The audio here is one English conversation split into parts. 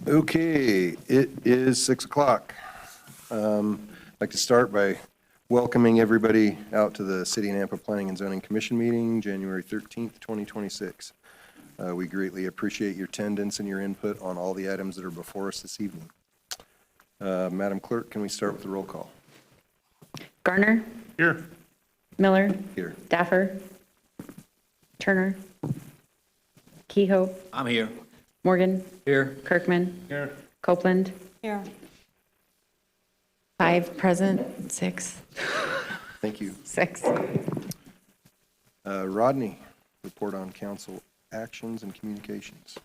Okay, it is 6 o'clock. I'd like to start by welcoming everybody out to the City of Nampa Planning and Zoning Commission meeting, January 13th, 2026. We greatly appreciate your attendance and your input on all the items that are before us this evening. Madam Clerk, can we start with the roll call? Garner. Here. Miller. Here. Daffer. Turner. Kehoe. I'm here. Morgan. Here. Kirkman. Here. Copeland. Here. 5 present, 6. Thank you. 6. Rodney, report on council actions and communications.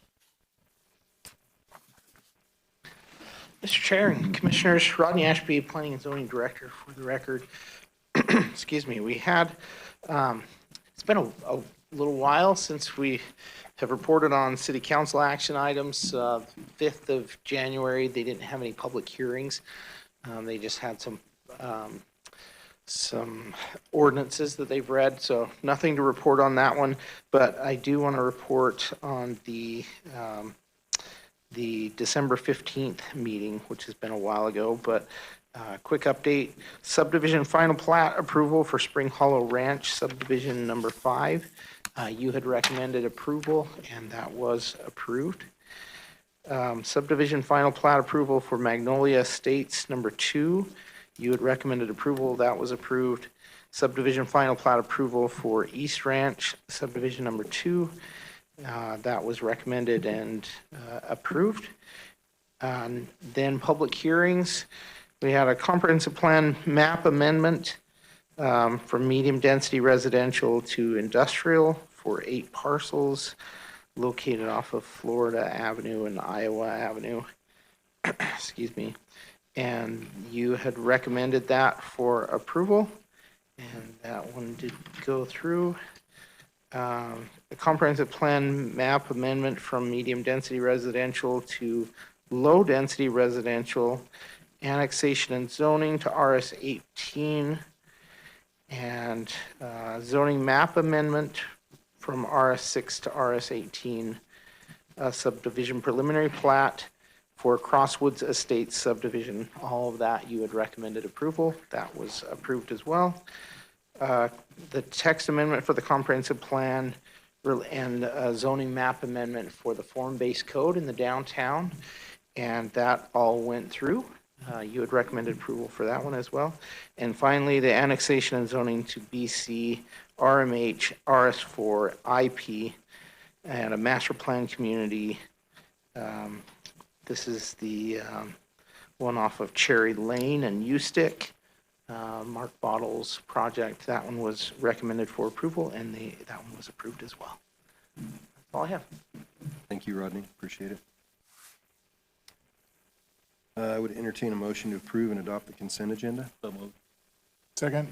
Mr. Chair and Commissioners, Rodney Ashby, Planning and Zoning Director, for the record. Excuse me, we had, it's been a little while since we have reported on city council action items. 5th of January, they didn't have any public hearings. They just had some ordinances that they've read, so nothing to report on that one. But I do want to report on the December 15th meeting, which has been a while ago, but quick update. Subdivision final plat approval for Spring Hollow Ranch, subdivision number 5. You had recommended approval, and that was approved. Subdivision final plat approval for Magnolia Estates number 2. You had recommended approval, that was approved. Subdivision final plat approval for East Ranch, subdivision number 2. That was recommended and approved. Then public hearings. We had a comprehensive plan map amendment from medium density residential to industrial for 8 parcels located off of Florida Avenue and Iowa Avenue. Excuse me. And you had recommended that for approval, and that one did go through. A comprehensive plan map amendment from medium density residential to low density residential, annexation and zoning to RS 18, and zoning map amendment from RS 6 to RS 18, subdivision preliminary plat for Crosswoods Estates subdivision. All of that you had recommended approval. That was approved as well. The text amendment for the comprehensive plan and zoning map amendment for the form-based code in the downtown, and that all went through. You had recommended approval for that one as well. And finally, the annexation and zoning to BC, RMH, RS4, IP, and a master plan community. This is the one off of Cherry Lane and Ustick. Mark Bottles project. That one was recommended for approval, and that one was approved as well. That's all I have. Thank you, Rodney. Appreciate it. I would entertain a motion to approve and adopt the consent agenda. So moved. Second.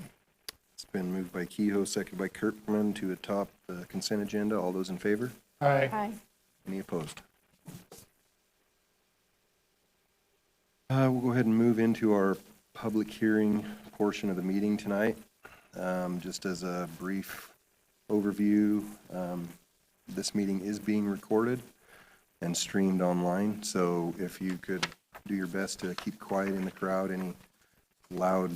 It's been moved by Kehoe, seconded by Kirkman to adopt the consent agenda. All those in favor? Aye. Aye. Any opposed? We'll go ahead and move into our public hearing portion of the meeting tonight. Just as a brief overview, this meeting is being recorded and streamed online, so if you could do your best to keep quiet in the crowd. Any loud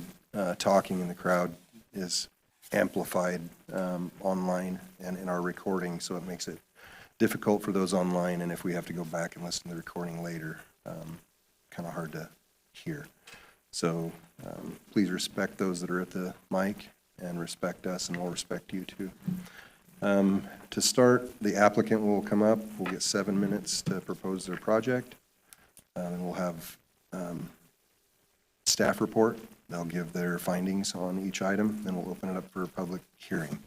talking in the crowd is amplified online and in our recording, so it makes it difficult for those online, and if we have to go back and listen to the recording later, kind of hard to hear. So please respect those that are at the mic and respect us, and we'll respect you too. To start, the applicant will come up. We'll get 7 minutes to propose their project. And we'll have staff report. They'll give their findings on each item, then we'll open it up for a public hearing.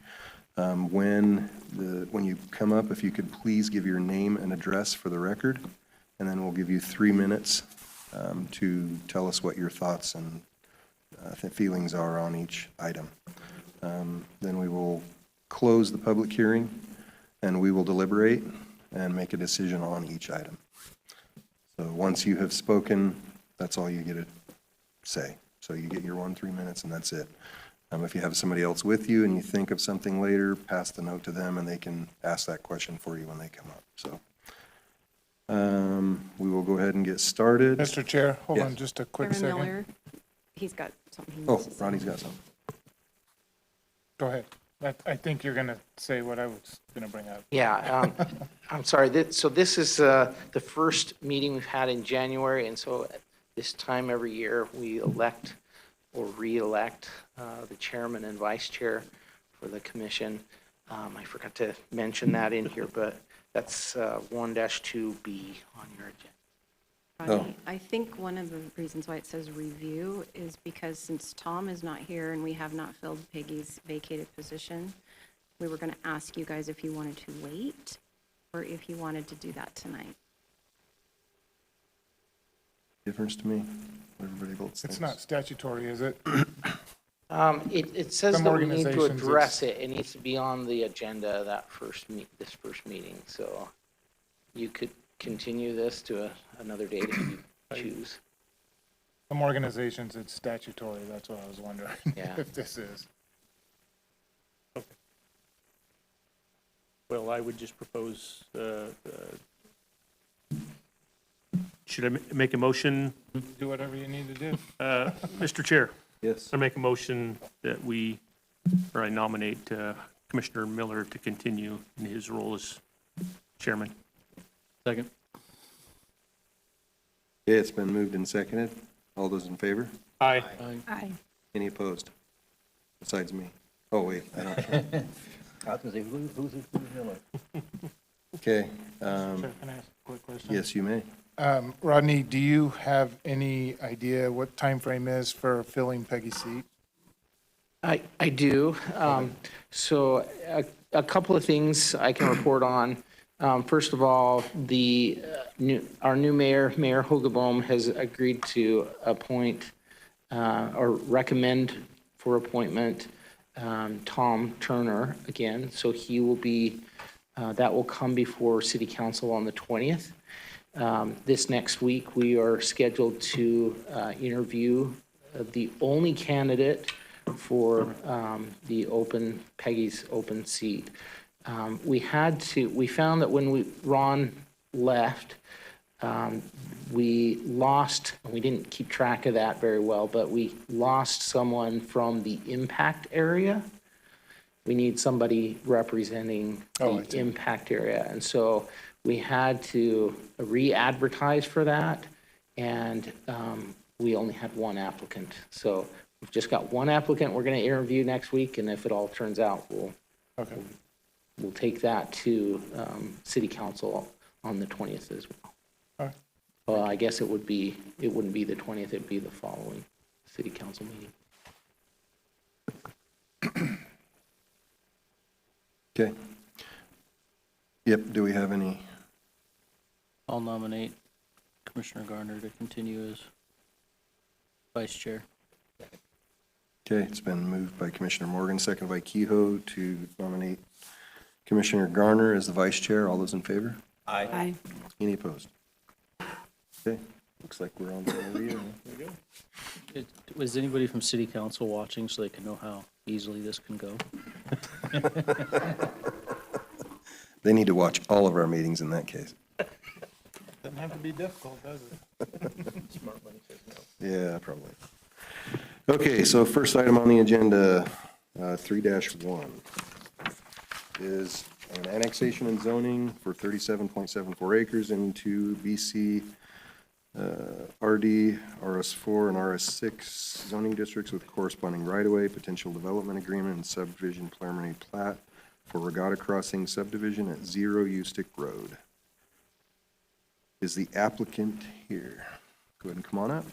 When you come up, if you could please give your name and address for the record, and then we'll give you 3 minutes to tell us what your thoughts and feelings are on each item. Then we will close the public hearing, and we will deliberate and make a decision on each item. So once you have spoken, that's all you get to say. So you get your 3 minutes, and that's it. If you have somebody else with you and you think of something later, pass the note to them, and they can ask that question for you when they come up. So we will we'll go ahead and get started. Mr. Chair, hold Yes. on just a quick Chairman second. Miller, he's got something he Oh, wants to say. Ronnie's got something. Go ahead. I think you're going to say what I was going to bring up. Yeah, I'm sorry. So this is the first meeting we've had in January, and so at this time every year, we elect or re-elect the chairman and vice chair for the commission. I forgot to mention that in here, but that's 1-2B on your agenda. Rodney, I think one of the reasons why it says review is because since Tom is not here and we have not filled Peggy's vacated position, we were going to ask you guys if you wanted to wait or if you wanted to do that tonight. Difference to me, what everybody else thinks. It's not statutory, is it? It says Some that we need to organizations, address it. It needs to be on the agenda that this first meeting. So you could continue this to another date if you choose. Some organizations, it's statutory. That's what I was wondering Yeah. if this is. Well, I would just propose, should I make a motion? Do whatever you need to do. Mr. Chair, Yes. I make a motion that I nominate Commissioner Miller to continue in his role as chairman. Second. Okay, it's been moved and seconded. All those in favor? Aye. Aye. Any opposed? Besides me? Oh, wait, I don't. I was gonna say, who's Miller? Okay, Sure, can I ask a quick question? yes, you may. Rodney, do you have any idea what time frame is for filling Peggy's seat? I do. So a couple of things I can report on. First of all, our new mayor, Mayor Hogaboam, has agreed to appoint or recommend for appointment Tom Turner again. So he will be, that will come before City Council on the 20th. This next week, we are scheduled to interview the only candidate for Peggy's open seat. We found that when Ron left, we lost, and we didn't keep track of that very well, but we lost someone from the impact area. We need somebody representing I the see. impact area. And so we had to re-advertise for that, and we only had one applicant. So we've just got one applicant we're going to interview next week, and if it all turns out, Okay. we'll take that to City Council on the 20th as well. All right. Well, I guess it wouldn't be the 20th, it'd be the following City Council meeting. Okay. Yep, do we have any? I'll nominate Commissioner Garner to continue as vice chair. Okay, it's been moved by Commissioner Morgan, seconded by Kehoe to nominate Commissioner Garner as the vice chair. All those in favor? Aye. Any opposed? Okay, looks like we're on to Maria. Was anybody from city council watching so they can know how easily this can go? They need to watch all of our meetings in that case. Doesn't have to be difficult, does it? Yeah, probably. Okay, so first item on the agenda, 3-1, is an annexation and zoning for 37.74 acres into BC RD, RS4, and RS6 zoning districts with corresponding right-of-way, potential development agreement, and subdivision preliminary plat for Regatta Crossing subdivision at 0 Ustick Road. Is the applicant here? Go ahead and come on up.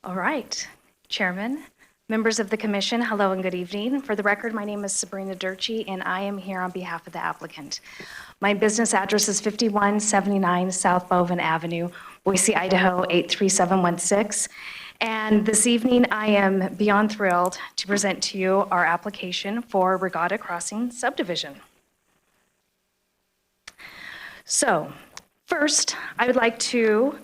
All right, Chairman, members of the commission, hello and good evening. For the record, my name is Sabrina Durchie, and I am here on behalf of the applicant. My business address is 5179 South Boven Avenue, Boise, Idaho 83716, And this evening, I am beyond thrilled to present to you our application for Regatta Crossing subdivision. So, first, I would like to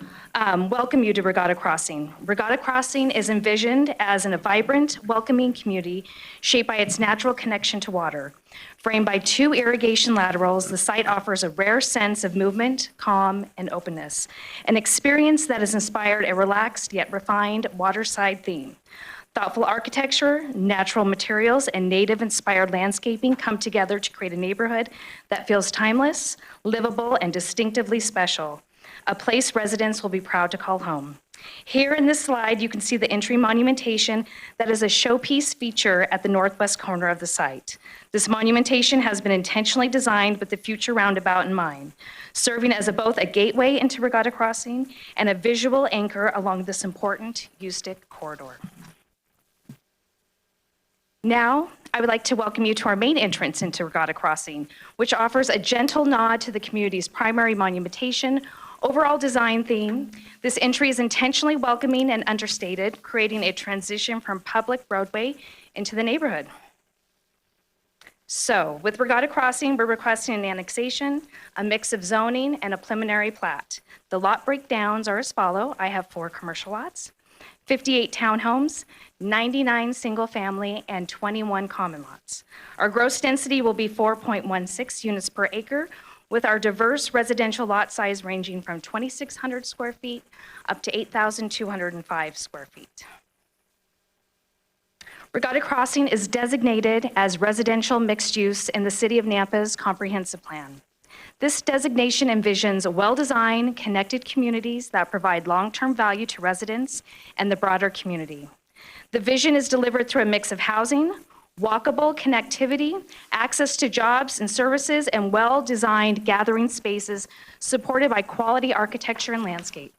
welcome you to Regatta Crossing. Regatta Crossing is envisioned as a vibrant, welcoming community shaped by its natural connection to water. Framed by 2 irrigation laterals, the site offers a rare sense of movement, calm, and openness, an experience that has inspired a relaxed yet refined waterside theme. Thoughtful architecture, natural materials, and native-inspired landscaping come together to create a neighborhood that feels timeless, livable, and distinctively special, a place residents will be proud to call home. Here in this slide, you can see the entry monumentation that is a showpiece feature at the northwest corner of the site. This monumentation has been intentionally designed with the future roundabout in mind, serving as both a gateway into Regatta Crossing and a visual anchor along this important USTIC corridor. Now, I would like to welcome you to our main entrance into Regatta Crossing, which offers a gentle nod to the community's primary monumentation, overall design theme. This entry is intentionally welcoming and understated, creating a transition from public roadway into the neighborhood. So, with Regatta Crossing, we're requesting an annexation, a mix of zoning, and a preliminary plat. The lot breakdowns are as follow. I have 4 commercial lots, 58 townhomes, 99 single-family, and 21 common lots. Our gross density will be 4.16 units per acre, with our diverse residential lot size ranging from 2,600 square feet up to 8,205 square feet. Regatta Crossing is designated as residential mixed use in the City of Nampa's comprehensive plan. This designation envisions well-designed, connected communities that provide long-term value to residents and the broader community. The vision is delivered through a mix of housing, walkable connectivity, access to jobs and services, and well-designed gathering spaces supported by quality architecture and landscape.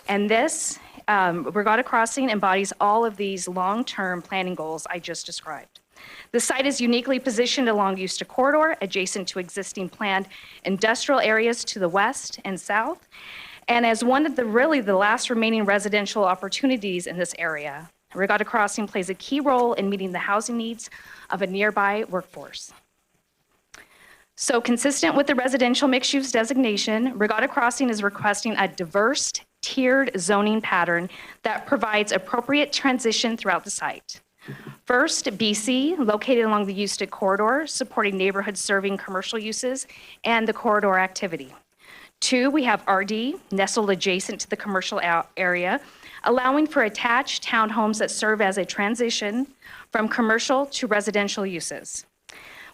And this, Regatta Crossing embodies all of these long-term planning goals I just described. The site is uniquely positioned along USTA corridor, adjacent to existing planned industrial areas to the west and south, and as one of the last remaining residential opportunities in this area. Regatta Crossing plays a key role in meeting the housing needs of a nearby workforce. So consistent with the residential mixed-use designation, Regatta Crossing is requesting a diverse, tiered zoning pattern that provides appropriate transition throughout the site. First, BC, located along the USTA corridor, supporting neighborhoods serving commercial uses and the corridor activity. 2, we have RD, nestled adjacent to the commercial area, allowing for attached townhomes that serve as a transition from commercial to residential uses.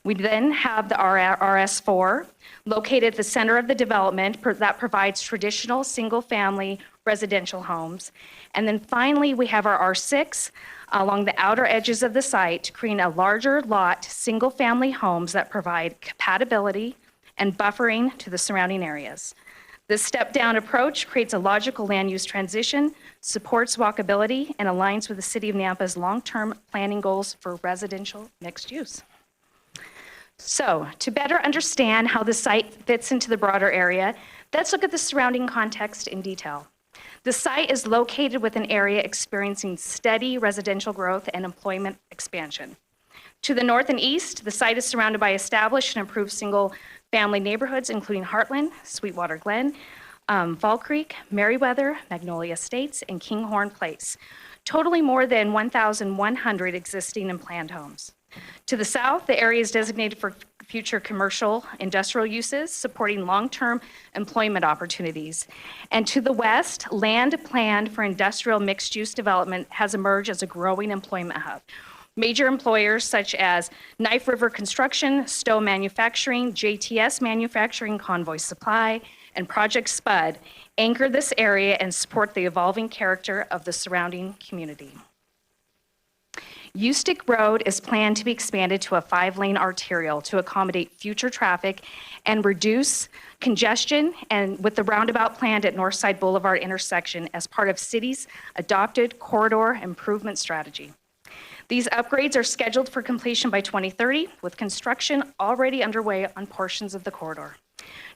We then have the RS4, located at the center of the development that provides traditional single-family residential homes. And then finally, we have our R6 along the outer edges of the site, creating a larger lot, single-family homes that provide compatibility and buffering to the surrounding areas. This step-down approach creates a logical land use transition, supports walkability, and aligns with the City of Nampa's long-term planning goals for residential mixed use. So, to better understand how the site fits into the broader area, let's look at the surrounding context in detail. The site is located within an area experiencing steady residential growth and employment expansion. To the north and east, the site is surrounded by established and improved single-family neighborhoods, including Heartland, Sweetwater Glen, Fall Creek, Merriweather, Magnolia Estates, and Kinghorn Place, totaling more than 1,100 existing and planned homes. To the south, the area is designated for future commercial industrial uses, supporting long-term employment opportunities. And to the west, land planned for industrial mixed-use development has emerged as a growing employment hub. Major employers such as Knife River Construction, Stowe Manufacturing, JTS Manufacturing, Convoy Supply, and Project Spud anchor this area and support the evolving character of the surrounding community. Ustick Road is planned to be expanded to a 5-lane arterial to accommodate future traffic and reduce congestion, and with the roundabout planned at Northside Boulevard intersection as part of city's adopted corridor improvement strategy. These upgrades are scheduled for completion by 2030, with construction already underway on portions of the corridor.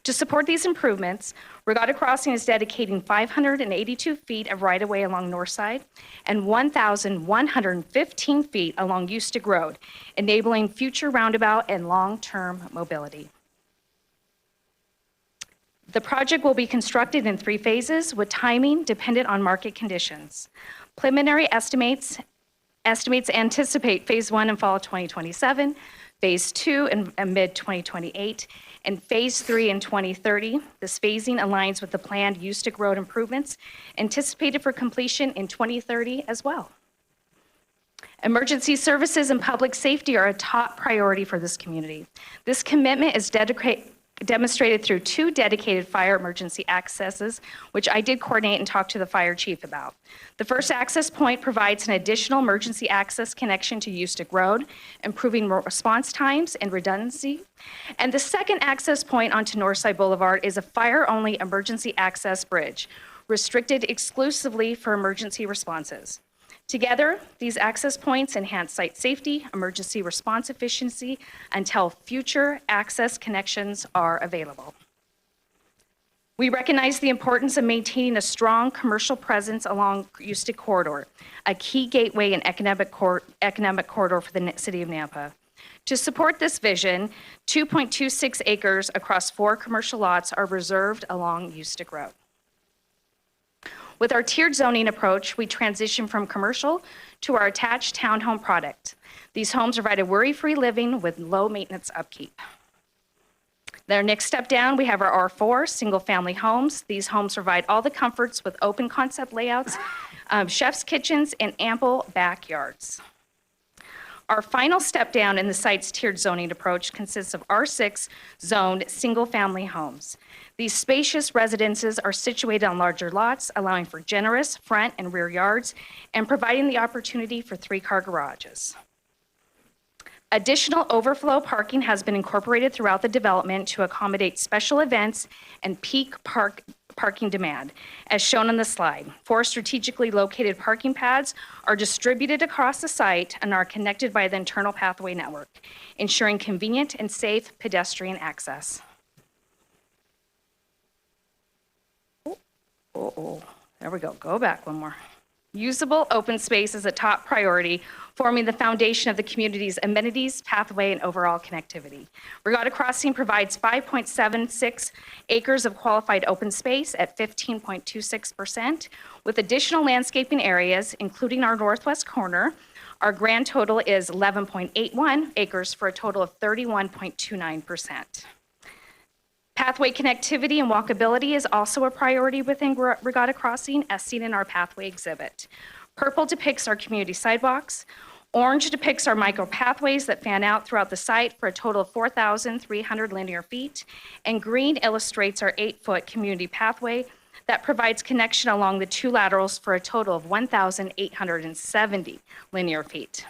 To support these improvements, Regatta Crossing is dedicating 582 feet of right-of-way along North Side and 1,115 feet along Eustic Road, enabling future roundabout and long-term mobility. The project will be constructed in 3 phases with timing dependent on market conditions. Preliminary estimates anticipate Phase 1 in fall of 2027, Phase 2 in mid-2028, and Phase 3 in 2030. This phasing aligns with the planned Eustic Road improvements anticipated for completion in 2030 as well. Emergency services and public safety are a top priority for this community. This commitment is demonstrated through 2 dedicated fire emergency accesses, which I did coordinate and talk to the fire chief about. The first access point provides an additional emergency access connection to Eustic Road, improving response times and redundancy. And the second access point onto Northside Boulevard is a fire-only emergency access bridge, restricted exclusively for emergency responses. Together, these access points enhance site safety, emergency response efficiency until future access connections are available. We recognize the importance of maintaining a strong commercial presence along Eustic Corridor, a key gateway and economic corridor for the city of Nampa. To support this vision, 2.26 acres across 4 commercial lots are reserved along Eustic Road. With our tiered zoning approach, we transition from commercial to our attached townhome product. These homes provide a worry-free living with low maintenance upkeep. Their next step down, we have our R4 single-family homes. These homes provide all the comforts with open concept layouts, chef's kitchens, and ample backyards. Our final step down in the site's tiered zoning approach consists of R6 zoned single-family homes. These spacious residences are situated on larger lots, allowing for generous front and rear yards and providing the opportunity for 3-car garages. Additional overflow parking has been incorporated throughout the development to accommodate special events and peak parking demand, as shown on the slide. 4 strategically located parking pads are distributed across the site and are connected by the internal pathway network, ensuring convenient and safe pedestrian access. There we go. Go back one more. Usable open space is a top priority, forming the foundation of the community's amenities, pathway, and overall connectivity. Regatta Crossing provides 5.76 acres of qualified open space at 15.26%, with additional landscaping areas, including our northwest corner. Our grand total is 11.81 acres for a total of 31.29%. Pathway connectivity and walkability is also a priority within Regatta Crossing, as seen in our pathway exhibit. Purple depicts our community sidewalks. Orange depicts our micro pathways that fan out throughout the site for a total of 4,300 linear feet. And green illustrates our 8-foot community pathway that provides connection along the 2 laterals for a total of 1,870 linear feet.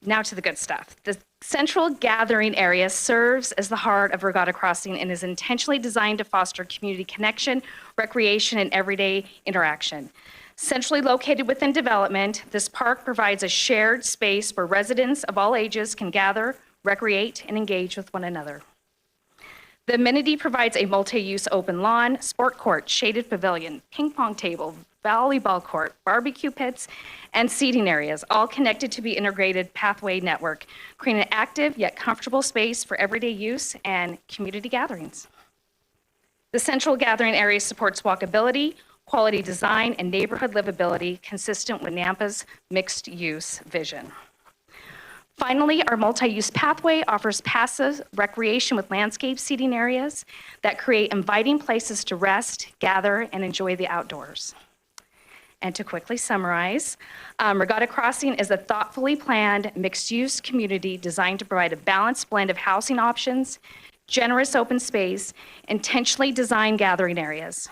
Now to the good stuff. The central gathering area serves as the heart of Regatta Crossing and is intentionally designed to foster community connection, recreation, and everyday interaction. Centrally located within development, this park provides a shared space where residents of all ages can gather, recreate, and engage with one another. The amenity provides a multi-use open lawn, sport court, shaded pavilion, ping pong table, volleyball court, barbecue pits, and seating areas, all connected to the integrated pathway network, creating an active yet comfortable space for everyday use and community gatherings. The central gathering area supports walkability, quality design, and neighborhood livability consistent with Nampa's mixed-use vision. Finally, our multi-use pathway offers passive recreation with landscape seating areas that create inviting places to rest, gather, and enjoy the outdoors. And to quickly summarize, Regatta Crossing is a thoughtfully planned mixed-use community designed to provide a balanced blend of housing options, generous open space, intentionally designed gathering areas.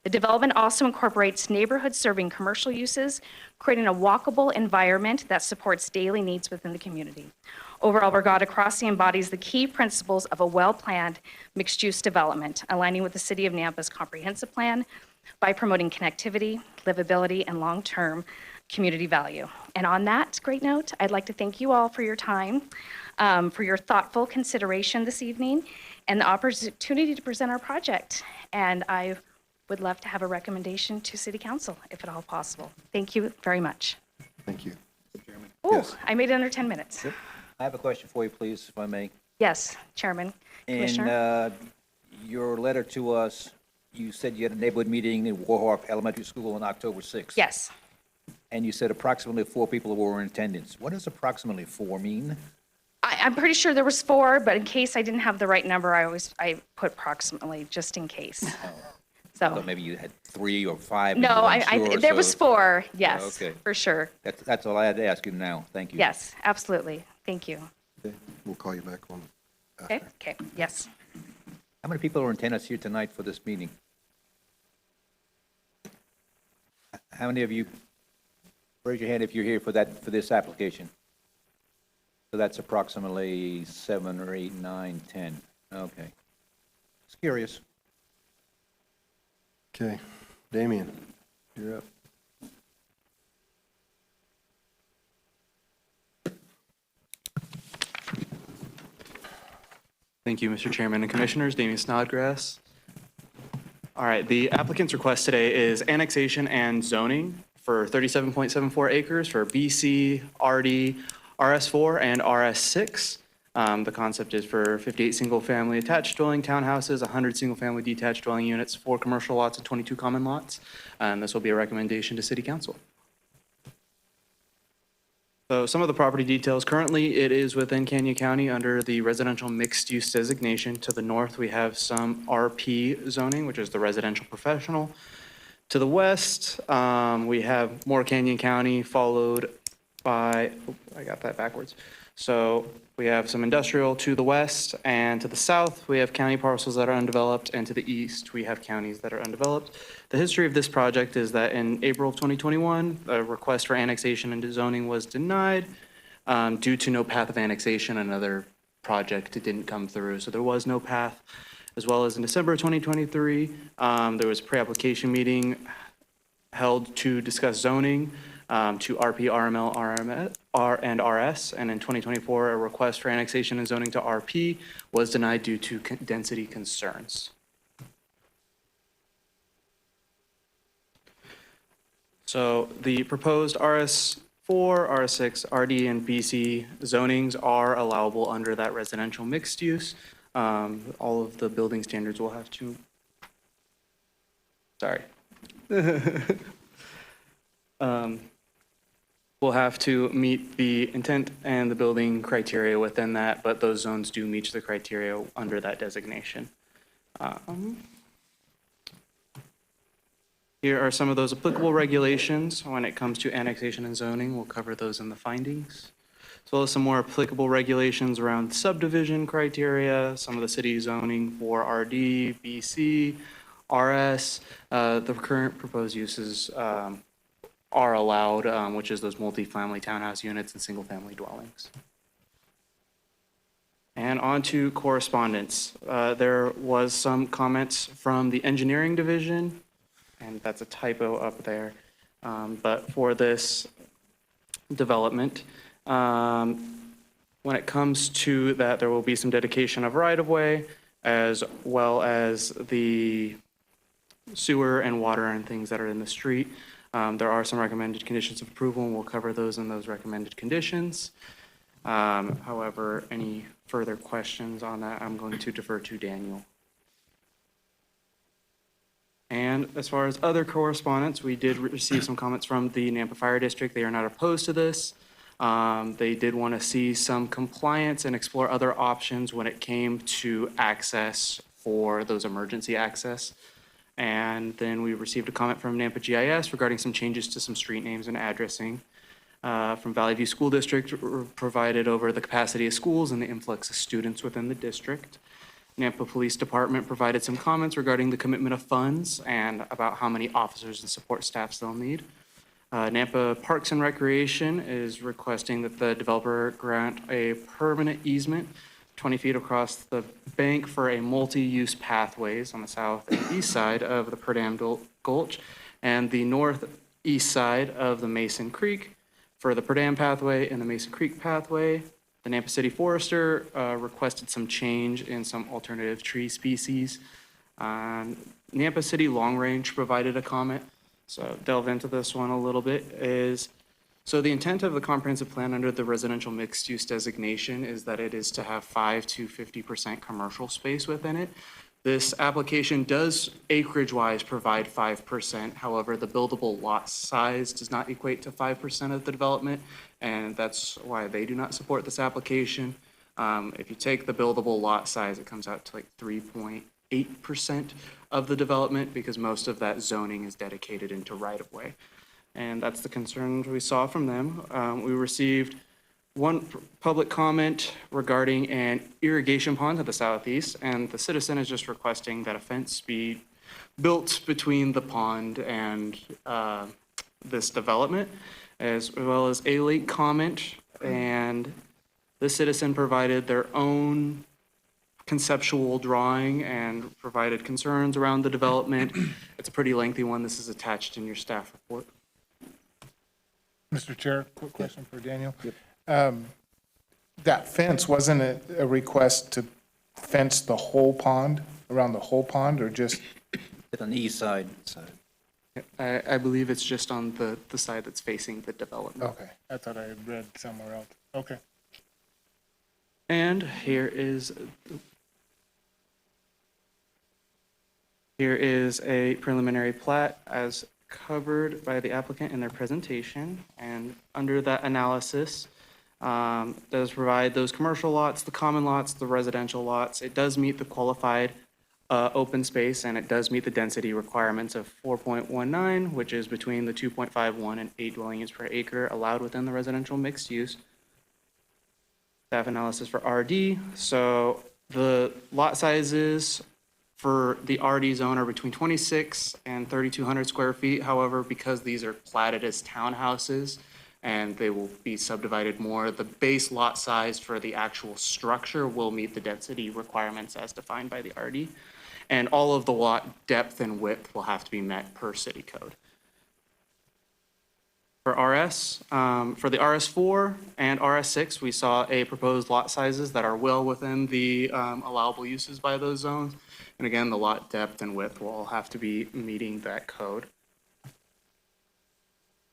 The development also incorporates neighborhood-serving commercial uses, creating a walkable environment that supports daily needs within the community. Overall, Regatta Crossing embodies the key principles of a well-planned mixed-use development, aligning with the City of Nampa's comprehensive plan by promoting connectivity, livability, and long-term community value. And on that great note, I'd like to thank you all for your time, for your thoughtful consideration this evening. and the opportunity to present our project. And I would love to have a recommendation to City Council, if at all possible. Thank you very much. Thank you. Oh, Yes. I made it under 10 minutes. I have a question for you, please, if I may. Yes, Chairman, In Commissioner. your letter to us, you said you had a neighborhood meeting in Warhawk Elementary School on October 6th. Yes. And you said approximately 4 people were in attendance. What does approximately 4 mean? I'm pretty sure there was 4, but in case I didn't have the right number, I put approximately, just in case. So So, maybe you had 3 or 5. no, there was 4, yes, Okay. for sure. That's all I had to ask you now. Thank you. Yes, absolutely. Thank you. Okay, we'll call you back on. Okay, okay, yes. How many people are in attendance here tonight for this meeting? How many of you, raise your hand if you're here for this application. So that's approximately 7 or 8, 9, 10. Okay. Just curious. Okay, Damien, you're up. Thank you, Mr. Chairman and Commissioners. Damien Snodgrass. All right, the applicant's request today is annexation and zoning for 37.74 acres for BC, RD, RS4, and RS6. The concept is for 58 single-family attached dwelling townhouses, 100 single-family detached dwelling units, 4 commercial lots, and 22 common lots. This will be a recommendation to City Council. So some of the property details. Currently, it is within Canyon County under the residential mixed-use designation. To the north, we have some RP zoning, which is the residential professional. To the west, we have more Canyon County, followed by, oh, I got that backwards. So we have some industrial to the west, and to the south, we have county parcels that are undeveloped, and to the east, we have counties that are undeveloped. The history of this project is that in April of 2021, a request for annexation into zoning was denied due to no path of annexation. Another project didn't come through, so there was no path. As well as in December of 2023, there was a pre-application meeting held to discuss zoning to RP, RML, and RS. And in 2024, a request for annexation and zoning to RP was denied due to density concerns. So the proposed RS4, RS6, RD, and BC zonings are allowable under that residential mixed use. All of the building standards will have to, sorry. Will have to meet the intent and the building criteria within that, but those zones do meet the criteria under that designation. Here are some of those applicable regulations when it comes to annexation and zoning. We'll cover those in the findings, as well as some more applicable regulations around subdivision criteria, some of the city zoning for RD, BC, RS. The current proposed uses are allowed, which is those multifamily townhouse units and single-family dwellings. And on to correspondence. There was some comments from the engineering division, and that's a typo up there. But for this development, when it comes to that, there will be some dedication of right-of-way, as well as the sewer and water and things that are in the street. There are some recommended conditions of approval, and we'll cover those in those recommended conditions. However, any further questions on that, I'm going to defer to Daniel. And as far as other correspondence, we did receive some comments from the Nampa Fire District. They are not opposed to this. They did want to see some compliance and explore other options when it came to access for those emergency access. And then we received a comment from Nampa GIS regarding some changes to some street names and addressing. From Valley View School District provided over the capacity of schools and the influx of students within the district. Nampa Police Department provided some comments regarding the commitment of funds and about how many officers and support staffs they'll need. Nampa Parks and Recreation is requesting that the developer grant a permanent easement 20 feet across the bank for a multi-use pathways on the south and east side of the Perdam Gulch and the northeast side of the Mason Creek for the Perdam pathway and the Mason Creek pathway. The Nampa City Forester requested some change in some alternative tree species. Nampa City Long Range provided a comment, so delve into this one a little bit, so the intent of the comprehensive plan under the residential mixed-use designation is that it is to have 5 to 50% commercial space within it. This application does acreage-wise provide 5%. However, the buildable lot size does not equate to 5% of the development, and that's why they do not support this application. If you take the buildable lot size, it comes out to like 3.8% of the development because most of that zoning is dedicated into right-of-way. And that's the concerns we saw from them. We received one public comment regarding an irrigation pond to the southeast, and the citizen is just requesting that a fence be built between the pond and this development, as well as a late comment, and the citizen provided their own conceptual drawing and provided concerns around the development. It's a pretty lengthy one. This is attached in your staff report. Mr. Chair, quick question for Daniel. That fence, wasn't it a request to fence the whole pond, around the whole pond, or just? It's on the east side. I believe it's just on the side that's facing the development. Okay, I thought I had read somewhere else. Okay. And here is a preliminary plat as covered by the applicant in their presentation. And under that analysis, does provide those commercial lots, the common lots, the residential lots. It does meet the qualified open space, and it does meet the density requirements of 4.19, which is between the 2.51 and 8 dwelling units per acre allowed within the residential mixed use. Staff analysis for RD. So the lot sizes for the RD zone are between 26 and 3,200 square feet. However, because these are platted as townhouses and they will be subdivided more, the base lot size for the actual structure will meet the density requirements as defined by the RD. And all of the lot depth and width will have to be met per city code. For RS, for the RS4 and RS6, we saw a proposed lot sizes that are well within the allowable uses by those zones. And again, the lot depth and width will all have to be meeting that code.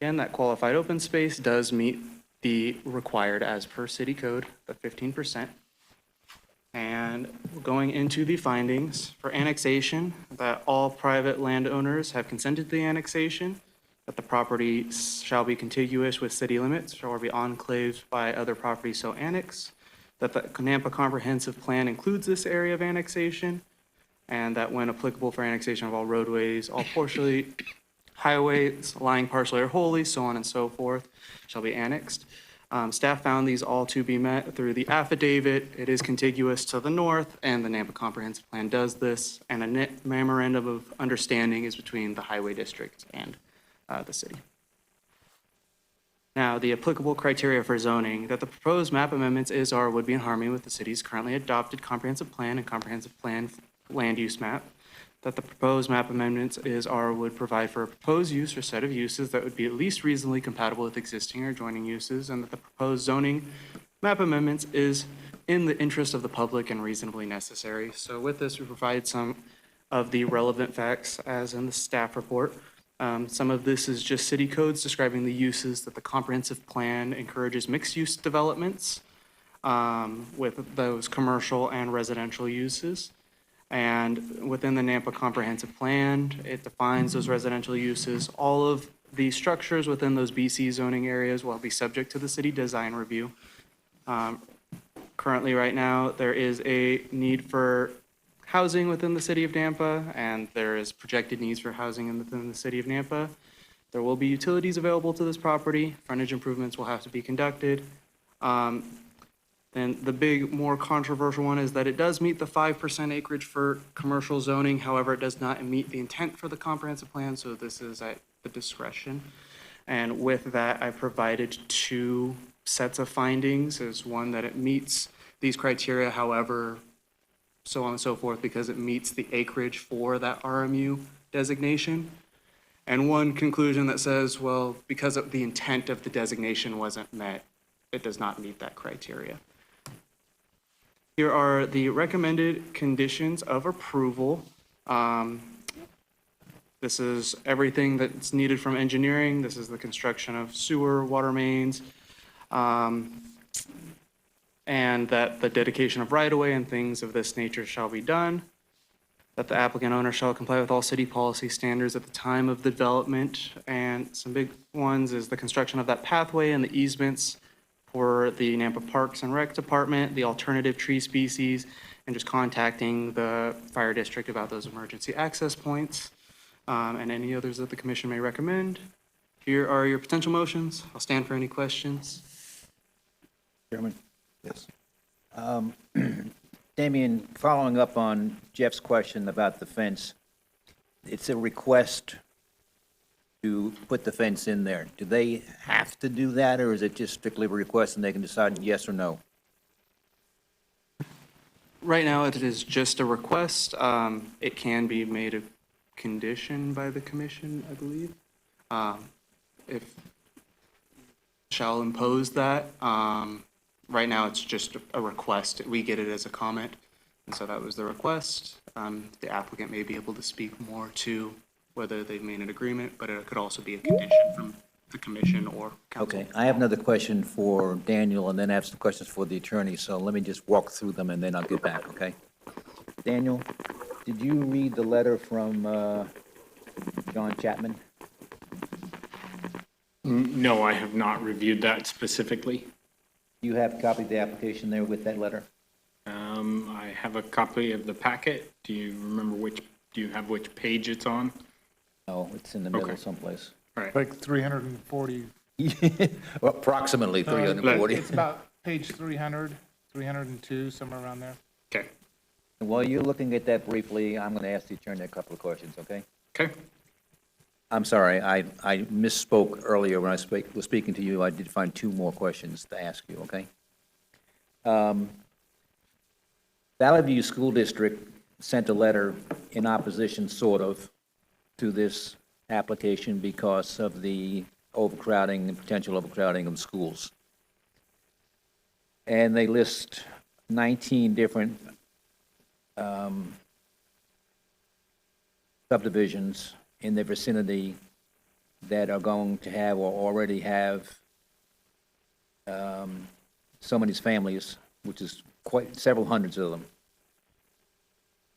Again, that qualified open space does meet the required as per city code, the 15%. And going into the findings for annexation, that all private landowners have consented to the annexation, that the property shall be contiguous with city limits or be enclaved by other properties so annexed, that the Nampa Comprehensive Plan includes this area of annexation, and that when applicable for annexation of all roadways, all partially highways lying partially or wholly, so on and so forth, shall be annexed. Staff found these all to be met through the affidavit. It is contiguous to the north, and the Nampa Comprehensive Plan does this, and a memorandum of understanding is between the highway district and the city. Now, the applicable criteria for zoning, that the proposed map amendments is or would be in harmony with the city's currently adopted comprehensive plan and comprehensive plan land use map, that the proposed map amendments is or would provide for a proposed use or set of uses that would be at least reasonably compatible with existing or adjoining uses, and that the proposed zoning map amendments is in the interest of the public and reasonably necessary. So with this, we provide some of the relevant facts as in the staff report. Some of this is just city codes describing the uses that the comprehensive plan encourages mixed-use developments with those commercial and residential uses. And within the Nampa Comprehensive Plan, it defines those residential uses. All of the structures within those BC zoning areas will be subject to the city design review. Currently, right now, there is a need for housing within the city of Nampa, and there is projected needs for housing within the city of Nampa. There will be utilities available to this property. Frontage improvements will have to be conducted. And the big, more controversial one is that it does meet the 5% acreage for commercial zoning. However, it does not meet the intent for the comprehensive plan, so this is at the discretion. And with that, I provided 2 sets of findings. Is one that it meets these criteria, however, so on and so forth, because it meets the acreage for that RMU designation. And one conclusion that says, well, because of the intent of the designation wasn't met, it does not meet that criteria. Here are the recommended conditions of approval. This is everything that's needed from engineering. This is the construction of sewer, water mains, and that the dedication of right-of-way and things of this nature shall be done, that the applicant owner shall comply with all city policy standards at the time of development, and some big ones is the construction of that pathway and the easements for the Nampa Parks and Rec Department, the alternative tree species, and just contacting the fire district about those emergency access points, and any others that the commission may recommend. Here are your potential motions. I'll stand for any questions. Chairman? Yes. Damian, following up on Jeff's question about the fence, it's a request to put the fence in there. Do they have to do that, or is it just strictly a request and they can decide yes or no? Right now, it is just a request. It can be made a condition by the commission, I believe. If shall impose that. Right now, it's just a request. We get it as a comment, and so that was the request. The applicant may be able to speak more to whether they've made an agreement, but it could also be a condition from the commission or council. Okay, I have another question for Daniel, and then I have some questions for the attorney, so let me just walk through them, and then I'll get back, okay? Daniel, did you read the letter from John Chapman? No, I have not reviewed that specifically. You have a copy of the application there with that letter? I have a copy of the packet. Do you remember do you have which page it's on? No, it's in the middle Okay. someplace. All right. Like 340. Approximately 340. It's about page 300, 302, somewhere around there. Okay. While you're looking at that briefly, I'm going to ask the attorney a couple of questions, okay? Okay. I'm sorry, I misspoke earlier when I was speaking to you. I did find two more questions to ask you, okay? Valley View School District sent a letter in opposition, sort of, to this application because of the overcrowding and potential overcrowding of schools. And they list 19 different subdivisions in the vicinity that are going to have or already have so many families, which is quite several hundreds of them.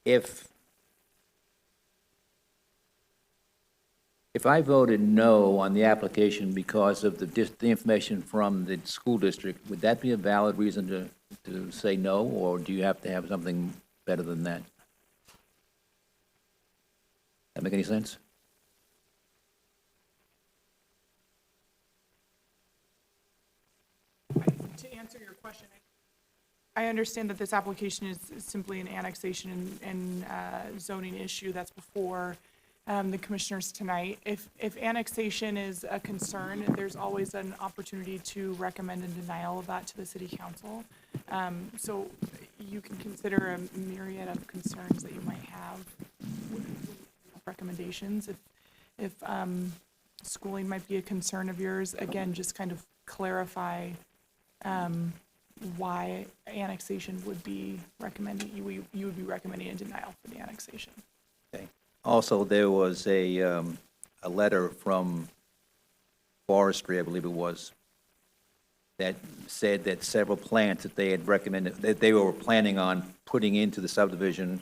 If I voted no on the application because of the information from the school district, would that be a valid reason to say no, or do you have to have something better than that? That make any sense? To answer your question, I understand that this application is simply an annexation and zoning issue that's before the commissioners tonight. If annexation is a concern, there's always an opportunity to recommend a denial of that to the city council. So you can consider a myriad of concerns that you might have with recommendations. If schooling might be a concern of yours, again, just kind of clarify why annexation would be recommended. You would be recommending a denial for the annexation. Okay. Also, there was a letter from Forestry, I believe it was, that said that several plants that they had recommended, that they were planning on putting into the subdivision,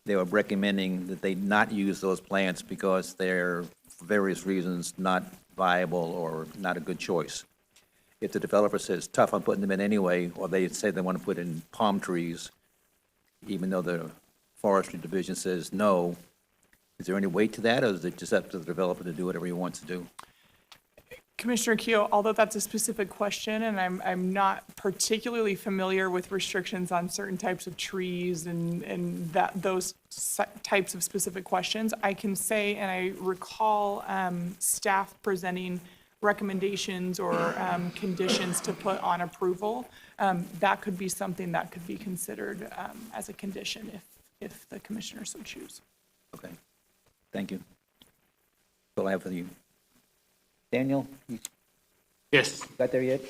they were recommending that they not use those plants because they're, for various reasons, not viable or not a good choice. If the developer says, tough, I'm putting them in anyway, or they say they want to put in palm trees, even though the Forestry Division says no, is there any weight to that, or is it just up to the developer to do whatever he wants to do? Commissioner Keough, although that's a specific question, and I'm not particularly familiar with restrictions on certain types of trees and those types of specific questions, I can say, and I recall staff presenting recommendations or conditions to put on approval. That could be something that could be considered as a condition if the commissioner so choose. Okay, thank you. That's all I have for you. Daniel, you Yes. got there yet?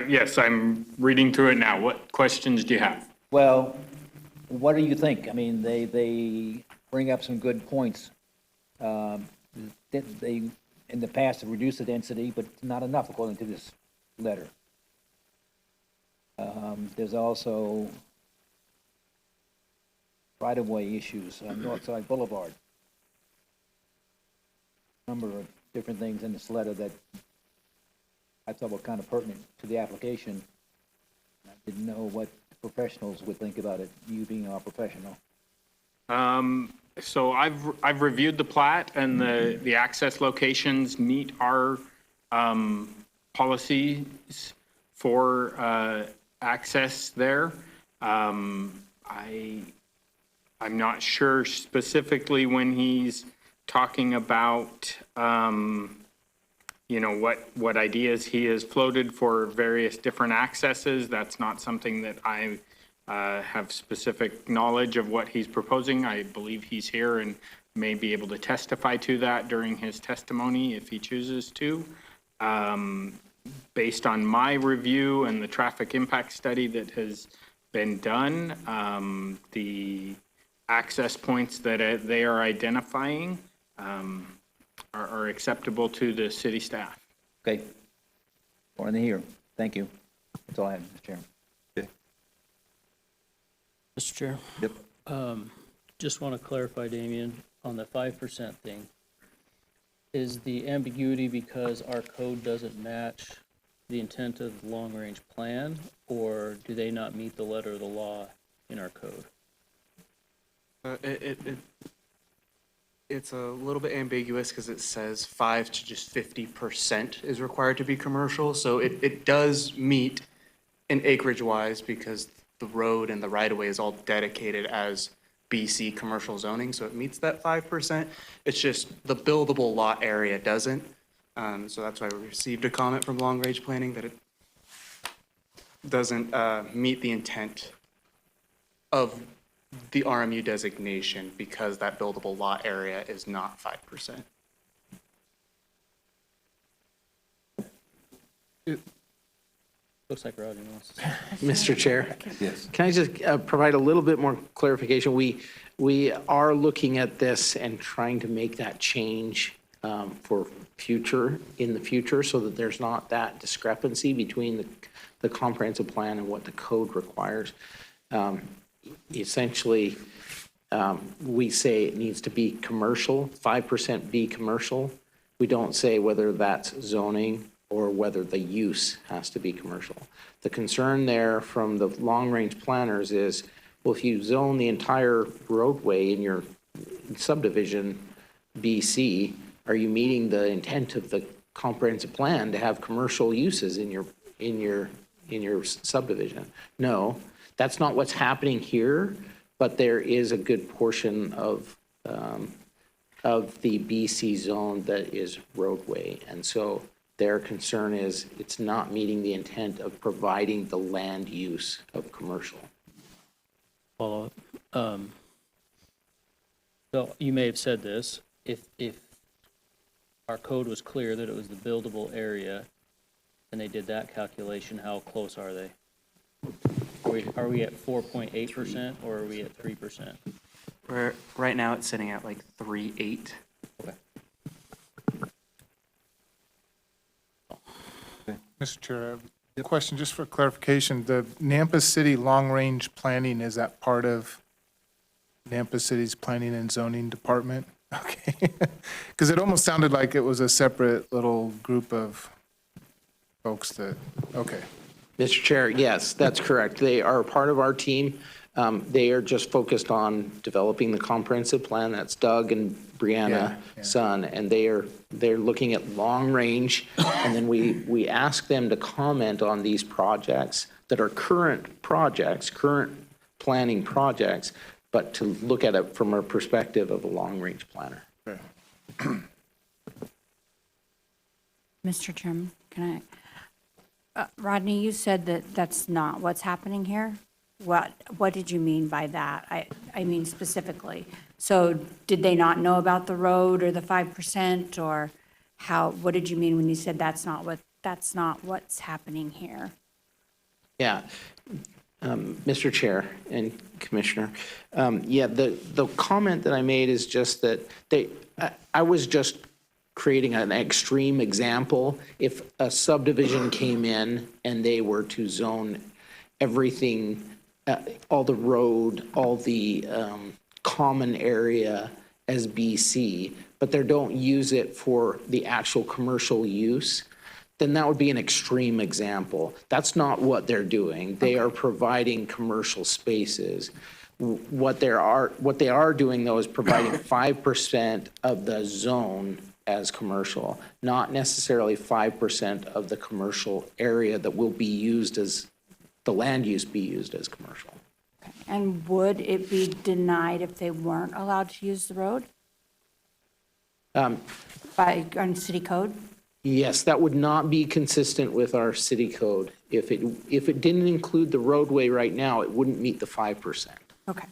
Yes, I'm reading through it now. What questions do you have? Well, what do you think? I mean, they bring up some good points. They, in the past, have reduced the density, but not enough according to this letter. There's also right-of-way issues on Northside Boulevard. Number of different things in this letter that I thought were kind of pertinent to the application. I didn't know what professionals would think about it, you being our professional. So I've reviewed the plat, and the access locations meet our policies for access there. I'm not sure specifically when he's talking about, what ideas he has floated for various different accesses. That's not something that I have specific knowledge of what he's proposing. I believe he's here and may be able to testify to that during his testimony if he chooses to. Based on my review and the traffic impact study that has been done, the access points that they are identifying are acceptable to the city staff. Okay. More in the here. Thank you. That's all I have, Mr. Chairman. Mr. Chair? Yep. Just want to clarify, Damien, on the 5% thing. Is the ambiguity because our code doesn't match the intent of the long-range plan, or do they not meet the letter of the law in our code? It's a little bit ambiguous because it says 5 to just 50% is required to be commercial. So it does meet in acreage-wise because the road and the right-of-way is all dedicated as BC commercial zoning, so it meets that 5%. It's just the buildable lot area doesn't. So that's why we received a comment from Long Range Planning that it doesn't meet the intent of the RMU designation because that buildable lot area is not 5%. Looks like Rodney wants to. Mr. Chair? Yes. Can I just provide a little bit more clarification? We are looking at this and trying to make that change for in the future, so that there's not that discrepancy between the comprehensive plan and what the code requires. Essentially, we say it needs to be commercial, 5% be commercial. We don't say whether that's zoning or whether the use has to be commercial. The concern there from the long-range planners is, well, if you zone the entire roadway in your subdivision BC, are you meeting the intent of the comprehensive plan to have commercial uses in your subdivision? No, that's not what's happening here, but there is a good portion of the BC zone that is roadway. And so their concern is it's not meeting the intent of providing the land use of commercial. Follow up. So you may have said this, if our code was clear that it was the buildable area, and they did that calculation, how close are they? Are we at 4.8% or are we at 3%? Right now, it's sitting at like 3.8. Okay. Mr. Chair, a question just for clarification. The Nampa City long-range planning, is that part of Nampa City's planning and zoning department? Okay. Because it almost sounded like it was a separate little group of folks that, okay. Mr. Chair, yes, that's correct. They are part of our team. They are just focused on developing the comprehensive plan. That's Doug and Brianna Sun, and they're looking at long range. And then we ask them to comment on these projects that are current projects, current planning projects, but to look at it from a perspective of a long range planner. Mr. Chairman, can I? Rodney, you said that that's not what's happening here. What did you mean by that? I mean specifically. So did they not know about the road or the 5%, or how? What did you mean when you said that's not what's happening here? Yeah. Mr. Chair and Commissioner, the comment that I made is just that I was just creating an extreme example. If a subdivision came in and they were to zone everything, all the road, all the common area as BC, but they don't use it for the actual commercial use, then that would be an extreme example. That's not what they're doing. They are providing commercial spaces. What they are doing, though, is providing 5% of the zone as commercial, not necessarily 5% of the commercial area that will be used as, the land use be used as commercial. And would it be denied if they weren't allowed to use the road? On city code? Yes, that would not be consistent with our city code. If it didn't include the roadway right now, it wouldn't meet the 5%. Okay.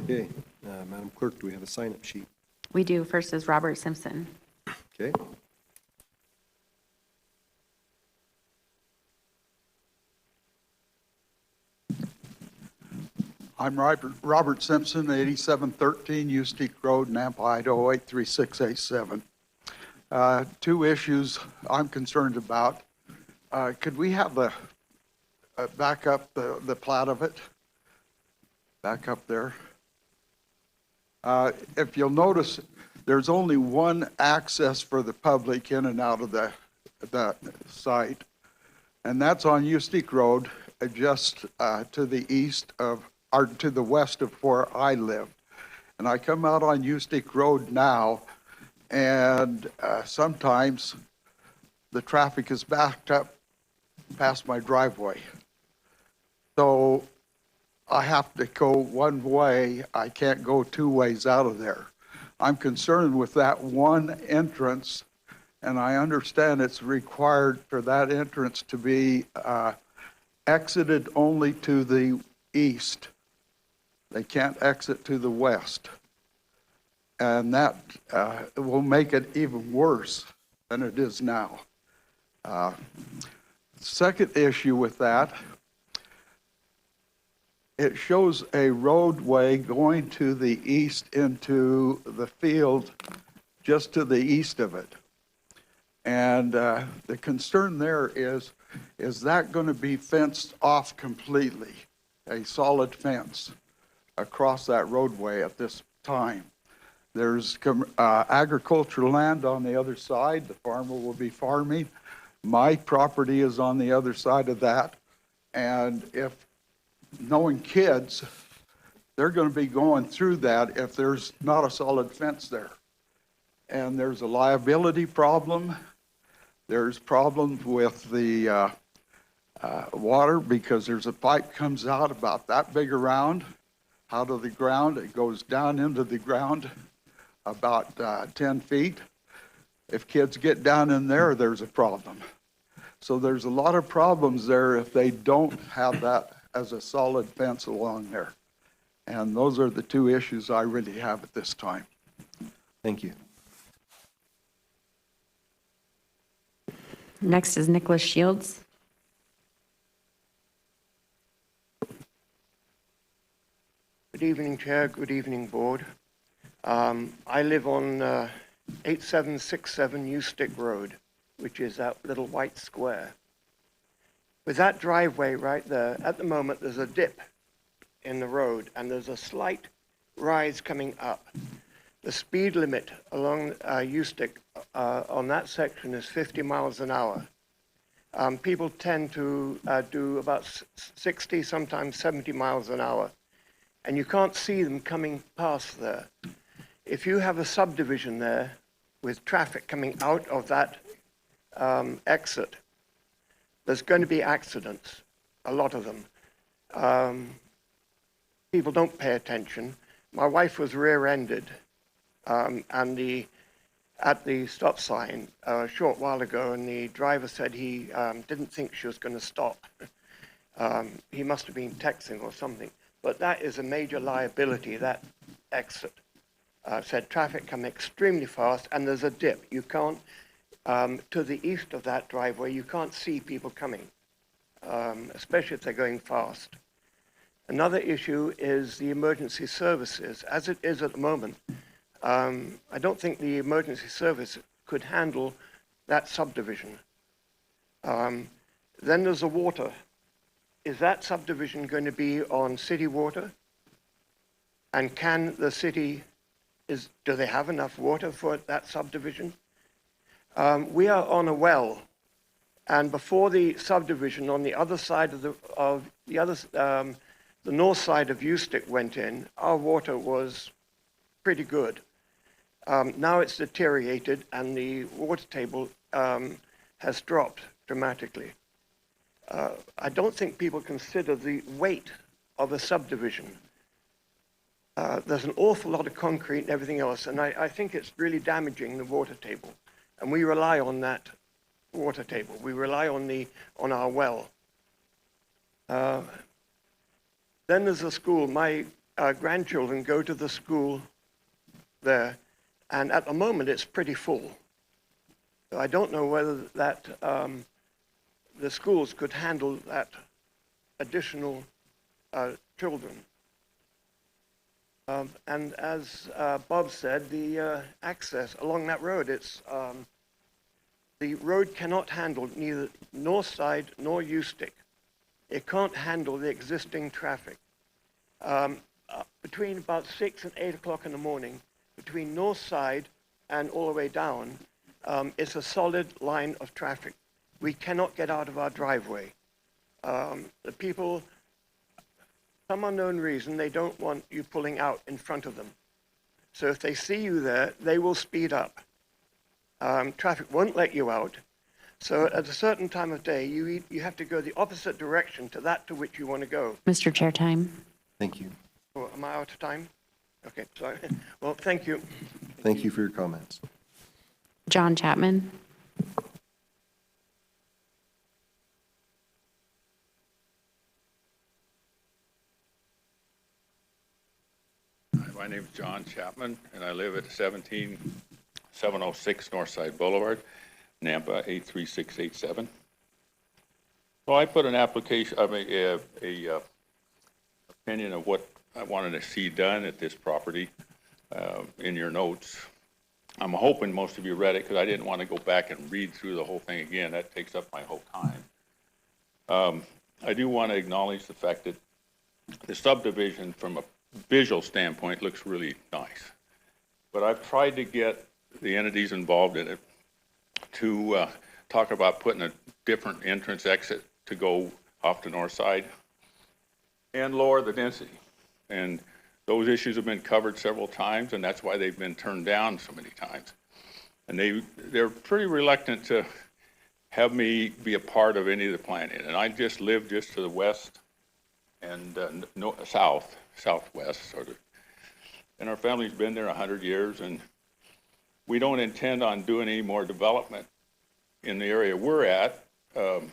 Okay, Madam Clerk, do we have a sign-up sheet? We do. First is Robert Simpson. Okay. I'm Robert Simpson, 8713 Ustique Road, Nampa, Idaho, 83687. Two issues I'm concerned about. Could we have back up the plat of it? Back up there. If you'll notice, there's only one access for the public in and out of the site, and that's on Ustique Road, just to the east of, or to the west of where I live. And I come out on Ustique Road now, and sometimes the traffic is backed up past my driveway. So I have to go one way. I can't go two ways out of there. I'm concerned with that one entrance, and I understand it's required for that entrance to be exited only to the east. They can't exit to the west. And that will make it even worse than it is now. Second issue with that, it shows a roadway going to the east into the field just to the east of it. And the concern there is that going to be fenced off completely, a solid fence across that roadway at this time? There's agricultural land on the other side. The farmer will be farming. My property is on the other side of that. And if, knowing kids, they're going to be going through that if there's not a solid fence there. And there's a liability problem. There's problems with the water because there's a pipe comes out about that big around out of the ground. It goes down into the ground about 10 feet. If kids get down in there, there's a problem. So there's a lot of problems there if they don't have that as a solid fence along there. And those are the two issues I really have at this time. Thank you. Next is Nicholas Shields. Good evening, Chair. Good evening, Board. I live on 8767 Ustique Road, which is that little white square. With that driveway right there, at the moment, there's a dip in the road, and there's a slight rise coming up. The speed limit along Ustique on that section is 50 miles an hour. People tend to do about 60, sometimes 70 miles an hour, and you can't see them coming past there. If you have a subdivision there with traffic coming out of that exit, there's going to be accidents, a lot of them. People don't pay attention. My wife was rear-ended at the stop sign a short while ago, and the driver said he didn't think she was going to stop. He must have been texting or something. But that is a major liability, that exit. said traffic come extremely fast, and there's a dip. You can't, to the east of that driveway, you can't see people coming, especially if they're going fast. Another issue is the emergency services. As it is at the moment, I don't think the emergency service could handle that subdivision. Then there's the water. Is that subdivision going to be on city water? And can the city, do they have enough water for that subdivision? We are on a well, and before the subdivision on the other side of the north side of Ustick went in, our water was pretty good. Now it's deteriorated, and the water table has dropped dramatically. I don't think people consider the weight of a subdivision. There's an awful lot of concrete and everything else, and I think it's really damaging the water table. And we rely on that water table. We rely on our well. Then there's a school. My grandchildren go to the school there, and at the moment it's pretty full. So I don't know whether that the schools could handle that additional children. And as Bob said, the access along that road, the road cannot handle neither north side nor Ustick. It can't handle the existing traffic. Between about 6 and 8 o'clock in the morning, between north side and all the way down, it's a solid line of traffic. We cannot get out of our driveway. The people, some unknown reason, they don't want you pulling out in front of them. So if they see you there, they will speed up. Traffic won't let you out. So at a certain time of day, you have to go the opposite direction to that to which you want to go. Mr. Chair, time. Thank you. Oh, am I out of time? Okay, sorry. Well, thank you. Thank you for your comments. John Chapman. Hi, my name is John Chapman, and I live at 17706 Northside Boulevard, Nampa 83687. So I put an application, opinion of what I wanted to see done at this property in your notes. I'm hoping most of you read it because I didn't want to go back and read through the whole thing again. That takes up my whole time. I do want to acknowledge the fact that the subdivision from a visual standpoint looks really nice. But I've tried to get the entities involved in it to talk about putting a different entrance exit to go off the north side and lower the density. And those issues have been covered several times, and that's why they've been turned down so many times. And they're pretty reluctant to have me be a part of any of the planning. And I just live just to the west and southwest, sort of. And our family's been there 100 years, and we don't intend on doing any more development in the area we're at. And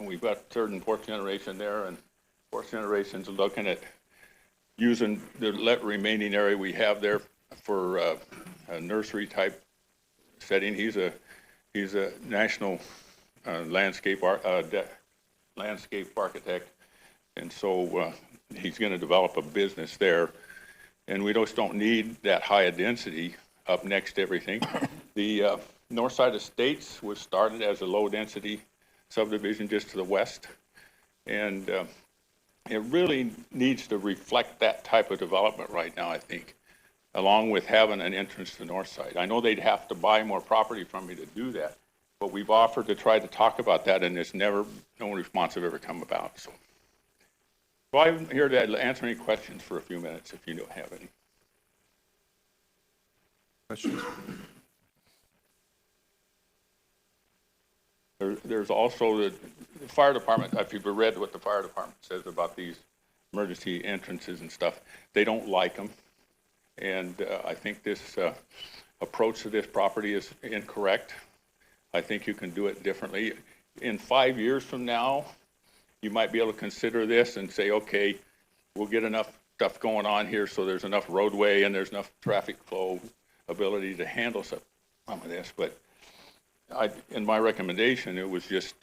we've got third and fourth generation there, and fourth generation's looking at using the remaining area we have there for a nursery type setting. He's a national landscape architect, and so he's going to develop a business there. And we just don't need that high a density up next to everything. The north side estates was started as a low density subdivision just to the west, and it really needs to reflect that type of development right now, I think, along with having an entrance to the north side. I know they'd have to buy more property from me to do that, but we've offered to try to talk about that, and no response have ever come about. So I'm here to answer any questions for a few minutes if you don't have any. Questions? There's also the fire department. If you've read what the fire department says about these emergency entrances and stuff, they don't like them. And I think this approach to this property is incorrect. I think you can do it differently. In 5 years from now, you might be able to consider this and say, okay, we'll get enough stuff going on here, so there's enough roadway and there's enough traffic flow ability to handle some of this. But in my recommendation, it was just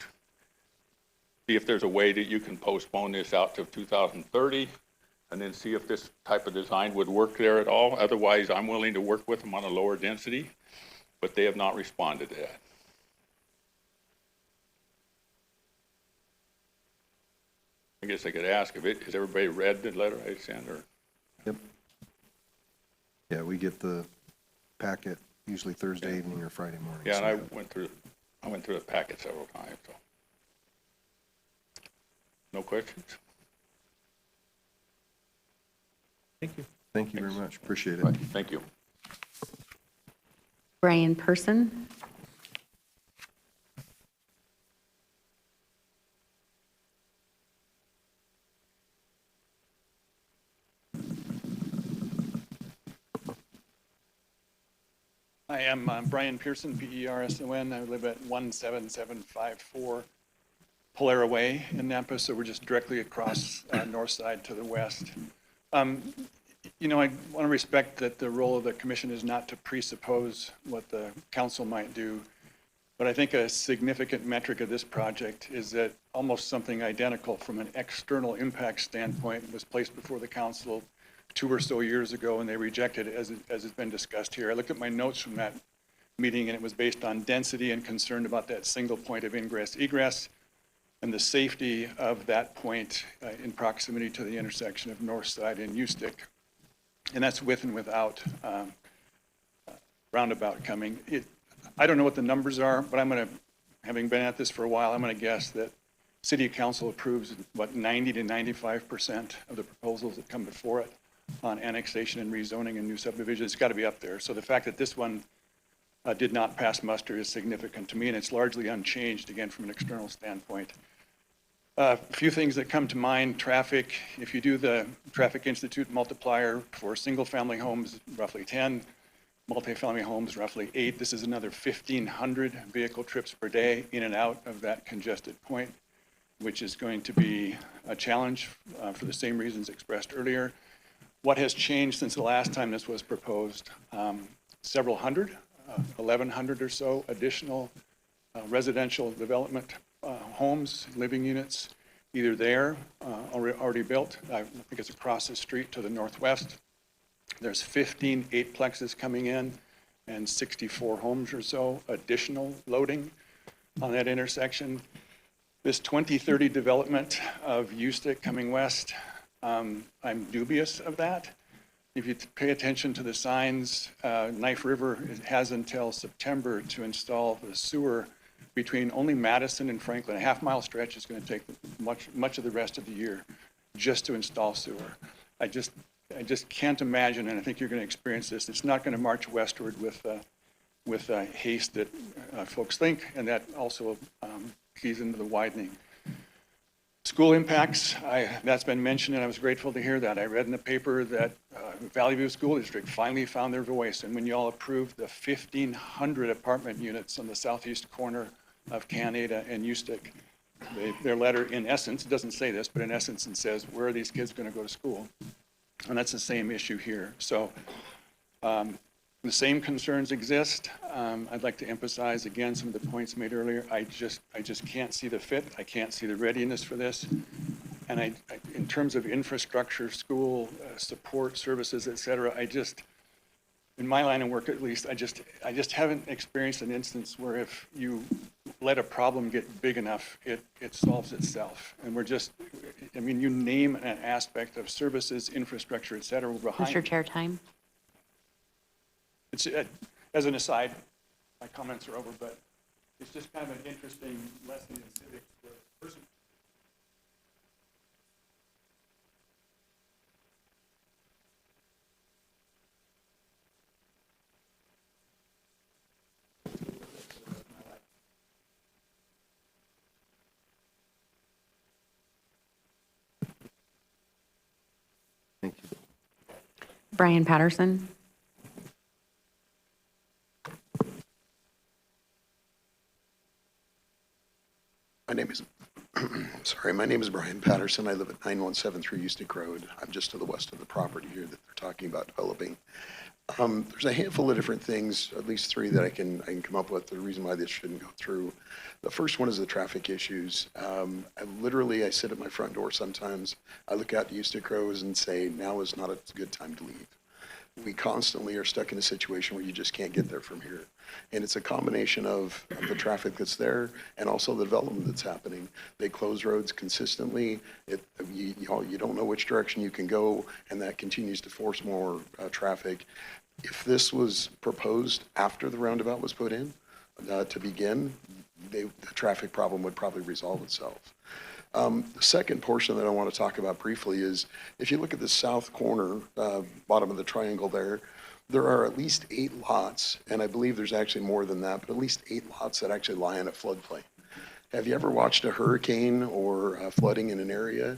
see if there's a way that you can postpone this out to 2030 and then see if this type of design would work there at all. Otherwise, I'm willing to work with them on a lower density, but they have not responded to that. I guess I could ask has everybody read the letter I sent, or? Yep. Yeah, we get the packet usually Thursday evening or Friday morning. Yeah, and so- I went through the packet several times, so. No questions? Thank you. Thank you very much. Appreciate it. Right, thank you. Brian Person. Hi, I'm Brian Pearson, P-E-R-S-O-N. I live at 17754 Polaire Way in Nampa, so we're just directly across north side to the west. You know, I want to respect that the role of the commission is not to presuppose what the council might do, but I think a significant metric of this project is that almost something identical from an external impact standpoint was placed before the council 2 or so years ago, and they rejected it, as has been discussed here. I looked at my notes from that meeting, and it was based on density and concern about that single point of ingress egress and the safety of that point in proximity to the intersection of North Side and Ustick. And that's with and without roundabout coming. I don't know what the numbers are, but I'm going to, having been at this for a while, I'm going to guess that City Council approves, what, 90 to 95% of the proposals that come before it on annexation and rezoning and new subdivisions. It's got to be up there. So the fact that this one did not pass muster is significant to me, and it's largely unchanged, again, from an external standpoint. A few things that come to mind: traffic. If you do the Traffic Institute multiplier for single-family homes, roughly 10, multifamily homes, roughly 8. This is another 1,500 vehicle trips per day in and out of that congested point, which is going to be a challenge for the same reasons expressed earlier. What has changed since the last time this was proposed? Several hundred, 1,100 or so additional residential development homes, living units, either there, already built. I think it's across the street to the northwest. There's 15 eightplexes coming in and 64 homes or so additional loading on that intersection. This 2030 development of Ustick coming west, I'm dubious of that. If you pay attention to the signs, Knife River has until September to install the sewer between only Madison and Franklin. A half-mile stretch is going to take much of the rest of the year just to install sewer. I just can't imagine, and I think you're going to experience this. It's not going to march westward with haste that folks think, and that also keys into the widening. School impacts, that's been mentioned, and I was grateful to hear that. I read in the paper that Valley View School District finally found their voice, and when you all approved the 1,500 apartment units on the southeast corner of Canada and Ustick, their letter, in essence, it doesn't say this, but in essence, it says, where are these kids going to go to school? And that's the same issue here. So the same concerns exist. I'd like to emphasize again some of the points made earlier. I just can't see the fit. I can't see the readiness for this. And in terms of infrastructure, school support services, et cetera, in my line of work at least, I just haven't experienced an instance where if you let a problem get big enough, it solves itself. And you name an aspect of services, infrastructure, et cetera, we're behind. Mr. Chair, time. It's, as an aside, my comments are over, but it's just kind of an interesting lesson in civics where a person. Thank you. Brian Patterson. My name is, Sorry, my name is Brian Patterson. I live at 9173 Eustic Road. I'm just to the west of the property here that they're talking about developing. There's a handful of different things, at least three that I can come up with, the reason why this shouldn't go through. The first one is the traffic issues. I sit at my front door sometimes. I look out to Eustic Road and say, now is not a good time to leave. We constantly are stuck in a situation where you just can't get there from here. And it's a combination of the traffic that's there and also the development that's happening. They close roads consistently. You don't know which direction you can go, and that continues to force more traffic. If this was proposed after the roundabout was put in to begin, the traffic problem would probably resolve itself. The second portion that I want to talk about briefly is if you look at the south corner, bottom of the triangle there are at least 8 lots, and I believe there's actually more than that, but at least 8 lots that actually lie in a floodplain. Have you ever watched a hurricane or flooding in an area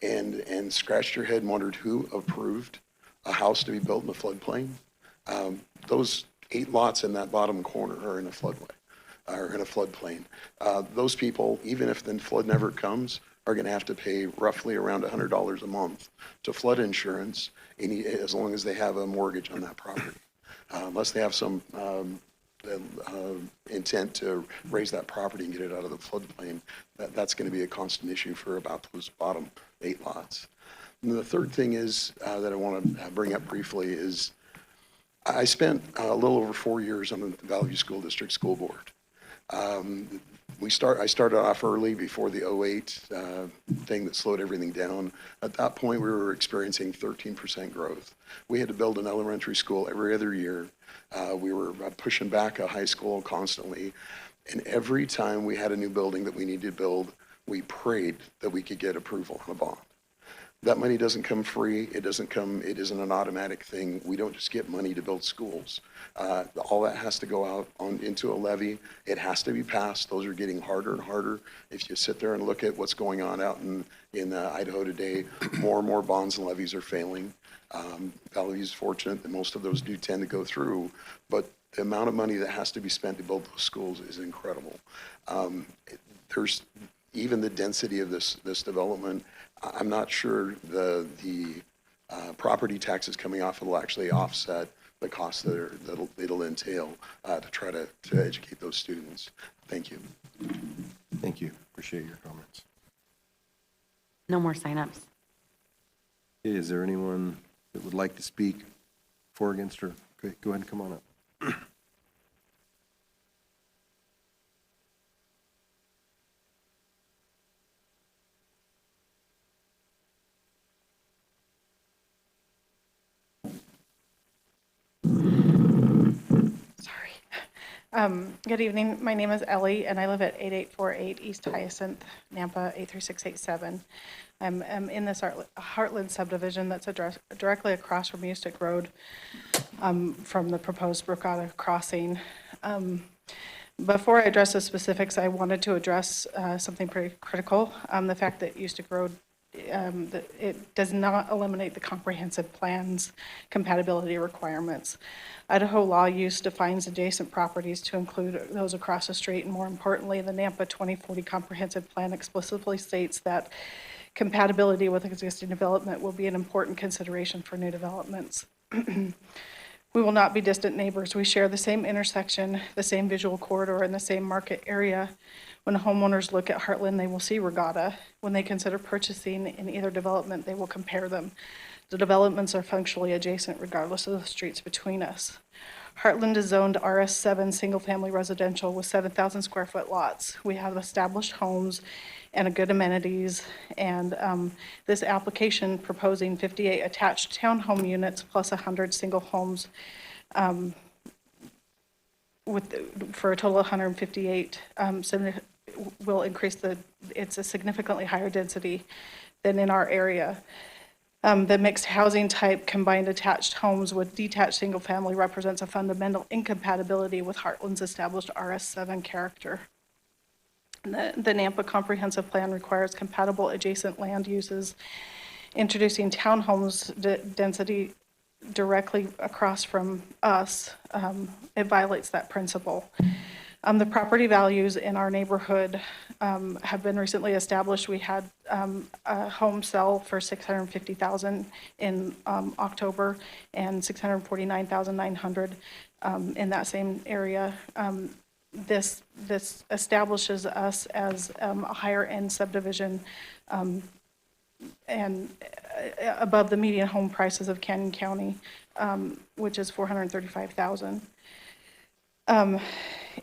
and scratched your head and wondered who approved a house to be built in a floodplain? Those 8 lots in that bottom corner are in a floodway. Are in a floodplain. Those people, even if the flood never comes, are going to have to pay roughly around $100 a month to flood insurance as long as they have a mortgage on that property. Unless they have some intent to raise that property and get it out of the floodplain, that's going to be a constant issue for about those bottom 8 lots. And the third thing is that I want to bring up briefly is I spent a little over 4 years on the Valley View School District School Board. I started off early before the 2008 thing that slowed everything down. At that point, we were experiencing 13% growth. We had to build an elementary school every other year. We were pushing back a high school constantly. And every time we had a new building that we needed to build, we prayed that we could get approval on a bond. That money doesn't come free. It isn't an automatic thing. We don't just get money to build schools. All that has to go out into a levy. It has to be passed. Those are getting harder and harder. If you sit there and look at what's going on out in Idaho today, more and more bonds and levies are failing. Valley View is fortunate that most of those do tend to go through, but the amount of money that has to be spent to build those schools is incredible. There's even the density of this development. I'm not sure the property taxes coming off will actually offset the costs that it'll entail to try to educate those students. Thank you. Thank you. Appreciate your comments. No more signups. Okay, is there anyone that would like to speak for or against her? Okay, go ahead and come on up. Good evening. My name is Ellie, and I live at 8848 East Hyacinth, Nampa 83687. I'm in this Heartland subdivision that's directly across from Eustic Road from the proposed Brookata crossing. Before I address the specifics, I wanted to address something pretty critical, the fact that Eustic Road it does not eliminate the comprehensive plan's compatibility requirements. Idaho law use defines adjacent properties to include those across the street, and more importantly, the Nampa 2040 comprehensive plan explicitly states that compatibility with existing development will be an important consideration for new developments. We will not be distant neighbors. We share the same intersection, the same visual corridor, and the same market area. When homeowners look at Heartland, they will see Regatta. When they consider purchasing in either development, they will compare them. The developments are functionally adjacent regardless of the streets between us. Heartland is zoned RS7 single-family residential with 7,000 square foot lots. We have established homes and a good amenities, and this application proposing 58 attached townhome units plus 100 single homes for a total of 158 will increase it's a significantly higher density than in our area. The mixed housing type combined attached homes with detached single family represents a fundamental incompatibility with Heartland's established RS7 character. The Nampa Comprehensive Plan requires compatible adjacent land uses. Introducing townhomes density directly across from us, it violates that principle. The property values in our neighborhood have been recently established. We had a home sell for $650,000 in October and $649,900 in that same area. This establishes us as a higher end subdivision and above the median home prices of Canyon County, which is $435,000.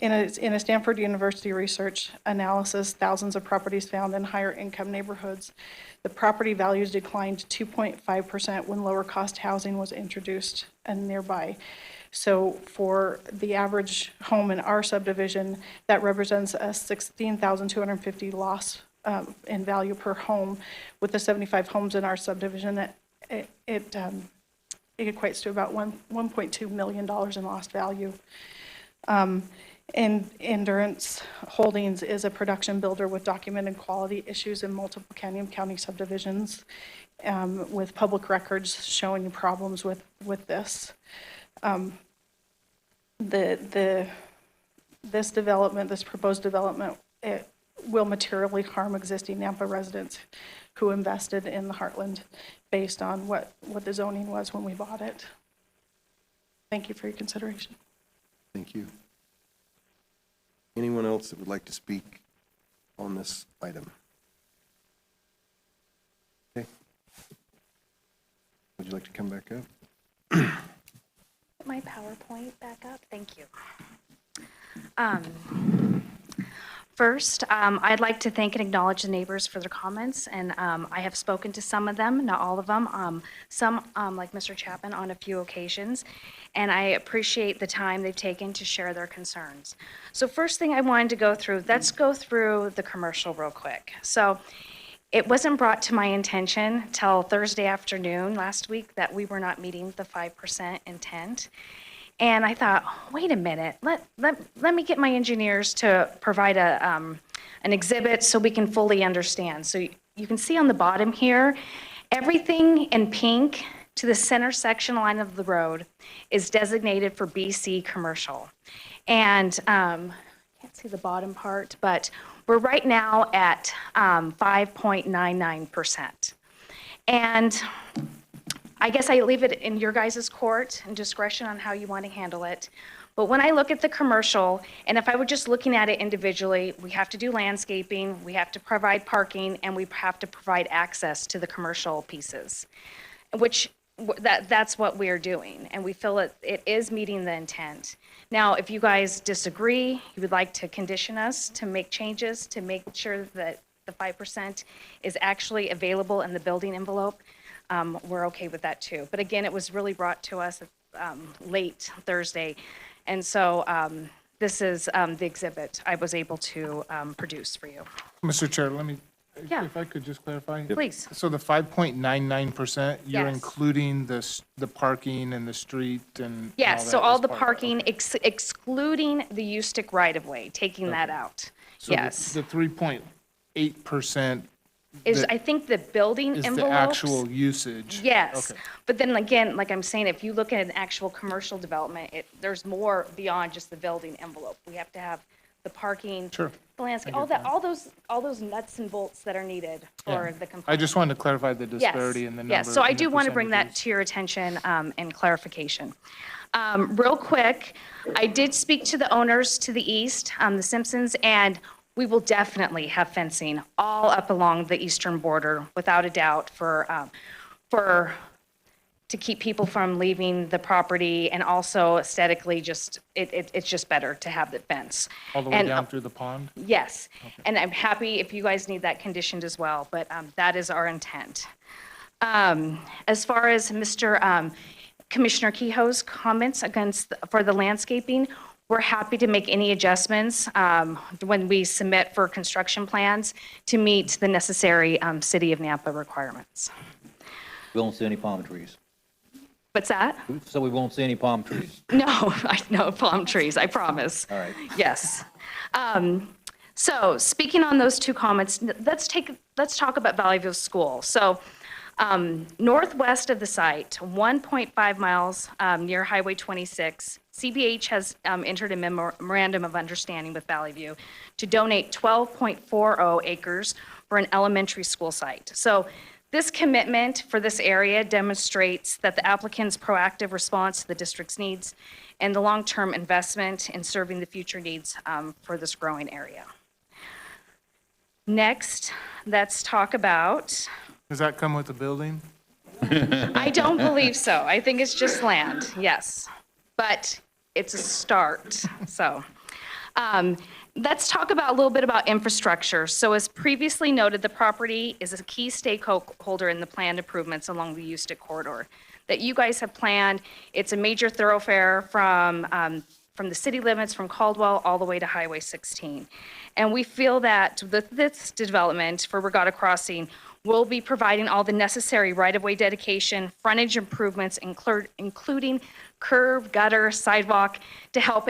In a Stanford University research analysis, thousands of properties found in higher income neighborhoods, the property values declined 2.5% when lower cost housing was introduced and nearby. So for the average home in our subdivision, that represents a $16,250 loss in value per home. With the 75 homes in our subdivision, it equates to about $1.2 million in lost value. And Endurance Holdings is a production builder with documented quality issues in multiple Canyon County subdivisions, with public records showing problems with this. This development, this proposed development, it will materially harm existing Nampa residents who invested in the Heartland based on what the zoning was when we bought it. Thank you for your consideration. Thank you. Anyone else that would like to speak on this item? Okay. Would you like to come back up? My PowerPoint back up, thank you. First, I'd like to thank and acknowledge the neighbors for their comments, and I have spoken to some of them, not all of them, some, like Mr. Chapman, on a few occasions, and I appreciate the time they've taken to share their concerns. So first thing I wanted to go through, let's go through the commercial real quick. So it wasn't brought to my attention till Thursday afternoon last week that we were not meeting the 5% intent. And I thought, wait a minute, let me get my engineers to provide an exhibit so we can fully understand. So you can see on the bottom here, everything in pink to the center section line of the road is designated for BC commercial. And can't see the bottom part, but we're right now at 5.99%. And I guess I leave it in your guys' court and discretion on how you want to handle it. But when I look at the commercial, and if I were just looking at it individually, we have to do landscaping, we have to provide parking, and we have to provide access to the commercial pieces, which that's what we're doing. And we feel it is meeting the intent. Now, if you guys disagree, you would like to condition us to make changes to make sure that the 5% is actually available in the building envelope, we're okay with that too. But again, it was really brought to us late Thursday. And so this is the exhibit I was able to produce for you. Mr. Chair, let me, Yeah. if I could just clarify. Please. So the 5.99%, you're Yes. including the parking and the street and Yes, all so that all as the part of it? parking excluding the USTIC right-of-way, taking that out. So Yes. the 3.8% Is, I think, the building is the envelopes. actual usage? Yes, Okay. but then again, like I'm saying, if you look at an actual commercial development, there's more beyond just the building envelope. We have to have the parking, Sure. the landscape, I all get that, all those nuts and bolts that are needed for the component. I just wanted to clarify the Yes, disparity in the number. yes, so I and the do want to bring that percentages. to your attention and clarification. Real quick, I did speak to the owners to the east, the Simpsons, and we will definitely have fencing all up along the eastern border, without a doubt, to keep people from leaving the property, and also aesthetically, just it's just better to have the fence. All the way And, down through the pond? Yes, and I'm happy if you guys need that conditioned as well, but that is our intent. As far as Mr. Commissioner Kehoe's comments for the landscaping, we're happy to make any adjustments when we submit for construction plans to meet the necessary City of Nampa requirements. We won't see any palm trees. What's that? So we won't see any palm trees. No, I know palm trees, I promise. All right. Yes. So speaking on those two comments, let's talk about Valley View School. So Northwest of the site, 1.5 miles near Highway 26, CBH has entered a memorandum of understanding with Valley View to donate 12.40 acres for an elementary school site. So this commitment for this area demonstrates that the applicant's proactive response to the district's needs and the long-term investment in serving the future needs for this growing area. Next, let's talk about, Does that come with a building? I don't believe so. I think it's just land, yes. But it's a start, so. Let's talk about a little bit about infrastructure. So as previously noted, the property is a key stakeholder in the planned improvements along the Houston corridor that you guys have planned. It's a major thoroughfare from the city limits, from Caldwell all the way to Highway 16. And we feel that this development for Regatta Crossing will be providing all the necessary right-of-way dedication, frontage improvements, including curb, gutter, sidewalk, to help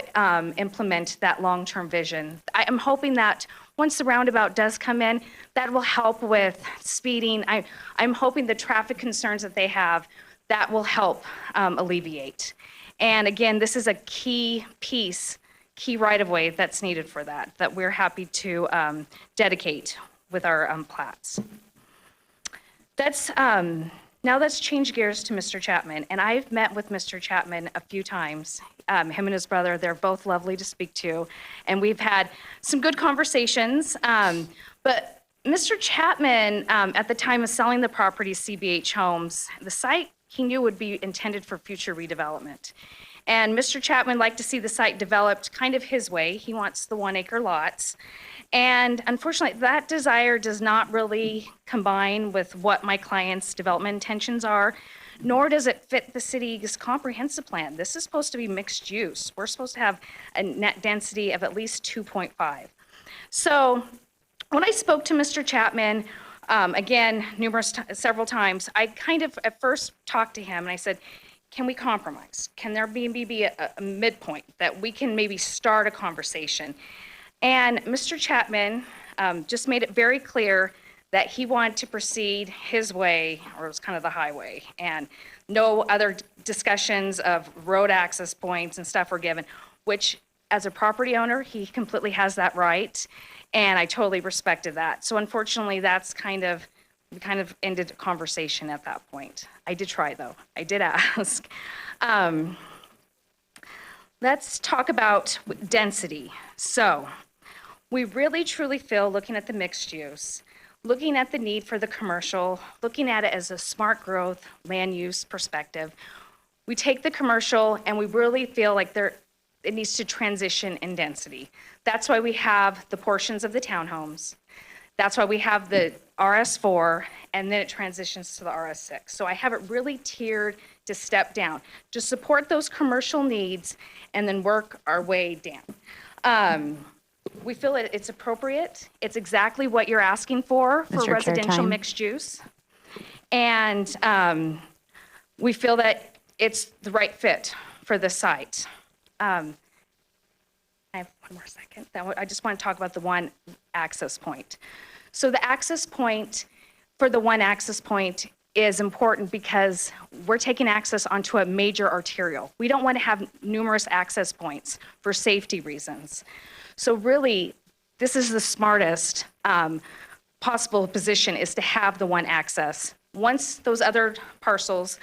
implement that long-term vision. I am hoping that once the roundabout does come in, that will help with speeding. I'm hoping the traffic concerns that they have, that will help alleviate. And again, this is a key piece, key right-of-way that's needed for that we're happy to dedicate with our plats. Now let's change gears to Mr. Chapman. And I've met with Mr. Chapman a few times. Him and his brother, they're both lovely to speak to. And we've had some good conversations. But Mr. Chapman, at the time of selling the property, CBH Homes, the site he knew would be intended for future redevelopment. And Mr. Chapman liked to see the site developed kind of his way. He wants the 1-acre lots. And unfortunately, that desire does not really combine with what my client's development intentions are, nor does it fit the city's comprehensive plan. This is supposed to be mixed use. We're supposed to have a net density of at least 2.5. So when I spoke to Mr. Chapman, again, several times, I kind of at first talked to him and I said, can we compromise? Can there be maybe a midpoint that we can maybe start a conversation? And Mr. Chapman just made it very clear that he wanted to proceed his way, or it was kind of the highway, and no other discussions of road access points and stuff were given, which as a property owner, he completely has that right, and I totally respected that. So unfortunately, we kind of ended the conversation at that point. I did try, though. I did ask. Let's talk about density. So we really, truly feel, looking at the mixed use, looking at the need for the commercial, looking at it as a smart growth land use perspective, we take the commercial and we really feel like it needs to transition in density. That's why we have the portions of the townhomes. That's why we have the RS4, and then it transitions to the RS6. So I have it really tiered to step down, to support those commercial needs, and then work our way down. We feel it's appropriate. It's exactly what you're asking for Mr. residential Chair, time. mixed use. And we feel that it's the right fit for the site. I have one more second. I just want to talk about the one access point. So the access point for the one access point is important because we're taking access onto a major arterial. We don't want to have numerous access points for safety reasons. So really, this is the smartest possible position, is to have the one access. Once those other parcels,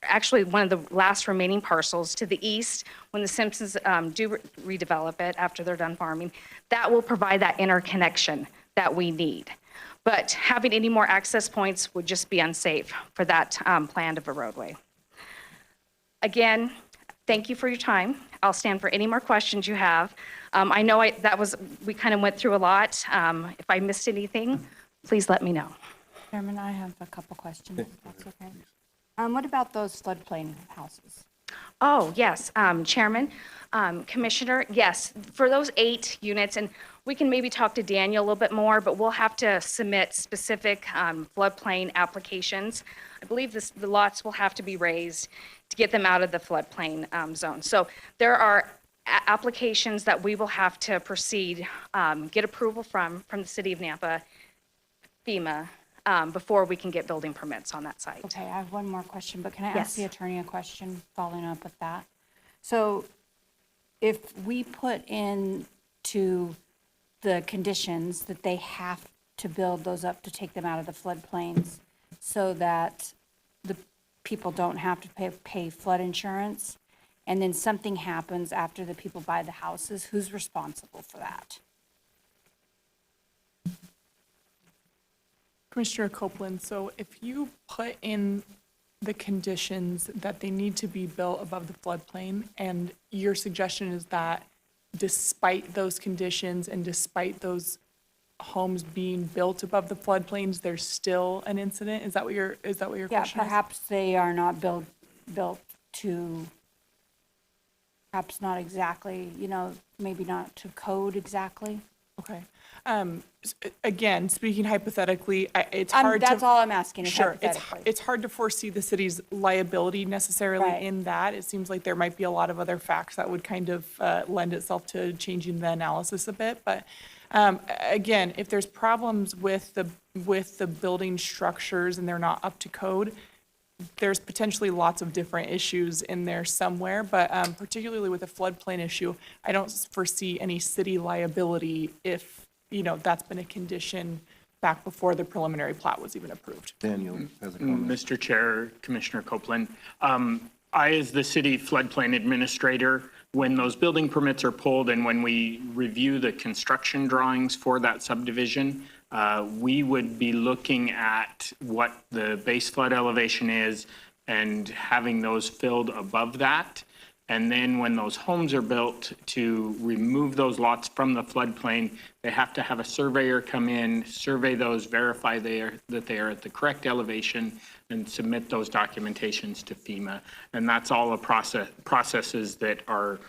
actually one of the last remaining parcels to the east, when the Simpsons do redevelop it after they're done farming, that will provide that interconnection that we need. But having any more access points would just be unsafe for that plan of a roadway. Again, thank you for your time. I'll stand for any more questions you have. I know we kind of went through a lot. If I missed anything, please let me know. Chairman, I have a couple questions, if that's okay. What about those floodplain houses? Oh, yes, Chairman, Commissioner, yes, for those 8 units, and we can maybe talk to Daniel a little bit more, but we'll have to submit specific floodplain applications. I believe the lots will have to be raised to get them out of the floodplain zone. So there are applications that we will have to proceed, get approval from the City of Nampa, FEMA, before we can get building permits on that site. Okay, I have one more question, but can I Yes. ask the attorney a question following up with that? So if we put into the conditions that they have to build those up to take them out of the floodplains so that the people don't have to pay flood insurance, and then something happens after the people buy the houses, who's responsible for that? Commissioner Copeland, so if you put in the conditions that they need to be built above the floodplain, and your suggestion is that despite those conditions and despite those homes being built above the floodplains, there's still an incident? Is that what your Yeah, question is? perhaps they are not built to, perhaps not exactly, maybe not to code exactly. Okay. Again, speaking hypothetically, it's hard to. That's all I'm asking, is Sure, hypothetically. it's hard to foresee the city's liability necessarily Right. in that. It seems like there might be a lot of other facts that would kind of lend itself to changing the analysis a bit. But again, if there's problems with the building structures and they're not up to code, there's potentially lots of different issues in there somewhere. But particularly with the floodplain issue, I don't foresee any city liability if, that's been a condition back before the preliminary plat was even approved. Daniel has a comment. Mr. Chair, Commissioner Copeland, I, as the city floodplain administrator, when those building permits are pulled and when we review the construction drawings for that subdivision, we would be looking at what the base flood elevation is and having those filled above that. And then when those homes are built, to remove those lots from the floodplain, they have to have a surveyor come in, survey those, verify that they are at the correct elevation, and submit those documentations to FEMA. And that's all a processes that are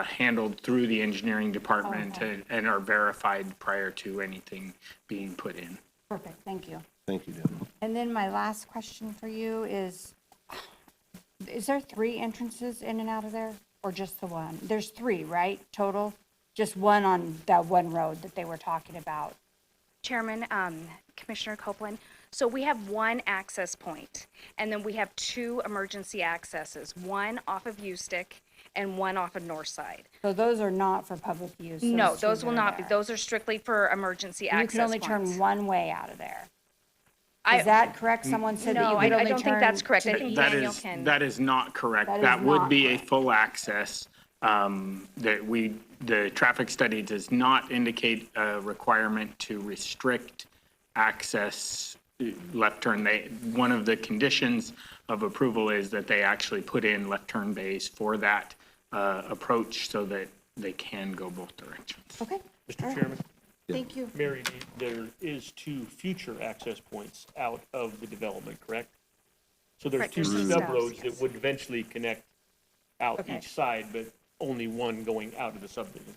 handled through the engineering department and are verified prior to anything being put in. Perfect, thank you. Thank you, Daniel. And then my last question for you is there 3 entrances in and out of there, or just the one? There's 3, right, total? Just one on that one road that they were talking about? Chairman, Commissioner Copeland, so we have one access point, and then we have 2 emergency accesses, one off of Ustick and one off of Northside. So those are not for public use? No, two those that will are not be. there. Those are strictly for emergency access You can only points. turn one way out of there. I- Is that correct? Someone said that No, you I could only don't think turn that's correct. I to think the That Daniel is, can. that is not correct. That is That would not be a correct. full access. The traffic study does not indicate a requirement to restrict access left turn. One of the conditions of approval is that they actually put in left turn bays for that approach so that they can go both directions. Okay. Mr. Chairman, Thank you. Mary, there is 2 future access points out of the development, correct? So there's Correct, 2 there's stub stubs, roads yes. that would eventually connect out Okay. each side, but only one going out of the subdivision.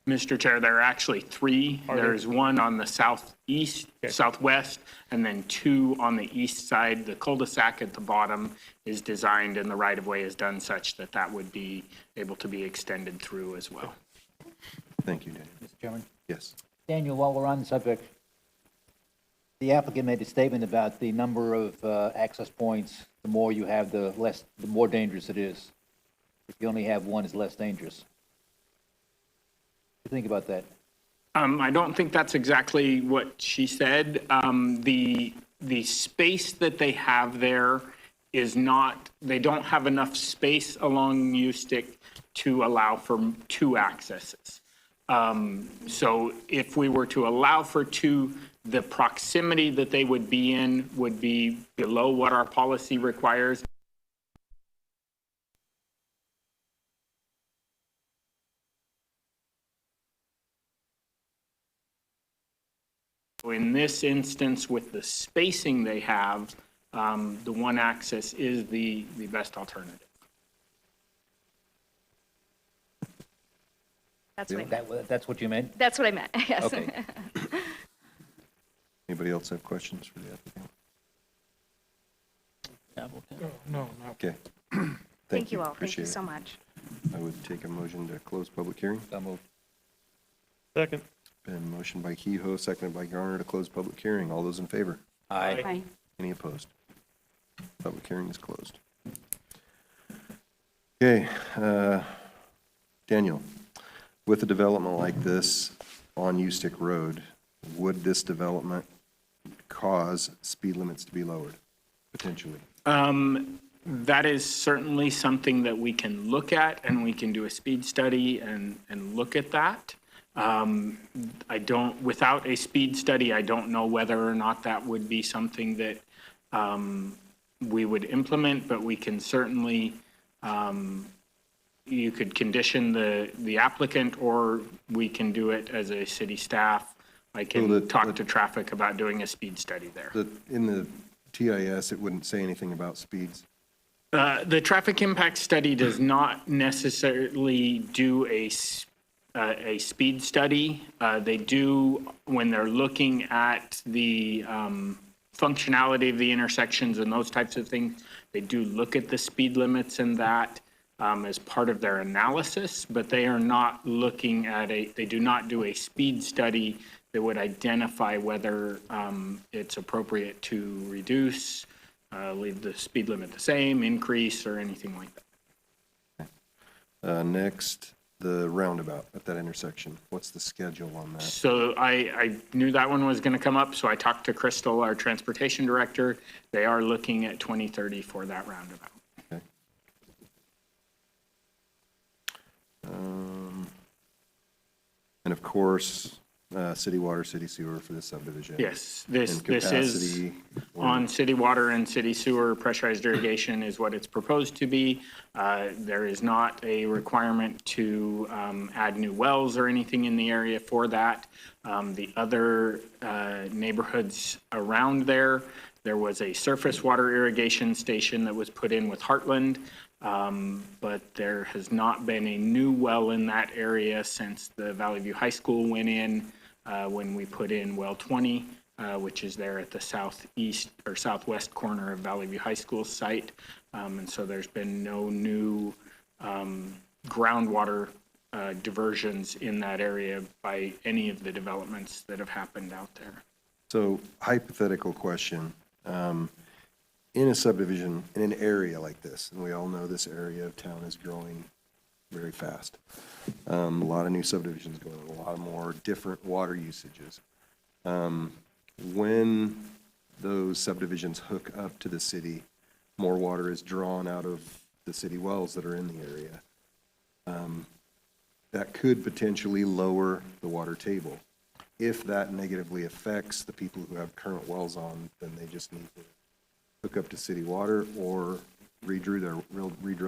Mr. Chair, there are actually 3. Are there? There's one on the southeast, Okay. southwest, and then 2 on the east side. The cul-de-sac at the bottom is designed and the right-of-way is done such that that would be able to be extended through as well. Thank you, Daniel. Mr. Chairman? Yes. Daniel, while we're on the subject, the applicant made a statement about the number of access points. The more you have, the more dangerous it is. If you only have one, it's less dangerous. What do you think about that? I don't think that's exactly what she said. The space that they have there is not, they don't have enough space along Ustick to allow for 2 accesses. So if we were to allow for 2, the proximity that they would be in would be below what our policy requires. In this instance, with the spacing they have, the one access is the best alternative. That's what I meant. That's what you meant? That's what I meant, yes. Okay. Anybody else have questions for the applicant? No, Okay. Thank you all. Thank Appreciate you it. so much. I would take a motion to close public hearing. So moved. Second. Been motion by Kehoe, seconded by Garner to close public hearing. All those in favor? Aye. Any opposed? Public hearing is closed. Okay, Daniel, with a development like this on Ustick Road, would this development cause speed limits to be lowered, potentially? That is certainly something that we can look at, and we can do a speed study and look at that. Without a speed study, I don't know whether or not that would be something that we would implement, but we can certainly, you could condition the applicant, or we can do it as a city staff. I can talk to traffic about doing a speed study there. In the TIS, it wouldn't say anything about speeds. The traffic impact study does not necessarily do a speed study. They do, when they're looking at the functionality of the intersections and those types of things, they do look at the speed limits and that as part of their analysis, but they are not looking at they do not do a speed study that would identify whether it's appropriate to reduce, leave the speed limit the same, increase, or anything like that. Next, the roundabout at that intersection. What's the schedule on that? So I knew that one was going to come up, so I talked to Crystal, our transportation director. They are looking at 2030 for that roundabout. Okay. And of course, city water, city sewer for this subdivision. Yes, this And is capacity, on city water and city sewer. Pressurized irrigation is what it's proposed to be. There is not a requirement to add new wells or anything in the area for that. The other neighborhoods around there was a surface water irrigation station that was put in with Heartland, but there has not been a new well in that area since the Valley View High School went in, when we put in well 20, which is there at the southeast or southwest corner of Valley View High School site. And so there's been no new groundwater diversions in that area by any of the developments that have happened out there. So hypothetical question, in a subdivision, in an area like this, and we all know this area of town is growing very fast. A lot of new subdivisions going on, a lot more different water usages. When those subdivisions hook up to the city, more water is drawn out of the city wells that are in the area. That could potentially lower the water table. If that negatively affects the people who have current wells on, then they just need to hook up to city water or redrill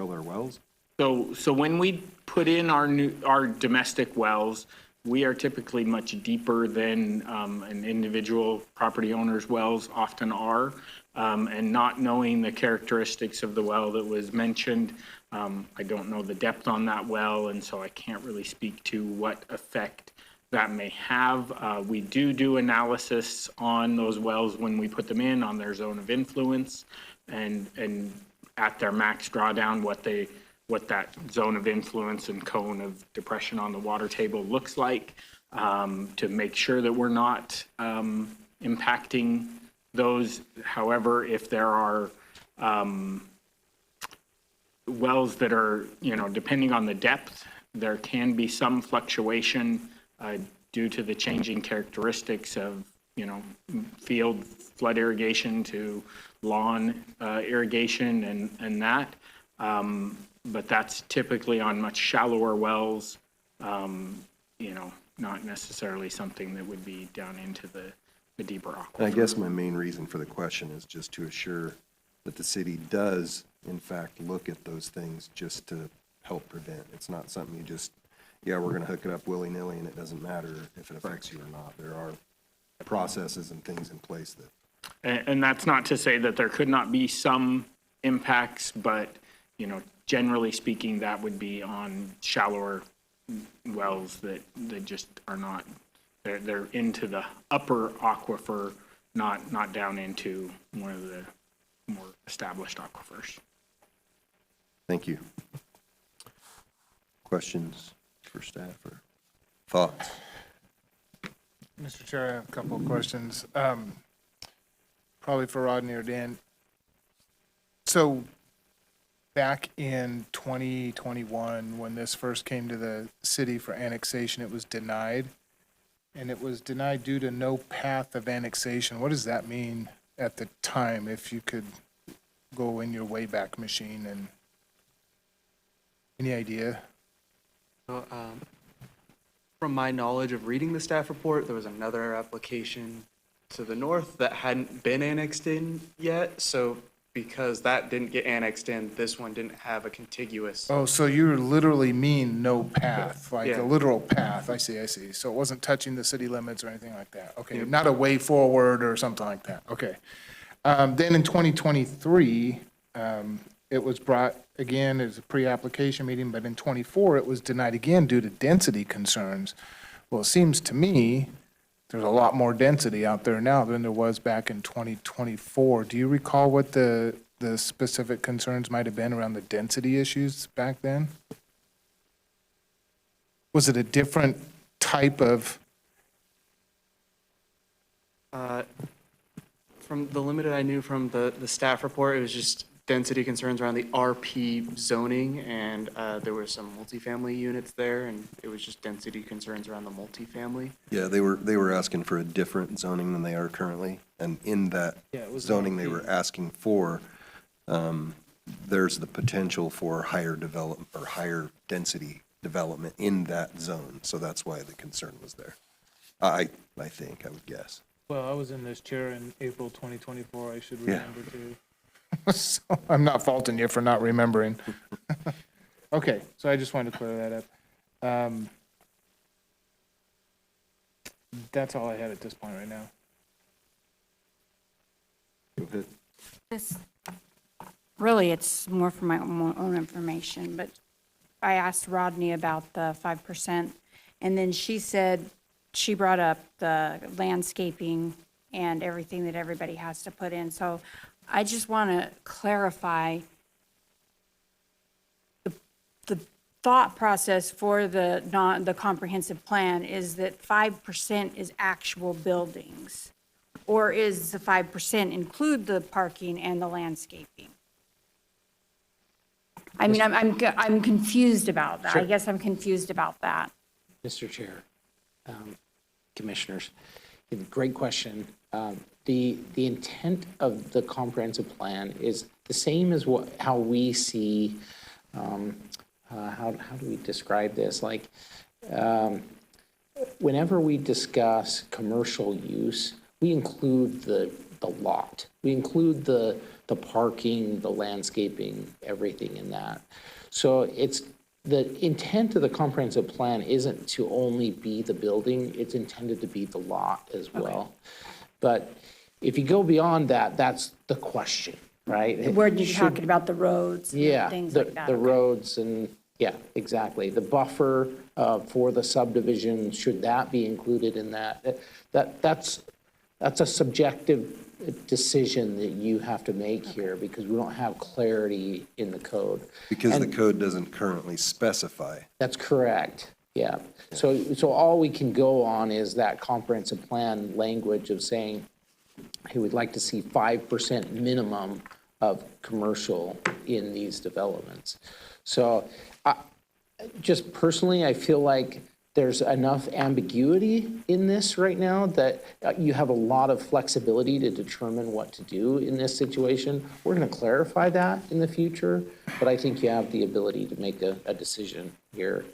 their wells. So when we put in our domestic wells, we are typically much deeper than an individual property owner's wells often are. And not knowing the characteristics of the well that was mentioned, I don't know the depth on that well, and so I can't really speak to what effect that may have. We do analysis on those wells when we put them in on their zone of influence, and at their max drawdown, what that zone of influence and cone of depression on the water table looks like, to make sure that we're not impacting those. However, if there are wells that are, depending on the depth, there can be some fluctuation due to the changing characteristics of, field flood irrigation to lawn irrigation and that. But that's typically on much shallower wells, not necessarily something that would be down into the deeper aquifer. And I guess my main reason for the question is just to assure that the city does, in fact, look at those things just to help prevent. It's not something you just, we're going to hook it up willy-nilly and it doesn't matter if it affects you or not. There are processes and things in place that. And that's not to say that there could not be some impacts, but, generally speaking, that would be on shallower wells that just are not, they're into the upper aquifer, not down into one of the more established aquifers. Thank you. Questions for staff or thoughts? Mr. Chair, I have a couple of questions. probably for Rodney or Dan. So back in 2021, when this first came to the city for annexation, it was denied. And it was denied due to no path of annexation. What does that mean at the time, if you could go in your Wayback Machine and, any idea? So, from my knowledge of reading the staff report, there was another application to the north that hadn't been annexed in yet. So because that didn't get annexed in, this one didn't have a contiguous. Oh, so you literally mean no path, like Yeah. a literal path. I see. So it wasn't touching the city limits or anything like that. Okay, Yeah. not a way forward or something like that. Okay. Then in 2023, it was brought again as a pre-application meeting, but in '24, it was denied again due to density concerns. Well, it seems to me there's a lot more density out there now than there was back in 2024. Do you recall what the specific concerns might have been around the density issues back then? Was it a different type of, From the limited I knew from the staff report, it was just density concerns around the RP zoning, and there were some multifamily units there, and it was just density concerns around the multifamily. Yeah, they were asking for a different zoning than they are currently, and in that Yeah, it was zoning they RP. were asking for, there's the potential for higher develop, or higher density development in that zone, so that's why the concern was there. I think, I would guess. well, I was in this chair in April 2024, I should Yeah. remember too. So I'm not faulting you for not remembering. Okay, so I just wanted to clear that up. That's all I had at this point right now. This, really, it's more for my own information, but I asked Rodney about the 5%, and then she said, she brought up the landscaping and everything that everybody has to put in. So I just want to clarify the thought process for the comprehensive plan is that 5% is actual buildings, or is the 5% include the parking and the landscaping? I mean, I'm confused about that. I Sure. guess I'm confused about that. Mr. Chair, Commissioners, great question. The intent of the comprehensive plan is the same as how we see, how do we describe this? Like, whenever we discuss commercial use, we include the lot. We include the parking, the landscaping, everything in that. So it's, the intent of the comprehensive plan isn't to only be the building, it's intended to be the lot as well. But if you go beyond that, that's the question, right? Where you're Should- talking about the roads and Yeah, things the, like that. the Okay. roads and, yeah, exactly. The buffer for the subdivision, should that be included in that? That's a subjective decision that you have to make here because we don't have clarity in the code. Because the And- code doesn't currently specify. That's correct, yeah. So all we can go on is that comprehensive plan language of saying, hey, we'd like to see 5% minimum of commercial in these developments. So just personally, I feel like there's enough ambiguity in this right now that you have a lot of flexibility to determine what to do in this situation. We're going to clarify that in the future, but I think you have the ability to make a decision here.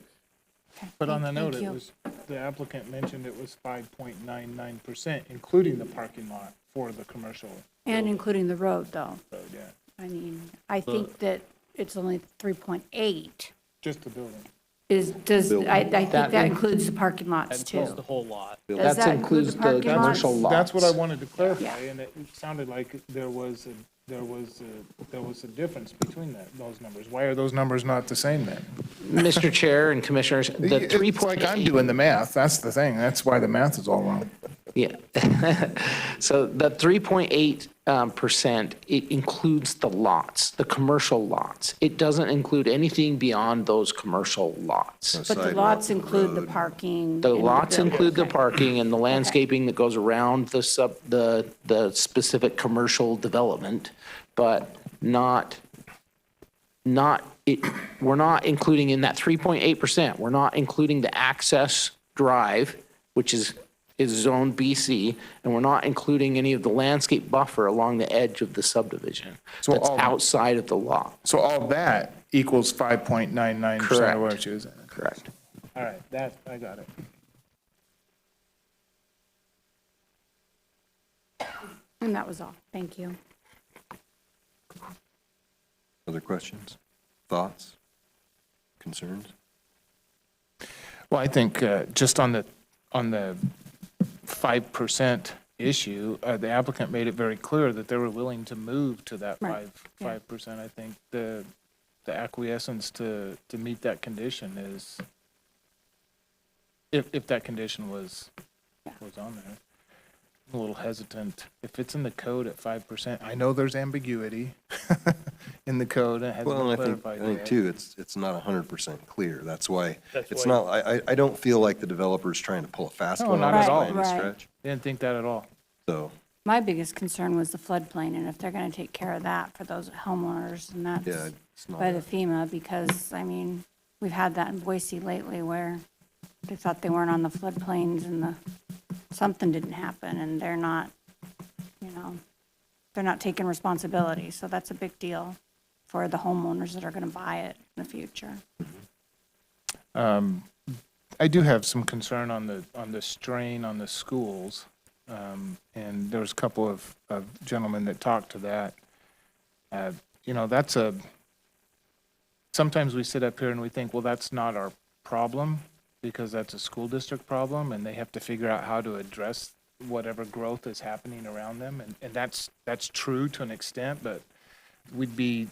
But on the Thank note, you. it was, the applicant mentioned it was 5.99%, including the parking lot for the commercial And including the road, though. road, yeah, I mean, I think that it's only 3.8 just the building. I think That- that includes the parking lots That includes too. the whole lot. Does That that include includes the the parking lots? commercial lots. That's what I wanted to clarify, Yeah. and it sounded like there was a difference between those numbers. Why are those numbers not the same then? Mr. Chair and Commissioners, the It's like I'm doing the math, that's the thing, that's why the math is all wrong. Yeah. So the 3.8%, it includes the lots, the commercial lots. It doesn't include anything beyond those commercial lots. But the lots include the parking. The and lots include the okay. parking and the landscaping that goes around the specific commercial development, but we're not including in that 3.8%, we're not including the access drive, which is zone BC, and we're not including any of the landscape buffer along the edge of the subdivision. So That's all- outside of the lot. So all that equals 5.99% of what she was. Correct. All right, I got it. And that was all. Thank you. Other questions, thoughts, concerns? Well, I think just on the 5% issue, the applicant made it very clear that they were willing to move to that Right, yeah. 5%. I think the acquiescence to meet that condition is, if that condition was on there. I'm a little hesitant. If it's in the code at 5%, I know there's ambiguity in the code, and it hasn't Well, been and I think clarified yet. too, it's not 100% clear. That's why, That's it's why- not, I don't feel like the developer's trying to pull a fast No, one not on at this all. by any Right. stretch. Didn't think that at all. So, My biggest concern was the floodplain, and if they're going to take care of that for those homeowners, and yeah, that's it's not. by the FEMA, because, I mean, we've had that in Boise lately where they thought they weren't on the floodplains and something didn't happen, and they're not, they're not taking responsibility. So that's a big deal for the homeowners that are going to buy it in the future. I do have some concern on the strain on the schools. And there was a couple of gentlemen that talked to that. Sometimes we sit up here and we think, well, that's not our problem because that's a school district problem and they have to figure out how to address whatever growth is happening around them. And that's true to an extent, but if we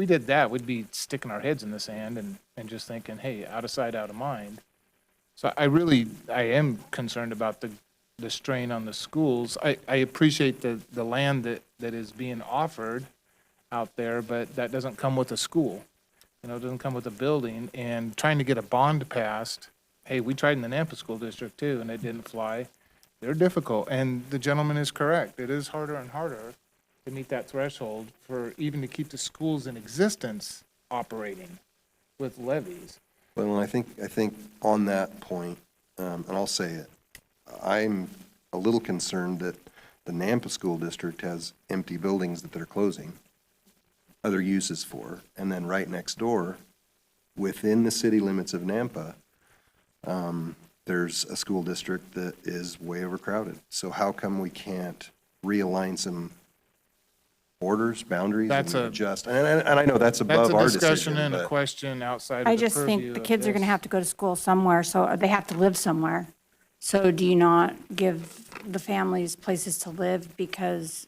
did that, we'd be sticking our heads in the sand and just thinking, hey, out of sight, out of mind. So I am concerned about the strain on the schools. I appreciate the land that is being offered out there, but that doesn't come with a school. It doesn't come with a building. And trying to get a bond passed, hey, we tried in the Nampa School District too, and it didn't fly. They're difficult. And the gentleman is correct. It is harder and harder to meet that threshold for even to keep the schools in existence operating with levies. Well, I think on that point, and I'll say it, I'm a little concerned that the Nampa School District has empty buildings that they're closing, other uses for, and then right next door, within the city limits of Nampa, there's a school district that is way overcrowded. So how come we can't realign some borders, boundaries, and adjust? And I know that's above our That's a discussion decision, and a but question outside of I the just purview think the of kids are going to this. have to go to school somewhere, so they have to live somewhere. So do you not give the families places to live because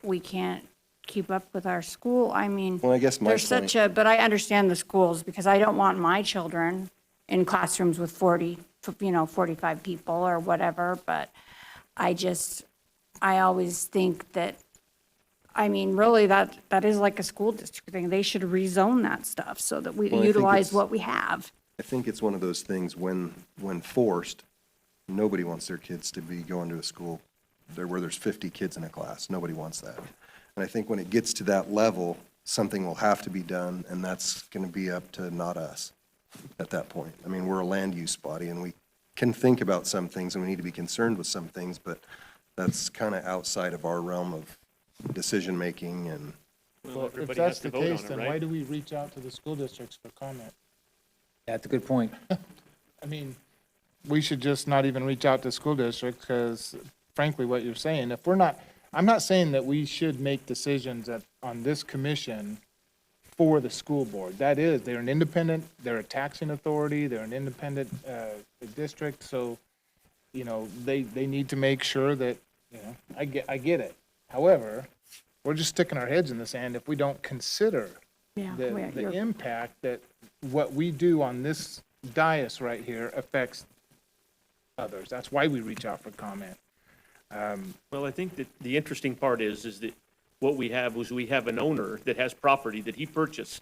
we can't keep up with our school? I mean, Well, I guess my there's such but I understand the schools because I don't want my children in classrooms with 45 people or whatever, but I always think that, really, that is like a school district thing. They should rezone that stuff so that we Well, I think utilize it's- what we have. I think it's one of those things when forced, nobody wants their kids to be going to a school where there's 50 kids in a class. Nobody wants that. And I think when it gets to that level, something will have to be done, and that's going to be up to not us at that point. I mean, we're a land use body, and we can think about some things, and we need to be concerned with some things, but that's kind of outside of our realm of decision-making and. Well, if everybody that's has to the vote case, on it, then right? why do we reach out to the school districts for comment? That's a good point. I mean, we should just not even reach out to school districts because frankly, what you're saying, I'm not saying that we should make decisions on this commission for the school board. That is, they're an independent, they're a taxing authority, they're an independent district, so, they need to make sure that, I get it. However, we're just sticking our heads in the sand if we don't consider the impact that what we do on this dais right here affects others. That's why we reach out for comment. Well, I think that the interesting part is that what we have was we have an owner that has property that he purchased,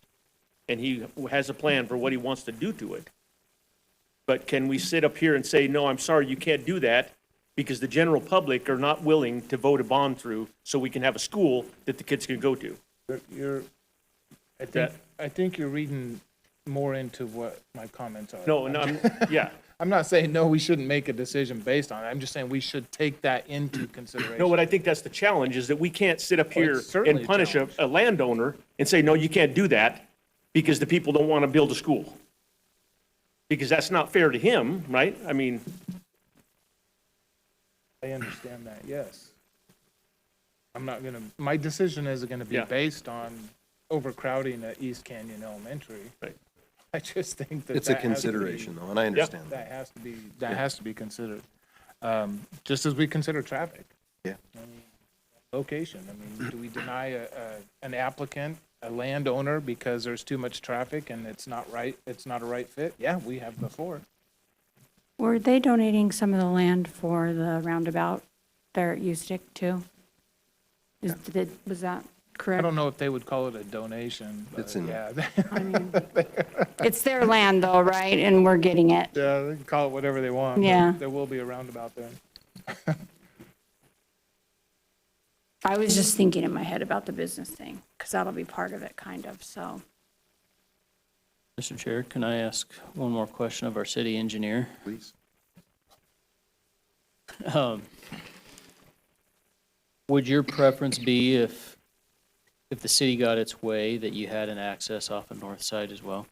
and he has a plan for what he wants to do to it. But can we sit up here and say, no, I'm sorry, you can't do that, because the general public are not willing to vote a bond through so we can have a school that the kids can go to? I think you're reading more into what my comments are. No, yeah. I'm not saying, no, we shouldn't make a decision based on it. I'm just saying we should take that into consideration. No, but I think that's the challenge, is that we can't sit up Well, here it's certainly and a punish a landowner and say, no, you can't do that because the people don't want to build a school. Because that's not fair to him, right? I mean, I understand that, yes. I'm not gonna, my decision isn't gonna be Yeah. based on overcrowding at East Canyon Elementary. Right. I just think that It's a that has to be- consideration though, and I understand That has to be considered, just as we consider traffic. Yeah. I mean, location, I mean, do we deny an applicant, a landowner, because there's too much traffic and it's not right, it's not a right fit? Yeah, we have before. Were they donating some of the land for the roundabout there at Ustick too? Was that I correct? don't know if they would call it a donation, but It's in- yeah. It's their land though, right? And we're getting it. Yeah, they can call it whatever they want. but Yeah. There will be a roundabout there. I was just thinking in my head about the business thing, because that'll be part of it, kind of, so. Mr. Chair, can I ask one more question of our city engineer? Please. Would your preference be if the city got its way, that you had an access off the north side as well?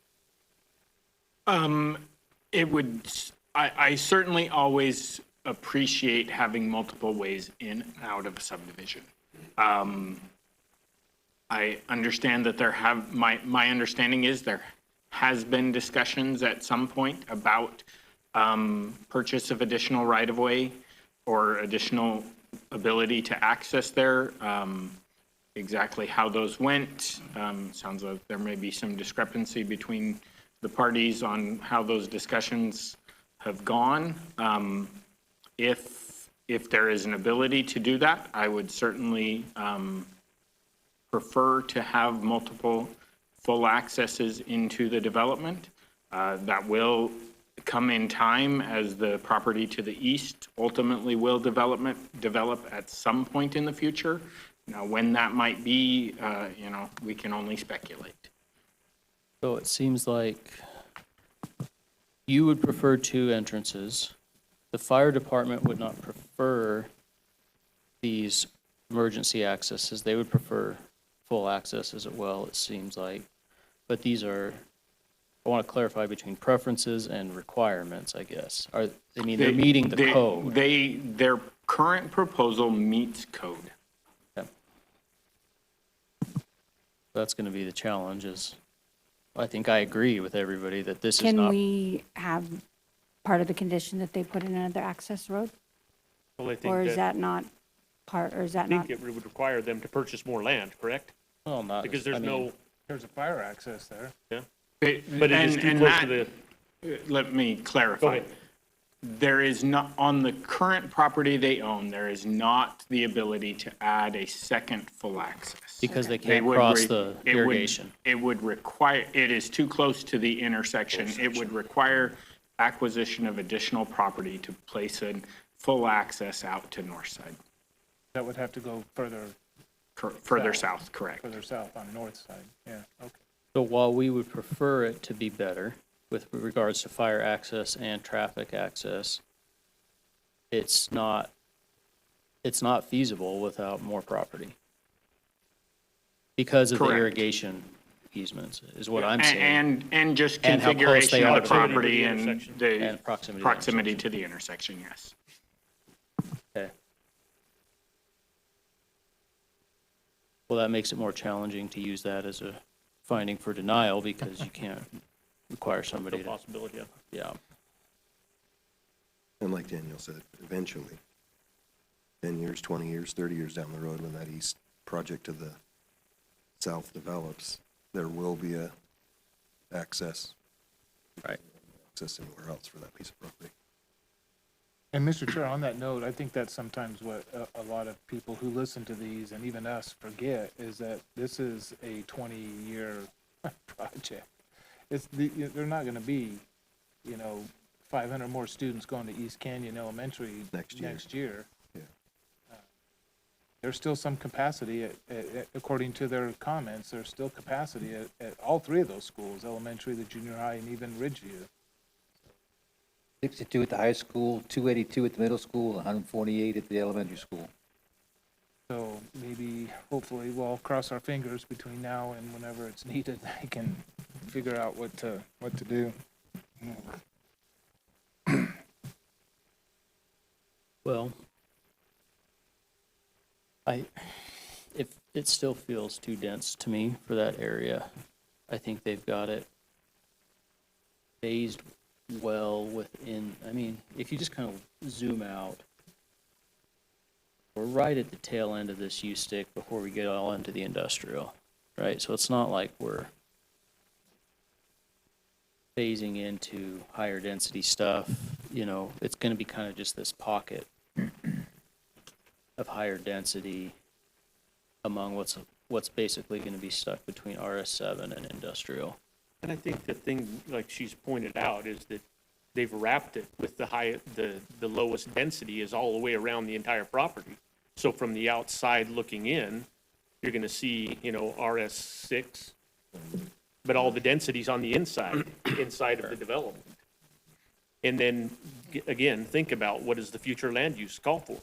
It would, I certainly always appreciate having multiple ways in and out of a subdivision. I understand that my understanding is there has been discussions at some point about purchase of additional right-of-way or additional ability to access there. Exactly how those went, sounds like there may be some discrepancy between the parties on how those discussions have gone. If there is an ability to do that, I would certainly prefer to have multiple full accesses into the development. That will come in time as the property to the east ultimately will develop at some point in the future. Now, when that might be, we can only speculate. So it seems like you would prefer two entrances. The fire department would not prefer these emergency accesses. They would prefer full access as well, it seems like. But these are, I want to clarify between preferences and requirements, I guess. They're meeting the code. Their current proposal meets code. Okay. That's going to be the challenge is, I think I agree with everybody that this is Can not. we have part of the condition that they put in another access road? well, I think Or is that not part, or is that I not? think it would require them to purchase more land, correct? Well, not. Because there's I mean, There's a fire access there. yeah. But it is too And close to that- the, Let me go clarify. ahead. There is not, on the current property they own, there is not the ability to add a second full access. Because they They can't would cross re- the it would- irrigation. It would require, it is too close to the intersection. It would require acquisition of additional property to place a full access out to north side, That would have to go further further south, correct. on north side, yeah, okay. So while we would prefer it to be better with regards to fire access and traffic access, it's not feasible without more property. Because of the Correct. irrigation easements, is what I'm saying. And just And how close they configuration are of to the the property and intersection. the And proximity to the proximity to the intersection, yes. Okay. Well, that makes it more challenging to use that as a finding for denial because you can't require somebody No to, possibility of. yeah. And like Daniel said, eventually, 10 years, 20 years, 30 years down the road, when that east project to the south develops, there will be a access. Right. Access anywhere else for that piece of property. And Mr. Chair, on that note, I think that's sometimes what a lot of people who listen to these, and even us, forget, is that this is a 20-year project. They're not gonna be, 500 more students going to East Canyon Elementary next year. Yeah. There's still some capacity, according to their comments, there's still capacity at all three of those schools, elementary, the junior high, and even Ridgeview. 62 at the high school, 282 at the middle school, 148 at the elementary school. So maybe, hopefully, we'll cross our fingers between now and whenever it's needed, they can figure out what to do. Well, if it still feels too dense to me for that area, I think they've got it phased well within, I mean, if you just kind of zoom out, we're right at the tail end of this U-stick before we get all into the industrial, right? So it's not like we're phasing into higher density stuff, it's gonna be kind of just this pocket of higher density among what's basically gonna be stuck between RS7 and industrial. And I think the thing, like she's pointed out, is that they've wrapped it with the lowest density is all the way around the entire property. So from the outside looking in, you're gonna see, RS6, but all the density's on the inside of the development. And then, again, think about what does the future land use call for?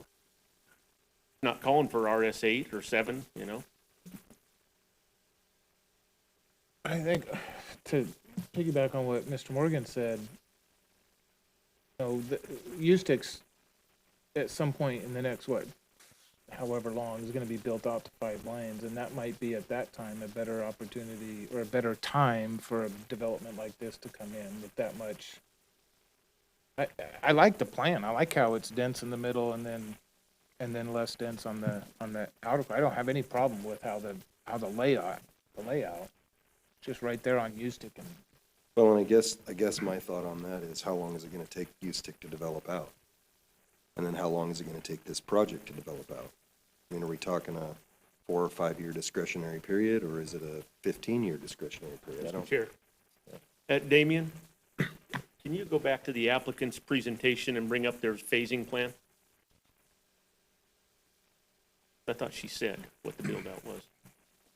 Not calling for RS8 or 7, I think, to piggyback on what Mr. Morgan said, the U-Sticks, at some point in the next, however long, is gonna be built out to 5 lanes, and that might be, at that time, a better opportunity, or a better time for a development like this to come in with that much. I like the plan, I like how it's dense in the middle and then less dense on the outer. I don't have any problem with how the layout, just right there on U-Stick. And Well, and I guess my thought on that is how long is it gonna take U-Stick to develop out? And then how long is it gonna take this project to develop out? I mean, are we talking a 4 or 5 year discretionary period, or is it a 15-year discretionary period? I don't. Chair. Damien, can you go back to the applicant's presentation and bring up their phasing plan? I thought she said what the build-out was.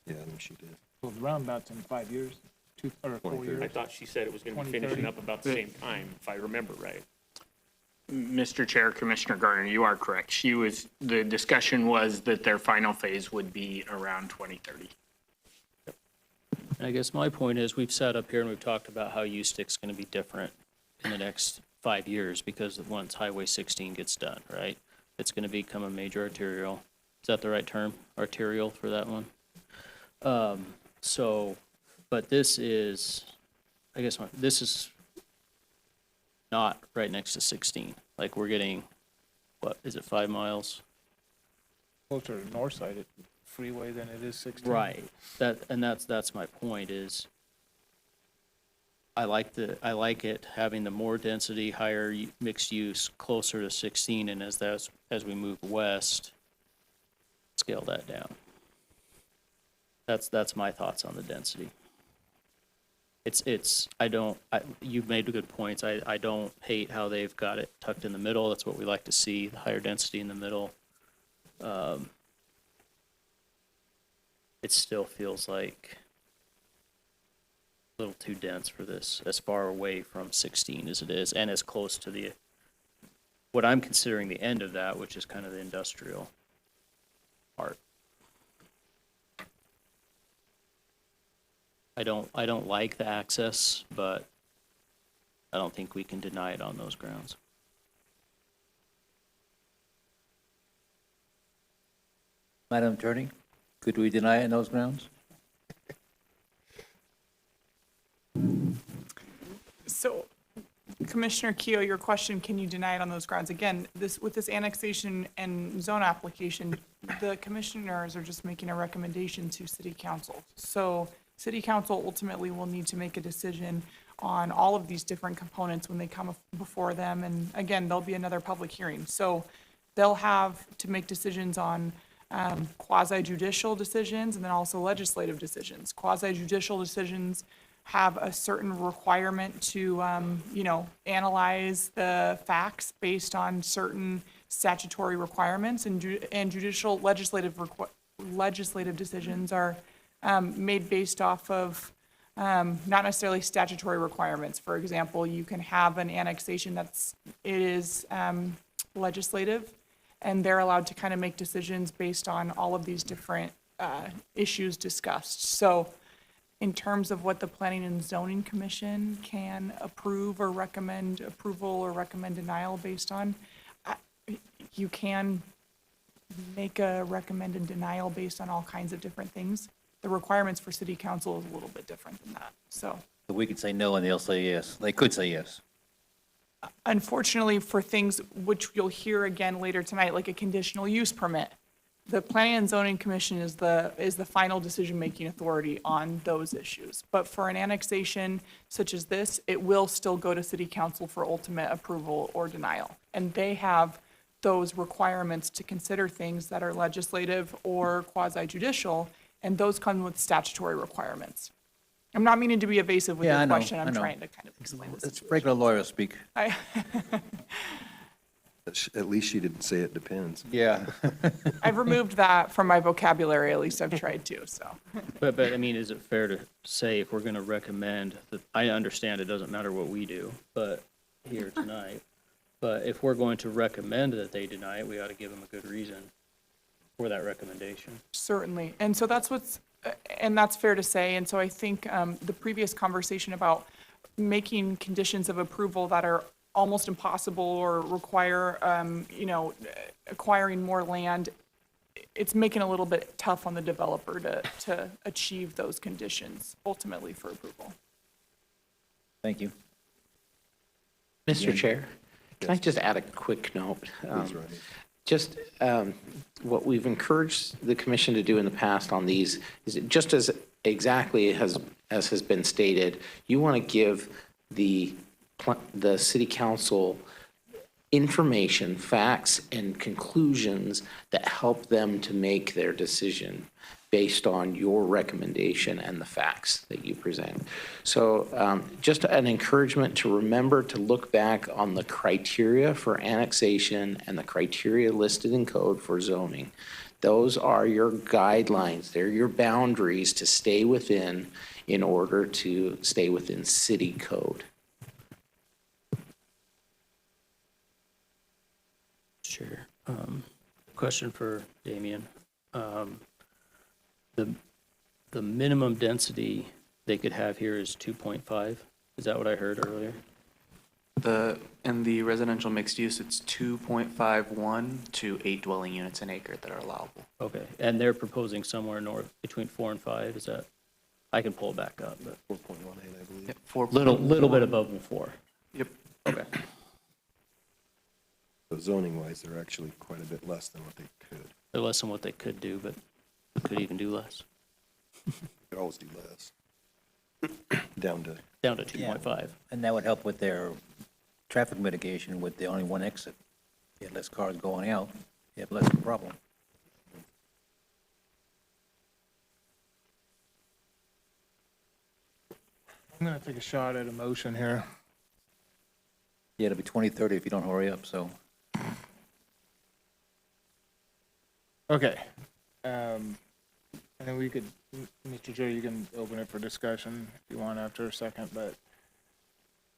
Yeah, I think she did. well, the roundabout's in 5 years, 2 or 4 years. I thought she said it was gonna be finishing up about the same time, if I remember right. Mr. Chair, Commissioner Gardner, you are correct. The discussion was that their final phase would be around 2030. And I guess my point is, we've sat up here and we've talked about how U-Stick's gonna be different in the next 5 years, because once Highway 16 gets done, right? It's gonna become a major arterial. Is that the right term? Arterial for that one? But this is, this is not right next to 16. Like, we're getting, what, is it 5 miles? Closer to north side of freeway than it is 16. Right. That's my point is, I like it having the more density, higher mixed use closer to 16, and as we move west, scale that down. That's my thoughts on the density. You've made good points. I don't hate how they've got it tucked in the middle. That's what we like to see, the higher density in the middle. It still feels like a little too dense for this, as far away from 16 as it is, and as close to what I'm considering the end of that, which is kind of the industrial part. I don't like the access, but I don't think we can deny it on those grounds. Madam Attorney, could we deny it on those grounds? So Commissioner Keough, your question, can you deny it on those grounds? Again, with this annexation and zone application, the commissioners are just making a recommendation to city council. So city council ultimately will need to make a decision on all of these different components when they come before them. And again, there'll be another public hearing. So they'll have to make decisions on quasi judicial decisions and then also legislative decisions. Quasi judicial decisions have a certain requirement to, analyze the facts based on certain statutory requirements, and judicial legislative decisions are made based off of not necessarily statutory requirements. For example, you can have an annexation it is legislative, and they're allowed to kind of make decisions based on all of these different issues discussed. So in terms of what the Planning and Zoning Commission can approve or recommend approval or recommend denial based on, you can make a recommended denial based on all kinds of different things. The requirements for city council is a little bit different than that. So We could say no and they'll say yes. They could say yes. unfortunately, for things which you'll hear again later tonight, like a conditional use permit, the Planning and Zoning Commission is the final decision-making authority on those issues. But for an annexation such as this, it will still go to city council for ultimate approval or denial. And they have those requirements to consider things that are legislative or quasi-judicial, and those come with statutory requirements. I'm not meaning to be evasive with Yeah, I your know, question. I I'm know. trying to kind of explain this. It's regular lawyer speak. At least she didn't say it depends. Yeah. I've removed that from my vocabulary, at least I've tried to, so. But I mean, is it fair to say if we're going to recommend that, I understand it doesn't matter what we do, but here tonight, but if we're going to recommend that they deny it, we ought to give them a good reason for that recommendation. Certainly. And so that's and that's fair to say. And so I think the previous conversation about making conditions of approval that are almost impossible or require, acquiring more land, it's making it a little bit tough on the developer to achieve those conditions ultimately for approval. Thank you. Mr. Chair, can I just add a quick note? Please, Rodney. Just what we've encouraged the commission to do in the past on these is just as exactly as has been stated, you want to give the city council information, facts, and conclusions that help them to make their decision based on your recommendation and the facts that you present. So just an encouragement to remember to look back on the criteria for annexation and the criteria listed in code for zoning. Those are your guidelines. They're your boundaries to stay within in order to stay within city code. Sure. Question for Damien. The minimum density they could have here is 2.5. Is that what I heard earlier? In the residential mixed use, it's 2.51 to 8 dwelling units an acre that are allowable. Okay, and they're proposing somewhere north between 4 and 5, is that, I can pull it back up, but 4.18, I believe. Yep, 4. little bit above the 4. Yep. Okay. So zoning wise, they're actually quite a bit less than what they could. They're less than what they could do, but could even do less. Could always do less. Down to 2.5. And that would help with their traffic mitigation with the only one exit. You have less cars going out, you have less of a problem. I'm going to take a shot at a motion here. Yeah, it'll be 2030 if you don't hurry up, so. Okay. And then we could, Mr. Chair, you can open it for discussion if you want after a second, but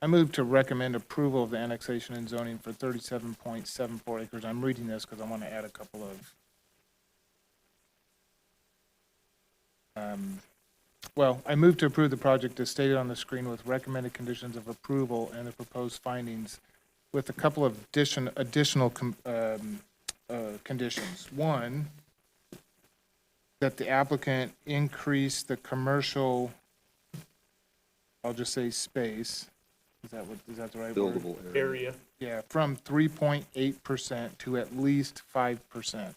I move to recommend approval of the annexation and zoning for 37.74 acres. I'm reading this because I want to add a couple of, I move to approve the project as stated on the screen with recommended conditions of approval and the proposed findings with a couple of additional conditions. One, that the applicant increase the commercial, I'll just say space, is that the right word? buildable area. Area. Yeah, from 3.8% to at least 5%.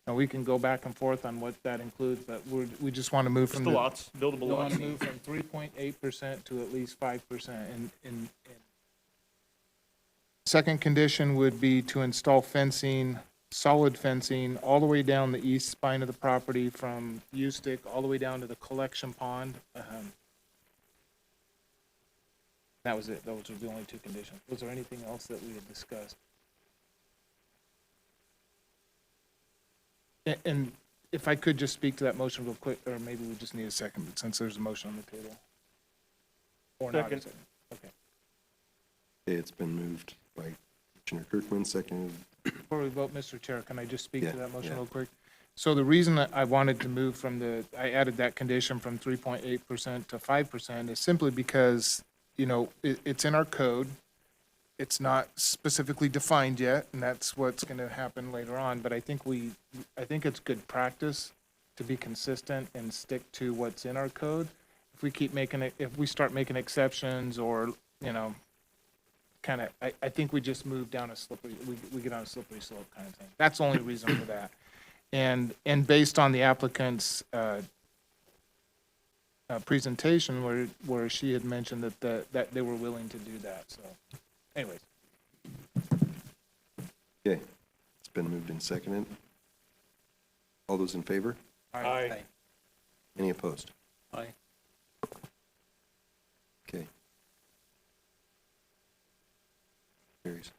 Now, we can go back and forth on what that includes, but we just want to move Just from the the. lots, buildable We want lots. to move from 3.8% to at least 5%. And second condition would be to install fencing, solid fencing, all the way down the east spine of the property from Ustick all the way down to the collection pond. That was it. Those were the only two conditions. Was there anything else that we had discussed? And if I could just speak to that motion real quick, or maybe we just need a second, but since there's a motion on the table. Or not, Second. is it? Okay. Okay, it's been moved by Commissioner Kirkman, seconded. Before we vote, Mr. Chair, can I just speak Yeah, to that motion yeah. real quick? So the reason that I wanted to move from I added that condition from 3.8% to 5% is simply because, you know, it's in our code. It's not specifically defined yet, and that's what's going to happen later on. But I think it's good practice to be consistent and stick to what's in our code. If we start making exceptions or, you know, I think we just move down we get on a slippery slope kind of thing. That's the only reason for that. And based on the applicant's presentation where she had mentioned that they were willing to do that, so anyways. Okay, it's been moved and seconded. All those in favor? Aye. Any opposed? Aye. Okay. Carries.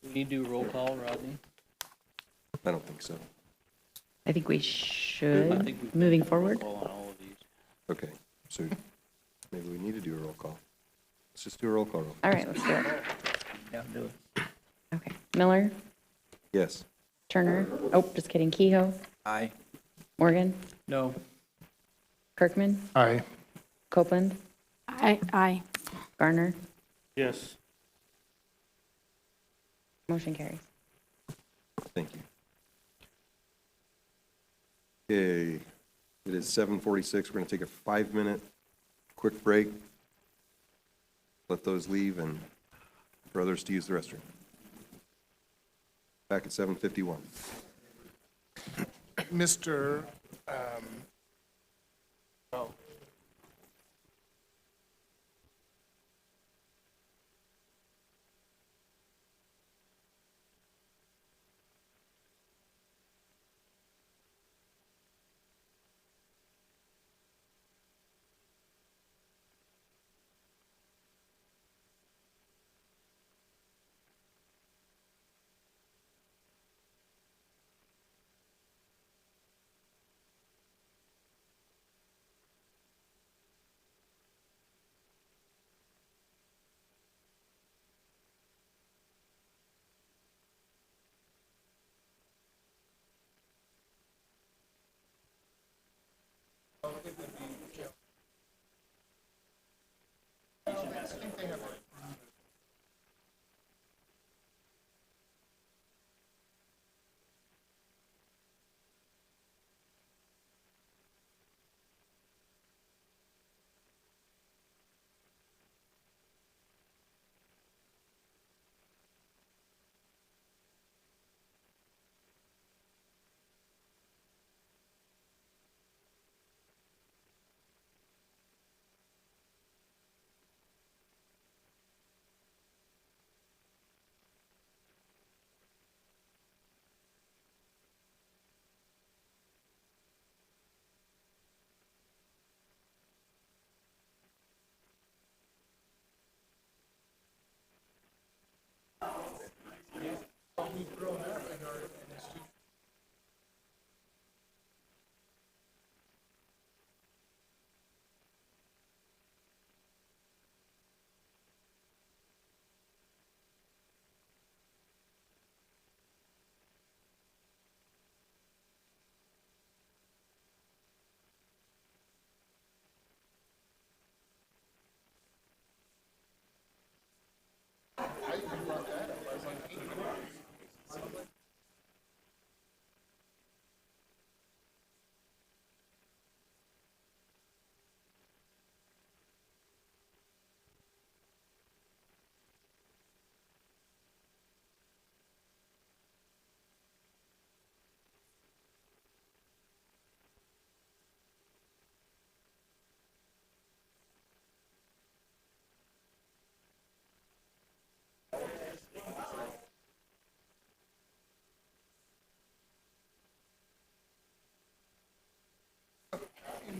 We need to do a roll call, Rodney? I don't think so. I think we I should, think we've moving done a roll forward. call on all of these. Okay, so maybe we need to do a roll call. Let's just do a roll call. All right, let's do it. Yeah, do it. Okay. Miller, Yes. Turner, oh, just kidding, Kehoe, Aye. Morgan, No. Kirkman, Aye. Copeland, Aye. Garner, Yes. motion carries. Thank you. Okay, it is 7:46. We're going to take a 5-minute quick break. Let those leave and for others to use the restroom. Back at 7:51. Mr. Oh.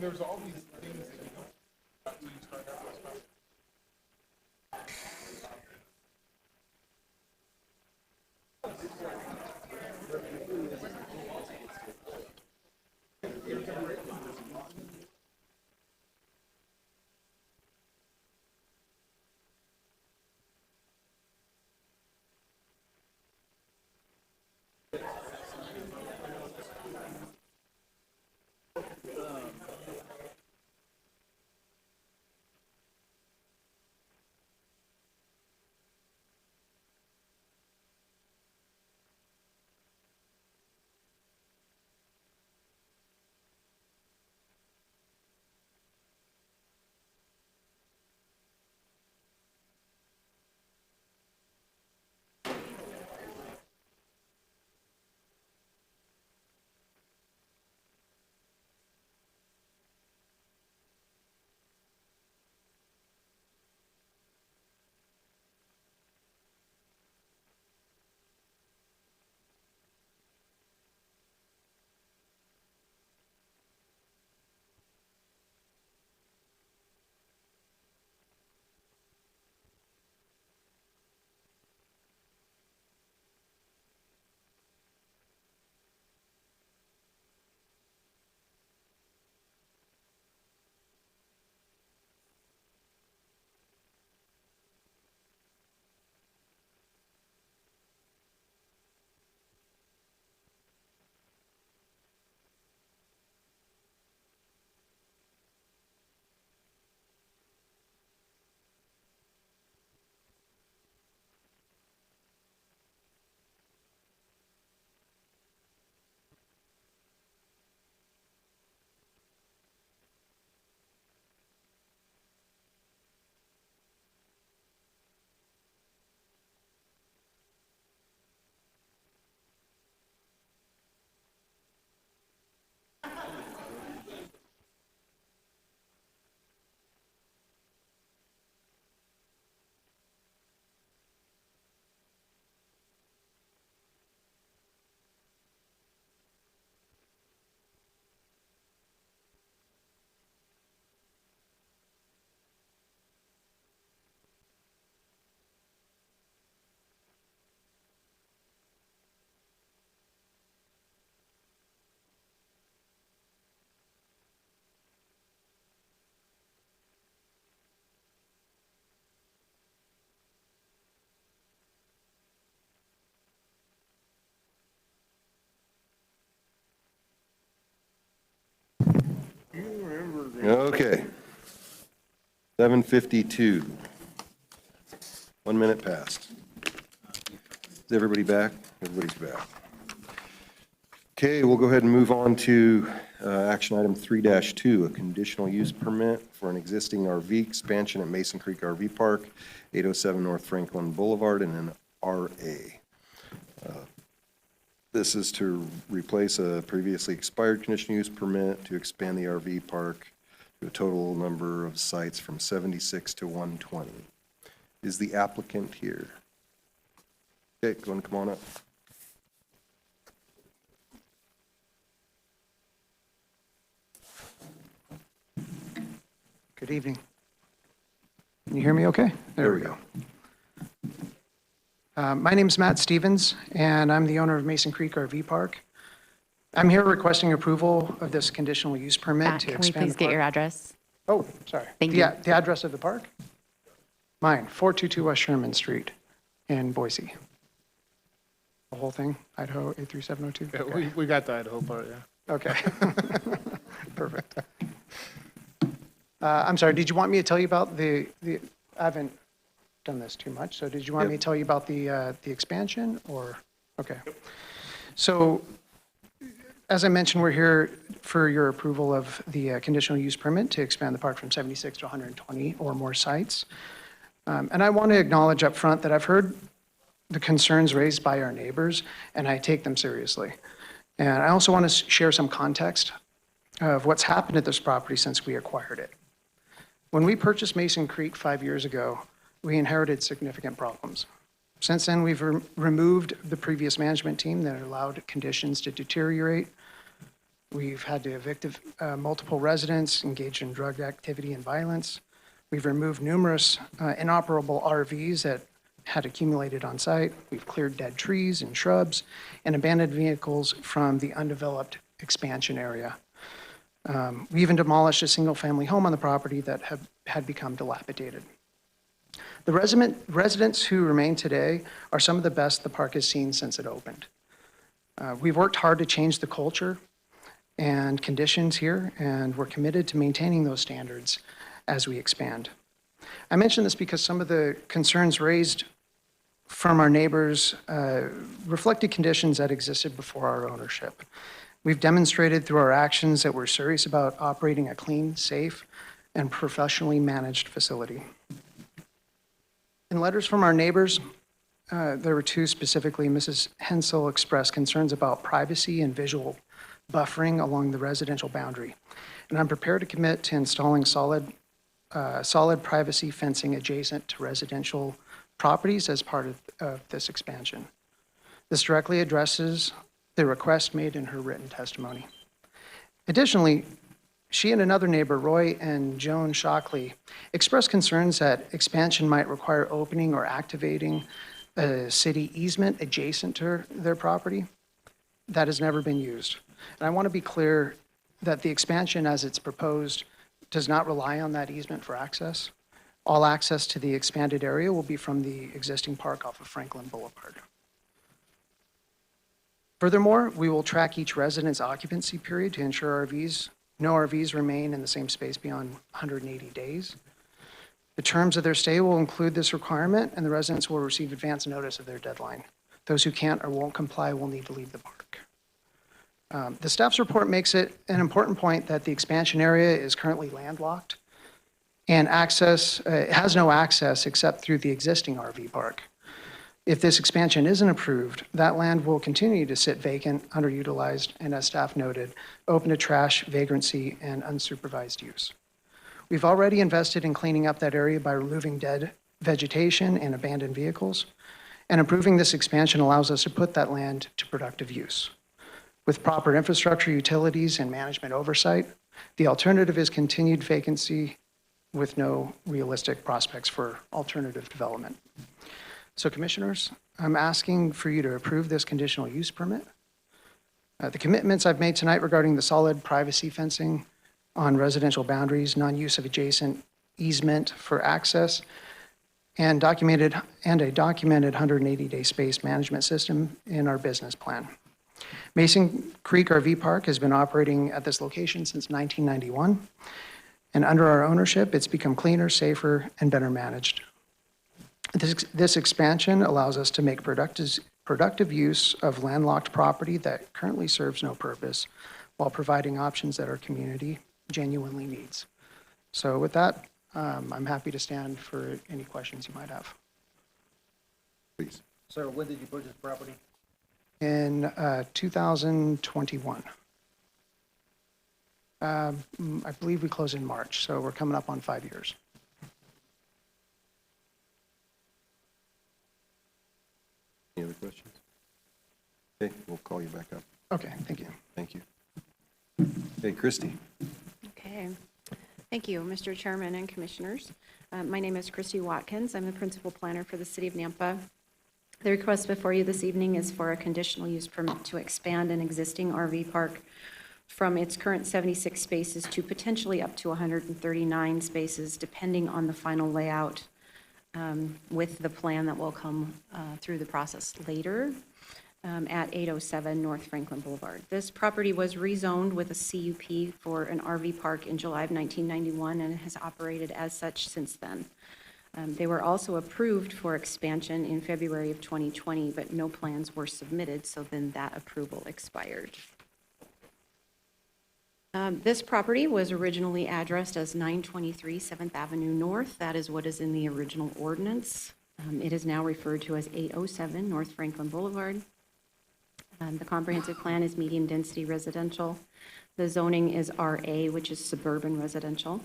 there's all these things that you don't have to start out with stuff. Okay. 7:52. 1 minute past. Is everybody back? Everybody's back. Okay, we'll go ahead and move on to action item 3-2, a conditional use permit for an existing RV expansion at Mason Creek RV Park, 807 North Franklin Boulevard, in an RA. This is to replace a previously expired conditional use permit to expand the RV park to a total number of sites from 76 to 120. Is the applicant here? Okay, go and come on up. Good evening. Can you hear me okay? There we go. My name's Matt Stevens, and I'm the owner of Mason Creek RV Park. I'm here requesting approval of this conditional use permit to Can we expand please the get park. your address? Oh, sorry. Thank The you. the address of the park? Mine, 422 West Sherman Street in Boise. The whole thing, Idaho 83702? Yeah, Okay. we got the Idaho part, yeah. Okay. Perfect. I'm sorry, did you want me to tell you about I haven't done this too much, so did you want me to tell you about the expansion, or? Okay. So, as I mentioned, we're here for your approval of the conditional use permit to expand the park from 76 to 120 or more sites. And I want to acknowledge up front that I've heard the concerns raised by our neighbors, and I take them seriously. And I also want to share some context of what's happened at this property since we acquired it. When we purchased Mason Creek 5 years ago, we inherited significant problems. Since then, we've removed the previous management team that allowed conditions to deteriorate. We've had to evict multiple residents engaged in drug activity and violence. We've removed numerous inoperable RVs that had accumulated on site. We've cleared dead trees and shrubs and abandoned vehicles from the undeveloped expansion area. We even demolished a single-family home on the property that had become dilapidated. The residents who remain today are some of the best the park has seen since it opened. We've worked hard to change the culture and conditions here, and we're committed to maintaining those standards as we expand. I mention this because some of the concerns raised from our neighbors reflected conditions that existed before our ownership. We've demonstrated through our actions that we're serious about operating a clean, safe, and professionally managed facility. In letters from our neighbors, there were two specifically. Mrs. Hensel expressed concerns about privacy and visual buffering along the residential boundary. And I'm prepared to commit to installing solid privacy fencing adjacent to residential properties as part of this expansion. This directly addresses the request made in her written testimony. Additionally, she and another neighbor, Roy and Joan Shockley, expressed concerns that expansion might require opening or activating a city easement adjacent to their property. That has never been used. And I want to be clear that the expansion as it's proposed does not rely on that easement for access. All access to the expanded area will be from the existing park off of Franklin Boulevard. Furthermore, we will track each resident's occupancy period to ensure no RVs remain in the same space beyond 180 days. The terms of their stay will include this requirement, and the residents will receive advance notice of their deadline. Those who can't or won't comply will need to leave the park. The staff's report makes it an important point that the expansion area is currently landlocked and has no access except through the existing RV park. If this expansion isn't approved, that land will continue to sit vacant, underutilized, and as staff noted, open to trash, vagrancy, and unsupervised use. We've already invested in cleaning up that area by removing dead vegetation and abandoned vehicles, and improving this expansion allows us to put that land to productive use. With proper infrastructure, utilities, and management oversight, the alternative is continued vacancy with no realistic prospects for alternative development. So Commissioners, I'm asking for you to approve this conditional use permit. The commitments I've made tonight regarding the solid privacy fencing on residential boundaries, non-use of adjacent easement for access, and a documented 180-day space management system in our business plan. Mason Creek RV Park has been operating at this location since 1991, and under our ownership, it's become cleaner, safer, and better managed. This expansion allows us to make productive use of landlocked property that currently serves no purpose while providing options that our community genuinely needs. So with that, I'm happy to stand for any questions you might have. Please. Sir, when did you purchase the property? In 2021. I believe we closed in March, so we're coming up on 5 years. Any other questions? Okay, we'll call you back up. Okay, thank you. Thank you. Hey, Christy. Okay. Thank you, Mr. Chairman and Commissioners. My name is Christy Watkins. I'm the Principal Planner for the City of Nampa. The request before you this evening is for a conditional use permit to expand an existing RV park from its current 76 spaces to potentially up to 139 spaces, depending on the final layout with the plan that will come through the process later at 807 North Franklin Boulevard. This property was rezoned with a CUP for an RV park in July of 1991 and has operated as such since then. They were also approved for expansion in February of 2020, but no plans were submitted, so then that approval expired. This property was originally addressed as 923 7th Avenue North. That is what is in the original ordinance. It is now referred to as 807 North Franklin Boulevard. The comprehensive plan is medium density residential. The zoning is RA, which is suburban residential.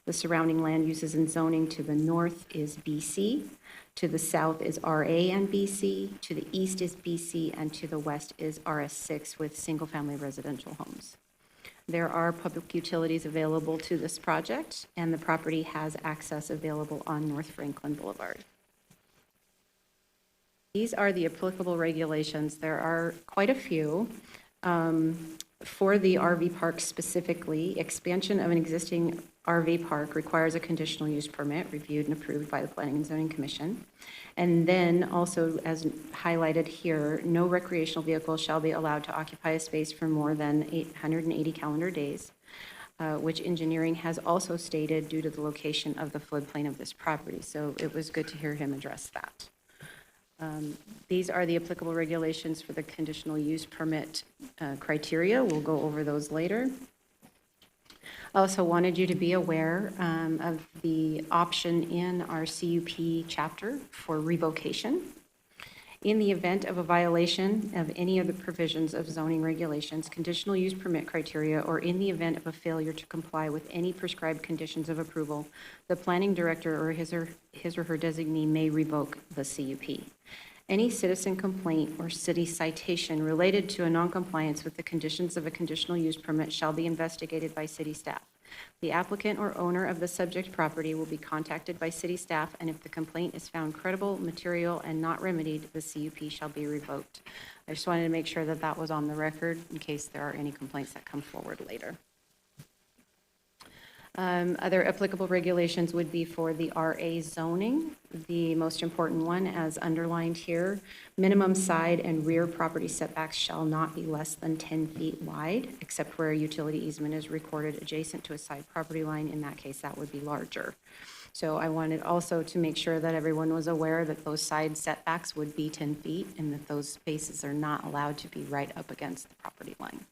The surrounding land uses and zoning to the north is BC, to the south is RA and BC, to the east is BC, and to the west is RS6 with single-family residential homes. There are public utilities available to this project, and the property has access available on North Franklin Boulevard. These are the applicable regulations. There are quite a few. For the RV park specifically, expansion of an existing RV park requires a conditional use permit reviewed and approved by the Planning and Zoning Commission. And then also, as highlighted here, no recreational vehicle shall be allowed to occupy a space for more than 880 calendar days, which engineering has also stated due to the location of the floodplain of this property. So it was good to hear him address that. These are the applicable regulations for the conditional use permit criteria. We'll go over those later. I also wanted you to be aware of the option in our CUP chapter for revocation. In the event of a violation of any of the provisions of zoning regulations, conditional use permit criteria, or in the event of a failure to comply with any prescribed conditions of approval, the planning director or his or her designee may revoke the CUP. Any citizen complaint or city citation related to a noncompliance with the conditions of a conditional use permit shall be investigated by city staff. The applicant or owner of the subject property will be contacted by city staff, and if the complaint is found credible, material, and not remedied, the CUP shall be revoked. I just wanted to make sure that that was on the record in case there are any complaints that come forward later. Other applicable regulations would be for the RA zoning. The most important one, as underlined here, minimum side and rear property setbacks shall not be less than 10 feet wide, except where a utility easement is recorded adjacent to a side property line. In that case, that would be larger. So I wanted also to make sure that everyone was aware that those side setbacks would be 10 feet and that those spaces are not allowed to be right up against the property line.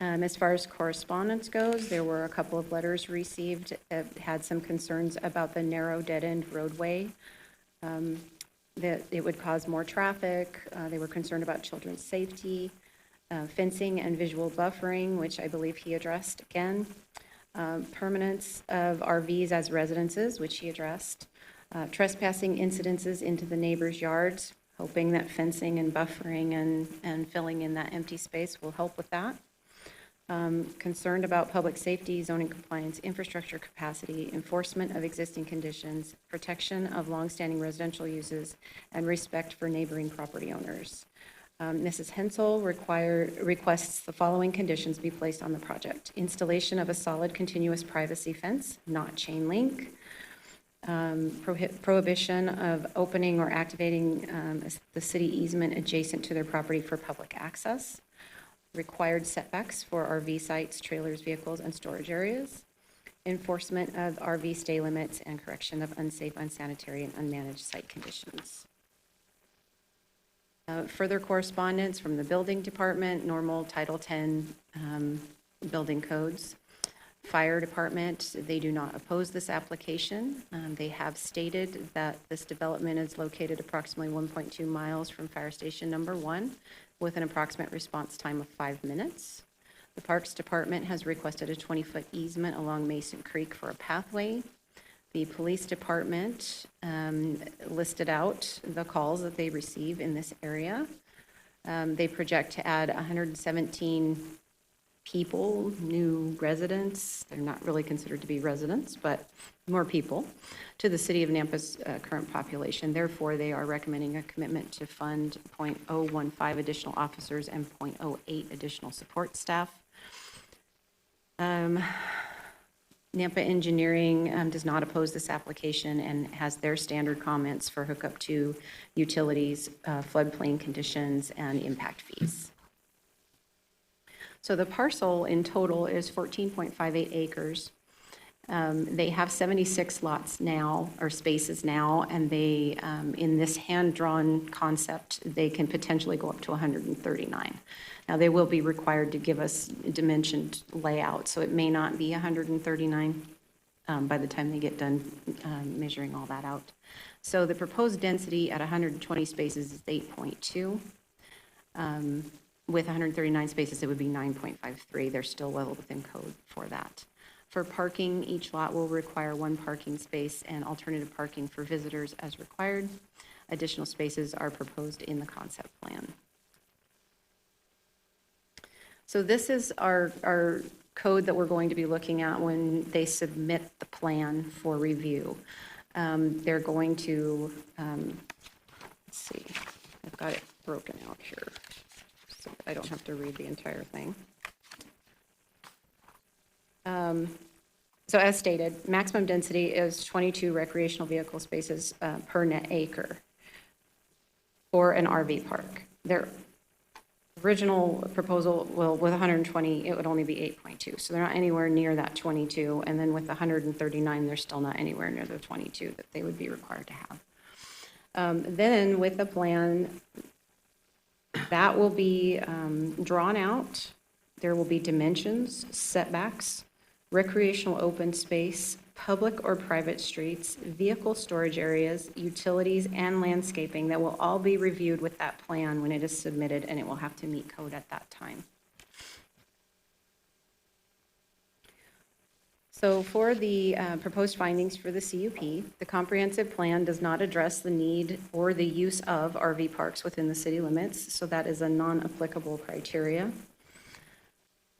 As far as correspondence goes, there were a couple of letters received that had some concerns about the narrow dead-end roadway, that it would cause more traffic. They were concerned about children's safety, fencing and visual buffering, which I believe he addressed again, permanence of RVs as residences, which he addressed, trespassing incidences into the neighbors' yards, hoping that fencing and buffering and filling in that empty space will help with that. Concerned about public safety, zoning compliance, infrastructure capacity, enforcement of existing conditions, protection of longstanding residential uses, and respect for neighboring property owners. Mrs. Hensel requests the following conditions be placed on the project: installation of a solid continuous privacy fence, not chain link, prohibition of opening or activating the city easement adjacent to their property for public access, required setbacks for RV sites, trailers, vehicles, and storage areas, enforcement of RV stay limits, and correction of unsafe, unsanitary, and unmanaged site conditions. Further correspondence from the building department, normal Title 10 building codes. Fire department, they do not oppose this application. They have stated that this development is located approximately 1.2 miles from Fire Station Number 1, with an approximate response time of 5 minutes. The Parks Department has requested a 20-foot easement along Mason Creek for a pathway. The Police Department listed out the calls that they receive in this area. They project to add 117 people, new residents, they're not really considered to be residents, but more people, to the City of Nampa's current population. Therefore, they are recommending a commitment to fund 0.015 additional officers and 0.08 additional support staff. Nampa Engineering does not oppose this application and has their standard comments for hookup to utilities, floodplain conditions, and impact fees. So the parcel in total is 14.58 acres. They have 76 lots now, or spaces now, and they, in this hand-drawn concept, they can potentially go up to 139. Now, they will be required to give us dimensioned layout, so it may not be 139 by the time they get done measuring all that out. So the proposed density at 120 spaces is 8.2. With 139 spaces, it would be 9.53. They're still well within code for that. For parking, each lot will require one parking space and alternative parking for visitors as required. Additional spaces are proposed in the concept plan. So this is our code that we're going to be looking at when they submit the plan for review. They're going to, let's see, I've got it broken out here, so I don't have to read the entire thing. So as stated, maximum density is 22 recreational vehicle spaces per net acre for an RV park. Their original proposal, well, with 120, it would only be 8.2. So they're not anywhere near that 22. And then with 139, they're still not anywhere near the 22 that they would be required to have. Then with the plan, that will be drawn out. There will be dimensions, setbacks, recreational open space, public or private streets, vehicle storage areas, utilities, and landscaping that will all be reviewed with that plan when it is submitted, and it will have to meet code at that time. So for the proposed findings for the CUP, the comprehensive plan does not address the need or the use of RV parks within the city limits, so that is a non-applicable criteria.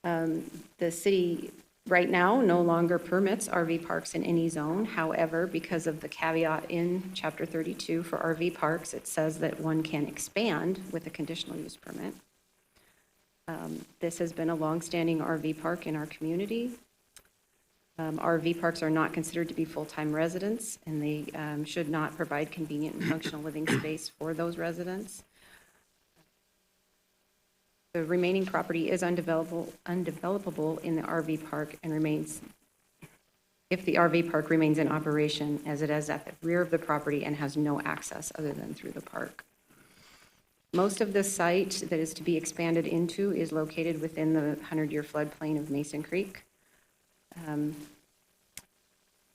The city right now no longer permits RV parks in any zone. However, because of the caveat in Chapter 32 for RV parks, it says that one can expand with a conditional use permit. This has been a longstanding RV park in our community. RV parks are not considered to be full-time residents, and they should not provide convenient and functional living space for those residents. The remaining property is undevelopable in the RV park and remains, if the RV park remains in operation, as it is at the rear of the property and has no access other than through the park. Most of the site that is to be expanded into is located within the 100-year floodplain of Mason Creek.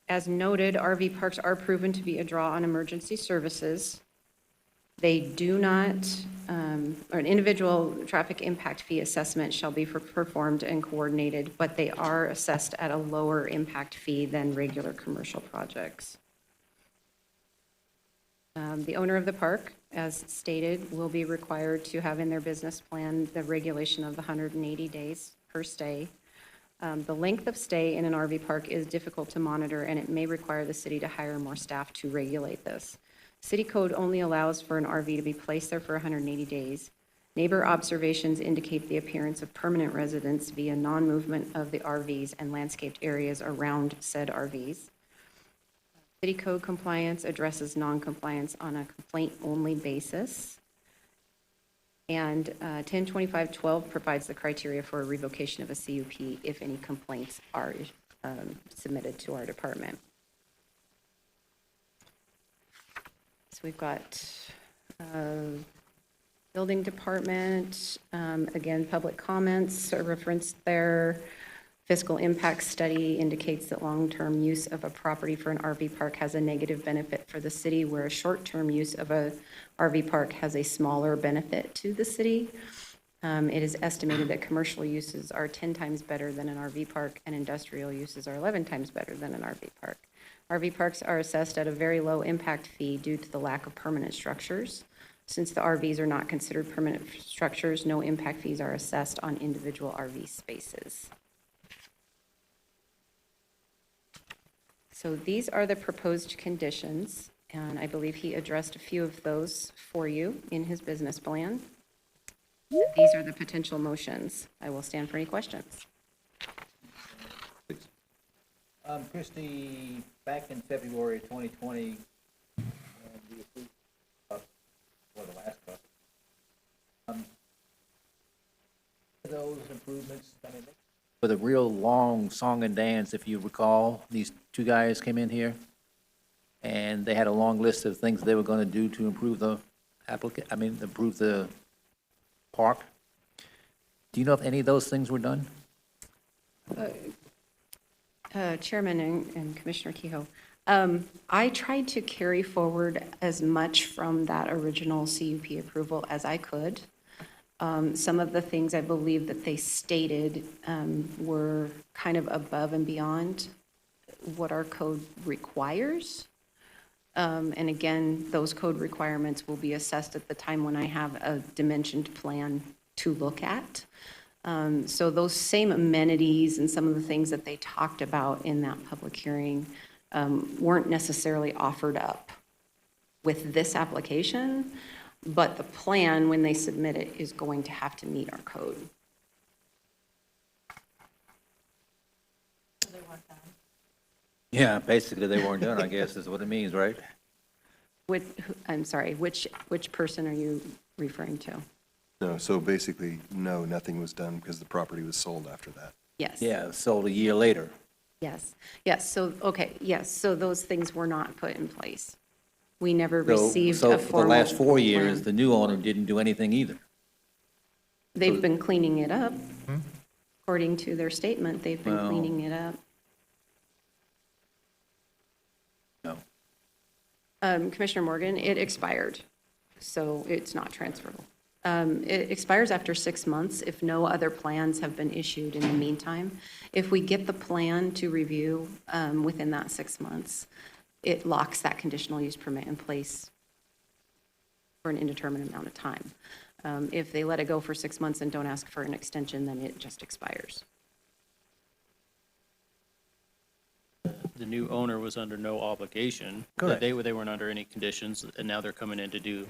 As noted, RV parks are proven to be a draw on emergency services. They do not, or an individual traffic impact fee assessment shall be performed and coordinated, but they are assessed at a lower impact fee than regular commercial projects. The owner of the park, as stated, will be required to have in their business plan the regulation of the 180 days per stay. The length of stay in an RV park is difficult to monitor, and it may require the city to hire more staff to regulate this. City code only allows for an RV to be placed there for 180 days. Neighbor observations indicate the appearance of permanent residents via non-movement of the RVs and landscaped areas around said RVs. City code compliance addresses non-compliance on a complaint-only basis. And 102512 provides the criteria for a revocation of a CUP if any complaints are submitted to our department. So we've got building department, again, public comments are referenced there. Fiscal impact study indicates that long-term use of a property for an RV park has a negative benefit for the city, where a short-term use of a RV park has a smaller benefit to the city. It is estimated that commercial uses are 10 times better than an RV park, and industrial uses are 11 times better than an RV park. RV parks are assessed at a very low impact fee due to the lack of permanent structures. Since the RVs are not considered permanent structures, no impact fees are assessed on individual RV spaces. So these are the proposed conditions, and I believe he addressed a few of those for you in his business plan. These are the potential motions. I will stand for any questions. Christie, back in February 2020, we approved for the last couple. Those improvements, I mean, with a real long song and dance, if you recall, these two guys came in here and they had a long list of things they were going to do to improve the improve the park. Do you know if any of those things were done? Chairman and Commissioner Kehoe, I tried to carry forward as much from that original CUP approval as I could. Some of the things I believe that they stated were kind of above and beyond what our code requires. And again, those code requirements will be assessed at the time when I have a dimensioned plan to look at. So those same amenities and some of the things that they talked about in that public hearing weren't necessarily offered up with this application, but the plan, when they submit it, is going to have to meet our code. Yeah, basically, they weren't done, I guess, is what it means, right? I'm sorry, which person are you referring to? No, so basically, no, nothing was done because the property was sold after that. Yes. Yeah, sold a year later. Yes, yes, so, okay, yes, so those things were not put in place. We never So- received So a for the formal last 4 years, plan. the new owner didn't do anything either. They've been cleaning it up. According to their statement, they've been Well- cleaning it up. No. Commissioner Morgan, it expired, so it's not transferable. It expires after 6 months if no other plans have been issued in the meantime. If we get the plan to review within that 6 months, it locks that conditional use permit in place for an indeterminate amount of time. If they let it go for 6 months and don't ask for an extension, then it just expires. The new owner was under no obligation. Correct. They weren't under any conditions, and now they're coming in to do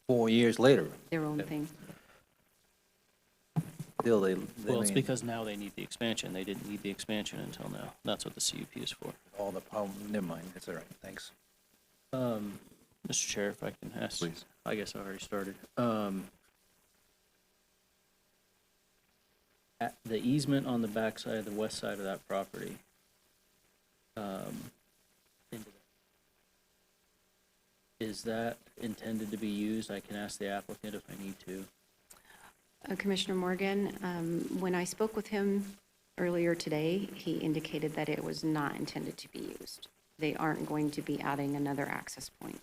4 years later, Their own thing. still Well, it's because now they need the expansion. They didn't need the expansion until now. That's what the CUP is for. all the, never mind, that's all right, thanks. Mr. Chair, if I can ask. Please. I guess I already started. At the easement on the backside, the west side of that property, is that intended to be used? I can ask the applicant if I need to. Commissioner Morgan, when I spoke with him earlier today, he indicated that it was not intended to be used. They aren't going to be adding another access point.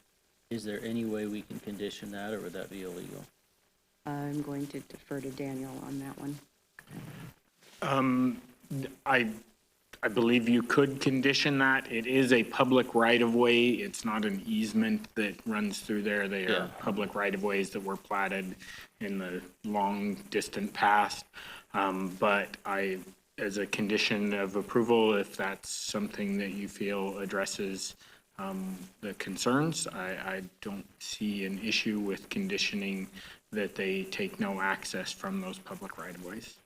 Is there any way we can condition that, or would that be illegal? I'm going to defer to Daniel on that one. I believe you could condition that. It is a public right-of-way. It's not an easement that runs through there. They Yeah. are public right-of-ways that were platted in the long distant past. But as a condition of approval, if that's something that you feel addresses the concerns, I don't see an issue with conditioning that they take no access from those public right-of-ways.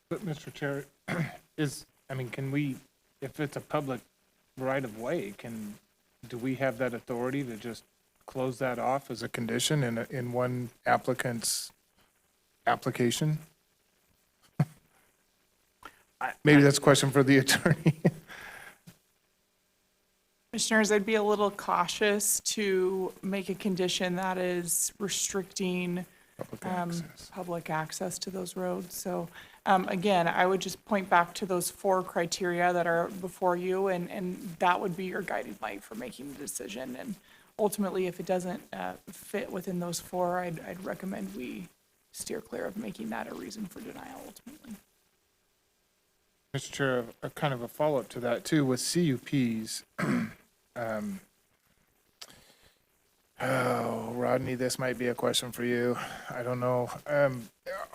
But, Mr. Chair, can we, if it's a public right-of-way, do we have that authority to just close that off as a condition in one applicant's application? Maybe that's a question for the attorney. Commissioners, I'd be a little cautious to make a condition that is restricting public access to those roads. So again, I would just point back to those 4 criteria that are before you, and that would be your guiding light for making the decision. And ultimately, if it doesn't fit within those 4, I'd recommend we steer clear of making that a reason for denial ultimately. Mr. Chair, a kind of a follow-up to that too, with CUPs. Rodney, this might be a question for you. I don't know.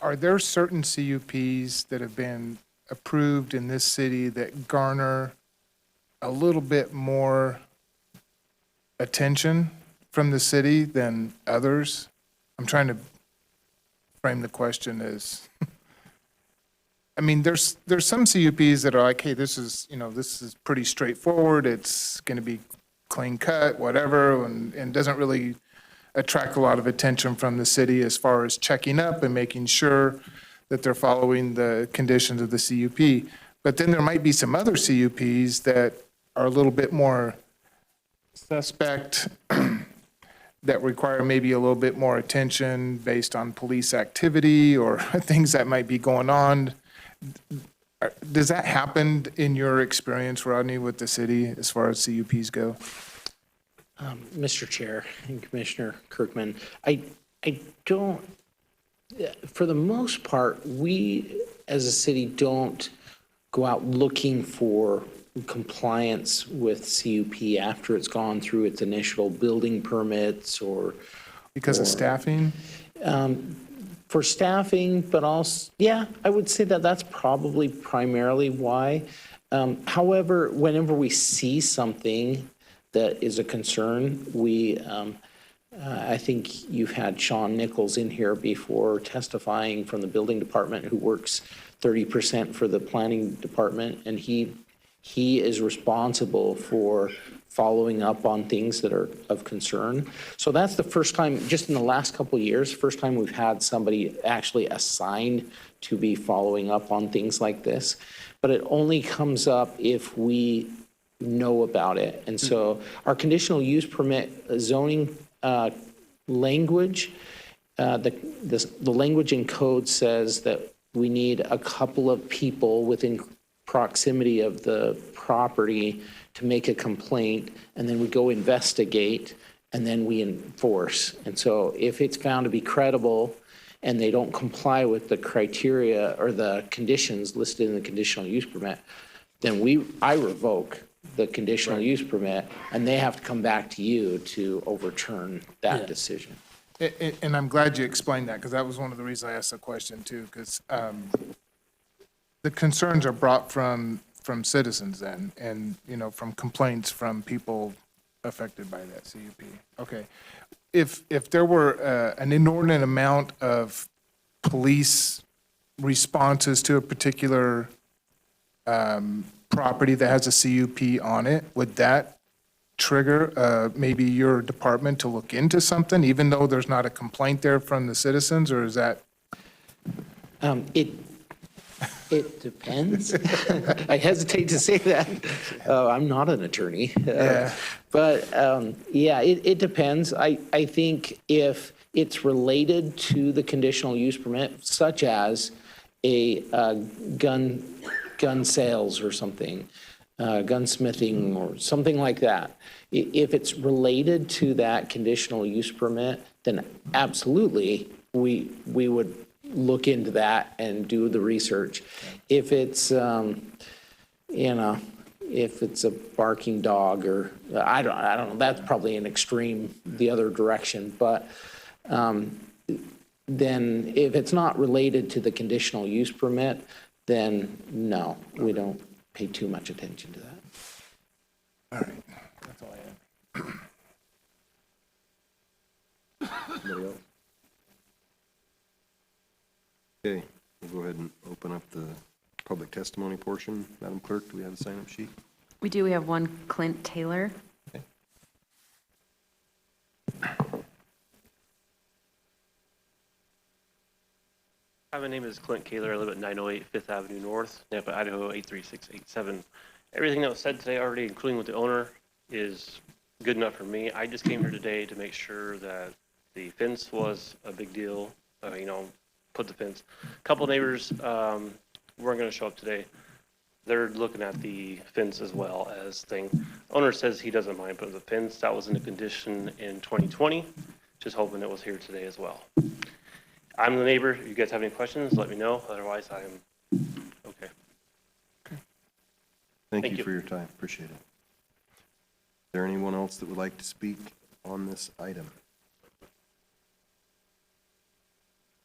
Are there certain CUPs that have been approved in this city that garner a little bit more attention from the city than others? I'm trying to frame the question as, there's some CUPs that are like, hey, this is pretty straightforward. It's going to be clean cut, whatever, and doesn't really attract a lot of attention from the city as far as checking up and making sure that they're following the conditions of the CUP. But then there might be some other CUPs that are a little bit more suspect, that require maybe a little bit more attention based on police activity or things that might be going on. Does that happen in your experience, Rodney, with the city as far as CUPs go? Mr. Chair and Commissioner Kirkman, I don't, for the most part, we as a city don't go out looking for compliance with CUP after it's gone through its initial building permits or. Because of staffing? For staffing, but also, yeah, I would say that that's probably primarily why. However, whenever we see something that is a concern, I think you've had Sean Nichols in here before testifying from the building department, who works 30% for the planning department, and he is responsible for following up on things that are of concern. So that's the first time, just in the last couple of years, first time we've had somebody actually assigned to be following up on things like this. But it only comes up if we know about it. And so our conditional use permit zoning language, the language in code says that we need a couple of people within proximity of the property to make a complaint, and then we go investigate, and then we enforce. And so if it's found to be credible and they don't comply with the criteria or the conditions listed in the conditional use permit, then I revoke the conditional use permit, and they have to come back to you to overturn that decision. And I'm glad you explained that, because that was one of the reasons I asked the question too, because the concerns are brought from citizens then, and, from complaints from people affected by that CUP. Okay. If there were an inordinate amount of police responses to a particular property that has a CUP on it, would that trigger maybe your department to look into something, even though there's not a complaint there from the citizens, or is that? It depends. I hesitate to say that. I'm not an attorney. But yeah, it depends. I think if it's related to the conditional use permit, such as a gun sales or something, gunsmithing or something like that, if it's related to that conditional use permit, then absolutely we would look into that and do the research. If it's, if it's a barking dog, or I don't know, that's probably an extreme the other direction. But then if it's not related to the conditional use permit, then no, we don't pay too much attention to that. All right, that's all I have. Anybody else? Okay, we'll go ahead and open up the public testimony portion. Madam Clerk, do we have a sign-up sheet? We do. We have one Clint Taylor. Okay. Hi, my name is Clint Kaler. I live at 908 Fifth Avenue North, Nampa, Idaho 83687. Everything that was said today already, including with the owner, is good enough for me. I just came here today to make sure that the fence was a big deal, put the fence. A couple neighbors weren't going to show up today. They're looking at the fence as well as thing. Owner says he doesn't mind putting the fence. That was in a condition in 2020. Just hoping it was here today as well. I'm the neighbor. If you guys have any questions, let me know. Otherwise, I'm okay. Thank you for your time. Appreciate it. Is there anyone else that would like to speak on this item?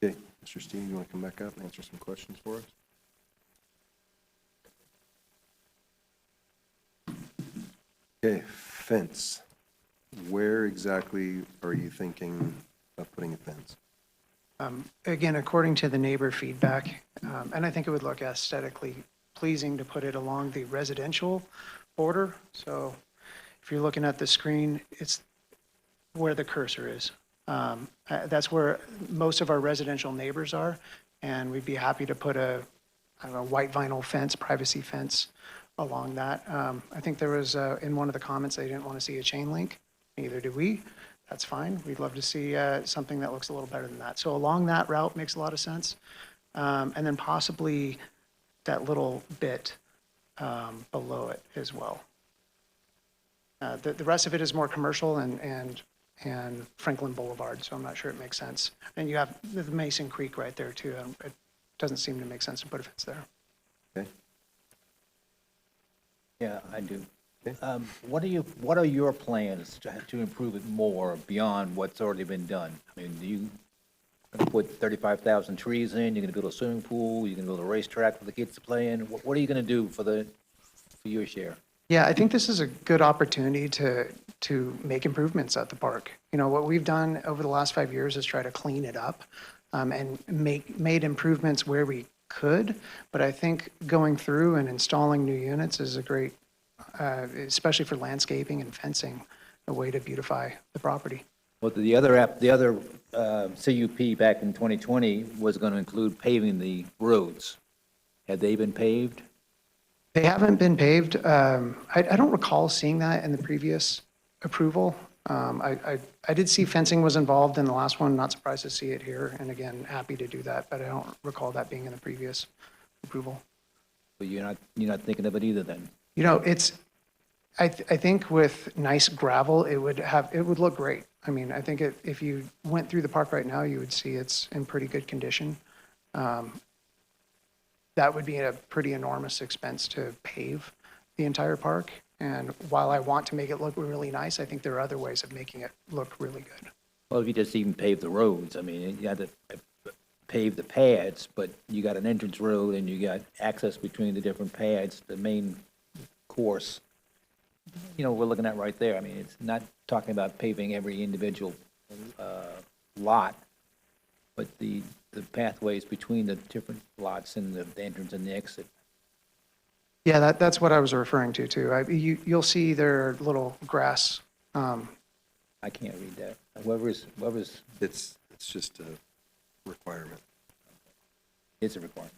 Okay, Mr. Steen, you want to come back up and answer some questions for us? Okay, fence. Where exactly are you thinking of putting a fence? Again, according to the neighbor feedback, and I think it would look aesthetically pleasing to put it along the residential border. So if you're looking at the screen, it's where the cursor is. That's where most of our residential neighbors are, and we'd be happy to put a white vinyl fence, privacy fence along that. I think there was, in one of the comments, they didn't want to see a chain link. Neither do we. That's fine. We'd love to see something that looks a little better than that. So along that route makes a lot of sense. And then possibly that little bit below it as well. The rest of it is more commercial and Franklin Boulevard, so I'm not sure it makes sense. And you have the Mason Creek right there too. It doesn't seem to make sense to put a fence there. Okay. Yeah, I do. What are your plans to improve it more beyond what's already been done? I mean, Gonna put 35,000 trees in, you're gonna build a swimming pool, you're gonna build a racetrack for the kids to play in. What are you gonna do for your share? Yeah, I think this is a good opportunity to make improvements at the park. You know, what we've done over the last 5 years is try to clean it up and made improvements where we could. But I think going through and installing new units is a great, especially for landscaping and fencing, a way to beautify the property. Well, the other CUP back in 2020 was gonna include paving the roads. Have they been paved? They haven't been paved. I don't recall seeing that in the previous approval. I did see fencing was involved in the last one, not surprised to see it here, and again, happy to do that, but I don't recall that being in the previous approval. But you're not thinking of it either then? You know, I think with nice gravel, it would look great. I mean, I think if you went through the park right now, you would see it's in pretty good condition. That would be a pretty enormous expense to pave the entire park. And while I want to make it look really nice, I think there are other ways of making it look really good. Well, if you just even pave the roads, I mean, you had to pave the pads, but you got an entrance road and you got access between the different pads, the main course. You know, we're looking at right there. I mean, it's not talking about paving every individual lot, but the pathways between the different lots and the entrance and the exit. Yeah, that's what I was referring to too. You'll see their little grass. I can't read that. Whoever's. It's just a requirement. It's a requirement.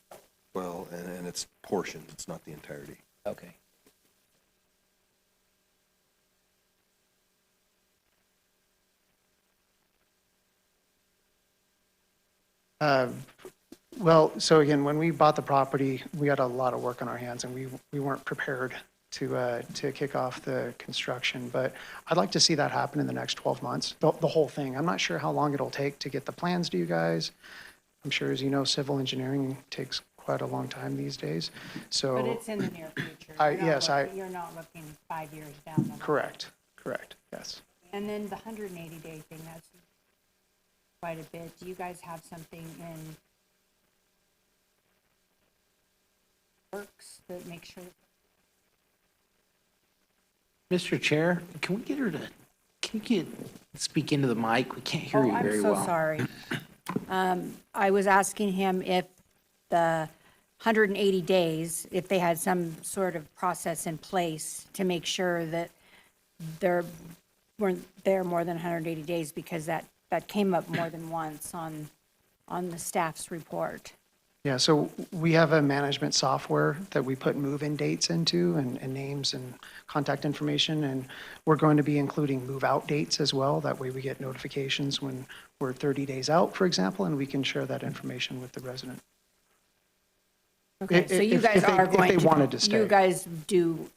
Well, and it's portions, it's not the entirety. Okay. Well, so again, when we bought the property, we had a lot of work on our hands, and we weren't prepared to kick off the construction. But I'd like to see that happen in the next 12 months, the whole thing. I'm not sure how long it'll take to get the plans to you guys. I'm sure, as you know, civil engineering takes quite a long time these days. So. But it's in the near future. You're not looking 5 years down the line. Correct, yes. And then the 180-day thing, that's quite a bit. Do you guys have something in works that makes sure? Mr. Chair, can we get her to, speak into the mic? We can't hear you very well. I'm so sorry. I was asking him if the 180 days, if they had some sort of process in place to make sure that there weren't there more than 180 days, because that came up more than once on the staff's report. Yeah, so we have a management software that we put move-in dates into and names and contact information, and we're going to be including move-out dates as well. That way we get notifications when we're 30 days out, for example, and we can share that information with the resident. Okay, so you guys are going to. If they wanted to stay. You guys do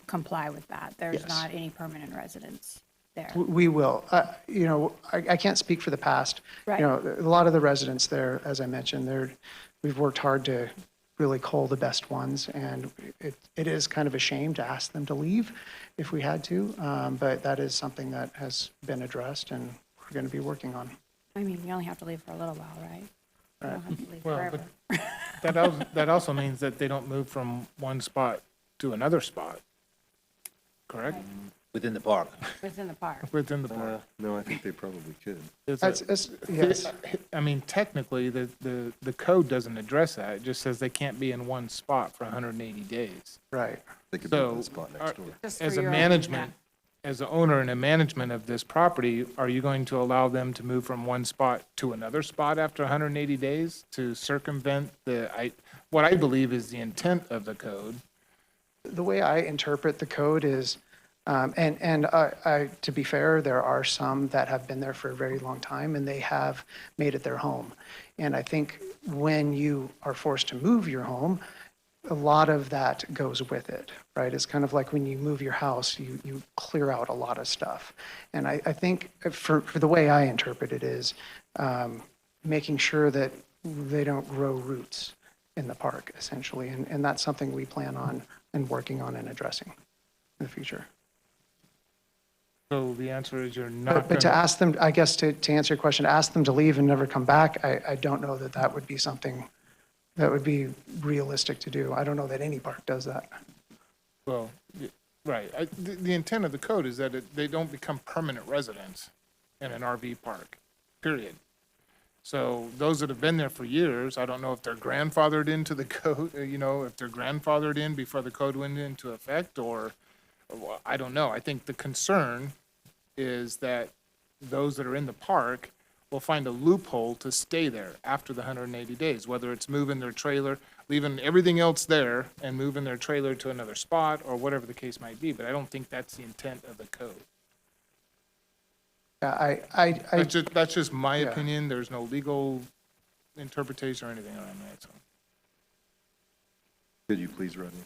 comply with that? There's Yes. not any permanent residents there? We will. You know, I can't speak for the past. Right. You know, a lot of the residents there, as I mentioned, we've worked hard to really cull the best ones, and it is kind of a shame to ask them to leave if we had to, but that is something that has been addressed and we're going to be working on. I mean, you only have to leave for a little while, right? You don't have to leave Well, forever. but that also means that they don't move from one spot to another spot, correct? Within the park. Within the park. Within the park. No, I think they probably could. Yes. I mean, technically, the code doesn't address that. It just says they can't be in one spot for 180 days. Right. They could build that spot next door. Just for As a your own management, as an owner and a management of this property, are you going to allow them to move from one spot to another spot after 180 days to circumvent what I believe is the intent of the code? The way I interpret the code is, to be fair, there are some that have been there for a very long time and they have made it their home. And I think when you are forced to move your home, a lot of that goes with it, right? It's kind of like when you move your house, you clear out a lot of stuff. And I think for the way I interpret it is making sure that they don't grow roots in the park, essentially. And that's something we plan on and working on and addressing in the future. So the answer is you're not But to gonna, ask them, I guess to answer your question, ask them to leave and never come back, I don't know that that would be something that would be realistic to do. I don't know that any park does that. well, right. The intent of the code is that they don't become permanent residents in an RV park, period. So those that have been there for years, I don't know if they're grandfathered into the code, if they're grandfathered in before the code went into effect, or well, I don't know. I think the concern is that those that are in the park will find a loophole to stay there after the 180 days, whether it's moving their trailer, leaving everything else there and moving their trailer to another spot or whatever the case might be. But I don't think that's the intent of the code. Yeah, That's just my yeah. opinion. There's no legal interpretation or anything around that, so. Could you please, Rodney?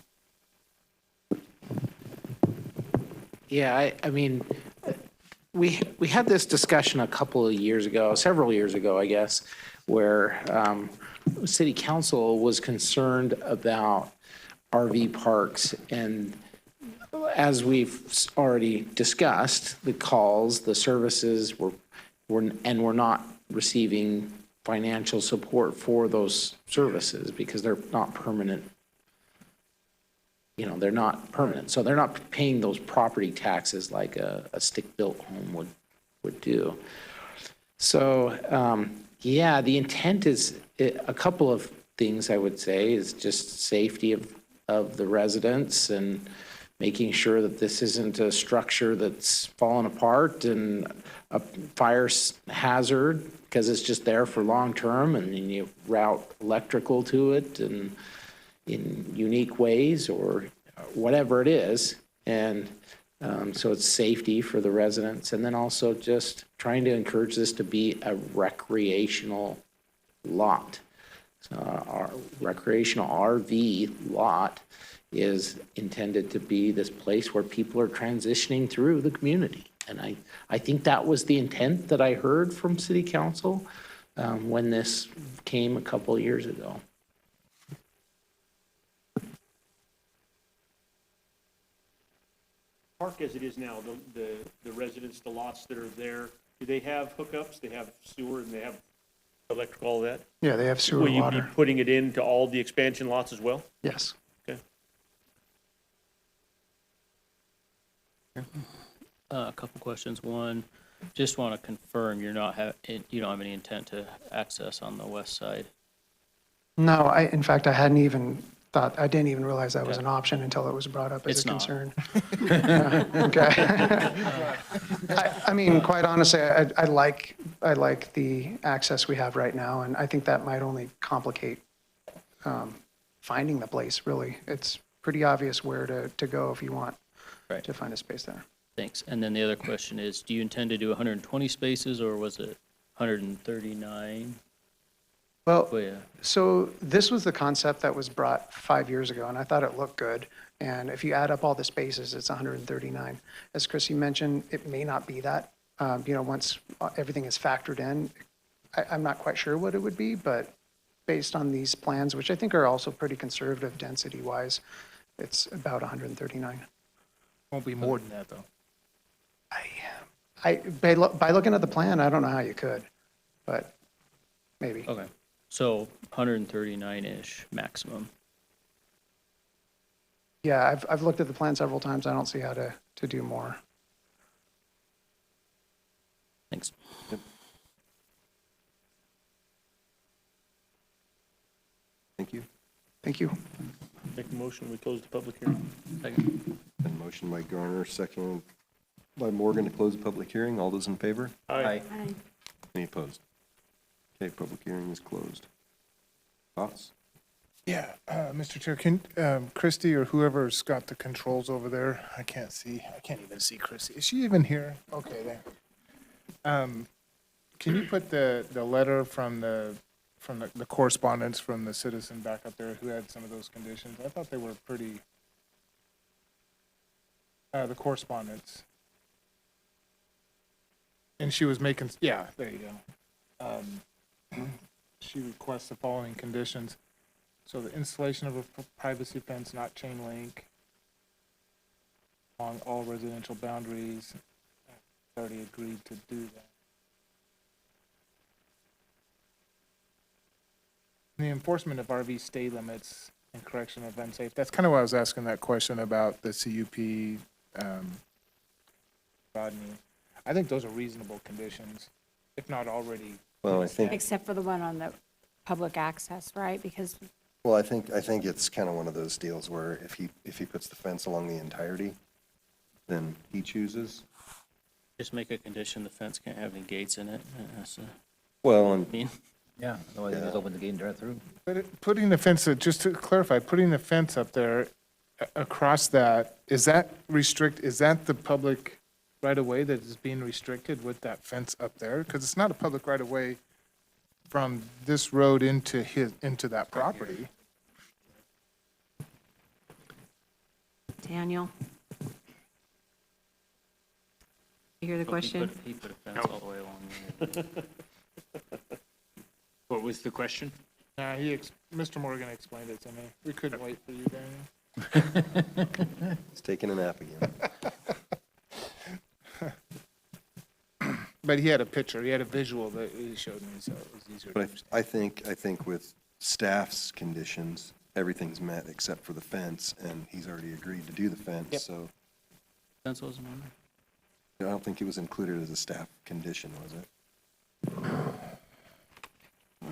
Yeah, I mean, we had this discussion a couple of years ago, several years ago, I guess, where city council was concerned about RV parks. And as we've already discussed, the calls, the services were not receiving financial support for those services because they're not permanent. They're not permanent. So they're not paying those property taxes like a stick-built home would do. So, yeah, the intent is a couple of things I would say is just safety of the residents and making sure that this isn't a structure that's fallen apart and a fire hazard because it's just there for long term and then you route electrical to it and in unique ways or whatever it is. And so it's safety for the residents and then also just trying to encourage this to be a recreational lot. So our recreational RV lot is intended to be this place where people are transitioning through the community. And I think that was the intent that I heard from City Council when this came a couple of years ago. Park as it is now, the residents, the lots that are there, do they have hookups? They have sewer and they have electrical, all that? Yeah, they have sewer, Will you water. be putting it into all the expansion lots as well? Yes. Okay. A couple questions. One, just want to confirm you don't have any intent to access on the west side. No, in fact, I didn't even realize that was an option until it was brought up as It's a not. concern. Yeah, okay. I mean, quite honestly, I like the access we have right now, and I think that might only complicate finding the place, really. It's pretty obvious where to go if you want Right. to find a space there. Thanks. And then the other question is, do you intend to do 120 spaces or was it 139? Well, Oh, yeah. so this was the concept that was brought 5 years ago, and I thought it looked good. And if you add up all the spaces, it's 139. As Chrissy mentioned, it may not be that. Once everything is factored in, I'm not quite sure what it would be, but based on these plans, which I think are also pretty conservative density-wise, it's about 139. Won't be more than that, though. By looking at the plan, I don't know how you could, but maybe. Okay. So 139-ish maximum. Yeah, I've looked at the plan several times. I don't see how to do more. Thanks. Thank you. Thank you. Make a motion, we close the public hearing. Second. And motion by Garner, second by Morgan to close the public hearing. All those in favor? Aye. Any opposed? Okay, public hearing is closed. Thoughts? Yeah, Mr. Chair, can Christie or whoever's got the controls over there, I can't even see Christie. Is she even here? Okay, there. Can you put the letter from the correspondence from the citizen back up there who had some of those conditions? I thought they were pretty, the correspondence. And she was making, yeah, there you go. She requests the following conditions. So the installation of a privacy fence, not chain link, along all residential boundaries, already agreed to do that. The enforcement of RV stay limits and correction of unsafe, that's kind of why I was asking that question about the CUP, Rodney. I think those are reasonable conditions, if not already. Well, I think, Except for the one on the public access, right? Because well, I think it's kind of one of those deals where if he puts the fence along the entirety, then he chooses. Just make a condition, the fence can't have any gates in it. That's, Well, and Yeah, otherwise they just open the gate and drive through. But putting the fence, just to clarify, putting the fence up there across that, is that the public right-of-way that is being restricted with that fence up there? Because it's not a public right-of-way from this road into that property. Daniel? You hear the question? He put a fence all the way along there. What was the question? Mr. Morgan explained it to me. We couldn't wait for you, Daniel. he's taking a nap again. But he had a picture, he had a visual that he showed me, so it was easier to But understand. I think with staff's conditions, everything's met except for the fence, and he's already agreed to do the fence, Yep. so Fence wasn't on there? I don't think it was included as a staff condition, was it?